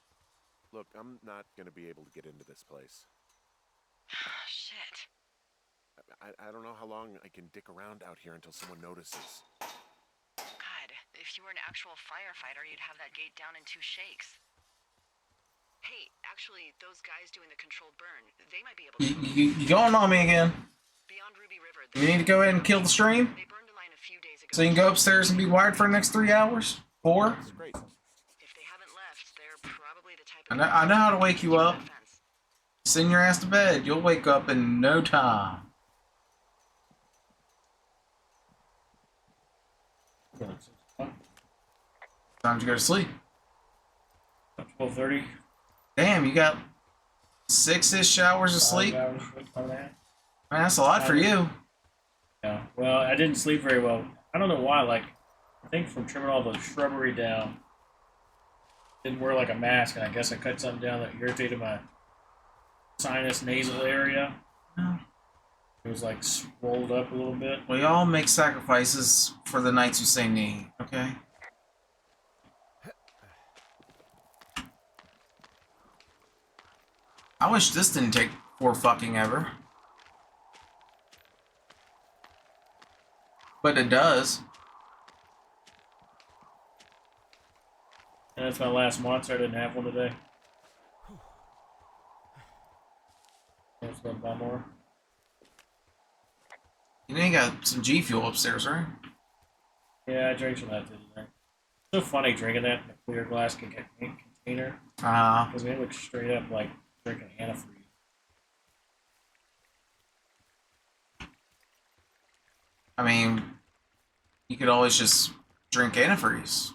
Look, I'm not gonna be able to get into this place. Shit. I don't know how long I can dick around out here until someone notices. God, if you were an actual firefighter, you'd have that gate down in 2 shakes. Hey, actually, those guys doing the controlled burn, they might be able to. You going on me again? Beyond Ruby River, You need to go ahead and kill the stream they burned a line a few days ago. so you can go upstairs and be wired for the next 3 hours? 4? That's great. If they haven't left, they're probably the type I know how to wake you up. Fence. Send your ass to bed. You'll wake up in no time. Time to go to sleep. 12:30. Damn, you got 6-ish hours of sleep? Man, that's a lot for you. Yeah. Well, I didn't sleep very well. I don't know why. Like, I think from trimming all the shrubbery down, didn't wear like a mask, and I guess I cut something down that irritated my sinus nasal area. No. It was like swelled up a little bit. We all make sacrifices for the knights who say nee, okay? I wish this didn't take 4 fucking ever. But it does. And that's my last monster. I didn't have one today. I was gonna buy more. You know you got some G Fuel upstairs, right? Yeah, I drank some of that today. So funny drinking that in a clear glass container. Because it looks straight up like drinking antifreeze. I mean, you could always just drink antifreeze.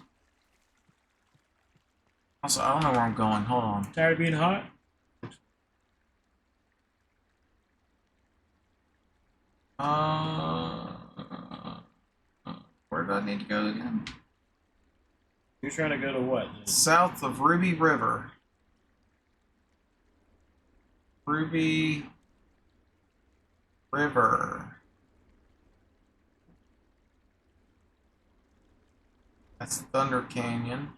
Also, I don't know where I'm going. Hold on. Tired of being hot? Where do I need to go again? You're trying to go to what? South of Ruby River. Ruby River. That's Thunder Canyon.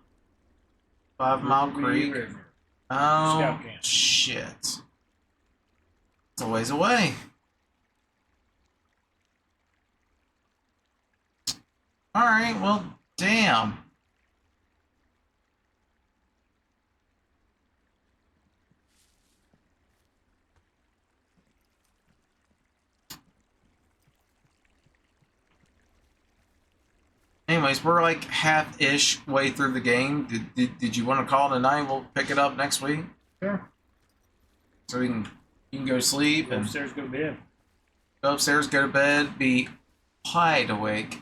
5 Mile Ruby Creek. River. Oh, Scout Camp. shit. It's a ways away. Alright, well, damn. Anyways, we're like half-ish way through the game. Did you want to call it a night? We'll pick it up next week. Sure. So you can go sleep Go and upstairs, go to bed. go upstairs, go to bed, be wide awake.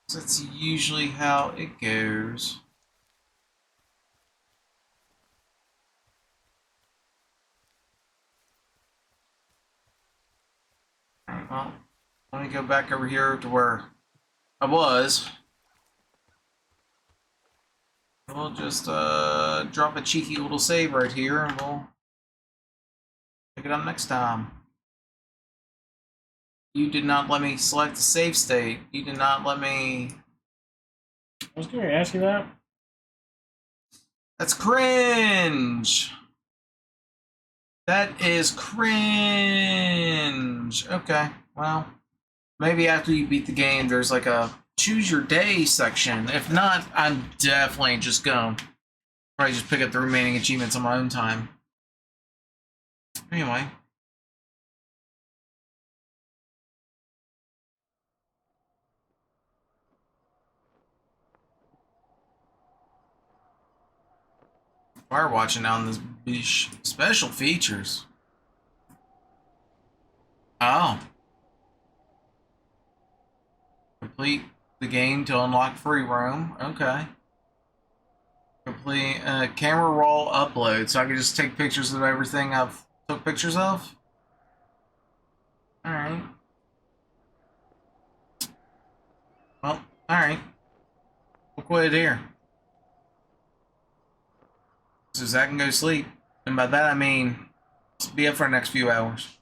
So that's usually how it goes. Alright, well, let me go back over here to where I was. We'll just drop a cheeky little save right here and we'll pick it up next time. You did not let me select the save state. You did not let me... I was going to ask you that. That's cringe! That is cringe! Okay, well, maybe after you beat the game, there's like a choose your day section. If not, I'm definitely just gonna probably just pick up the remaining achievements on my own time. Anyway. Fire watching on this beach. Special features. Oh. Complete the game to unlock free roam. Okay. Complete camera roll upload, so I can just take pictures of everything I've took pictures of. Alright. Well, alright. We'll quit it here. so Zach can go to sleep. And by that I mean be up for the next few hours.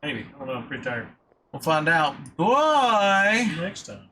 Maybe. I don't know. I'm pretty tired. We'll find out. Bye! See you next time.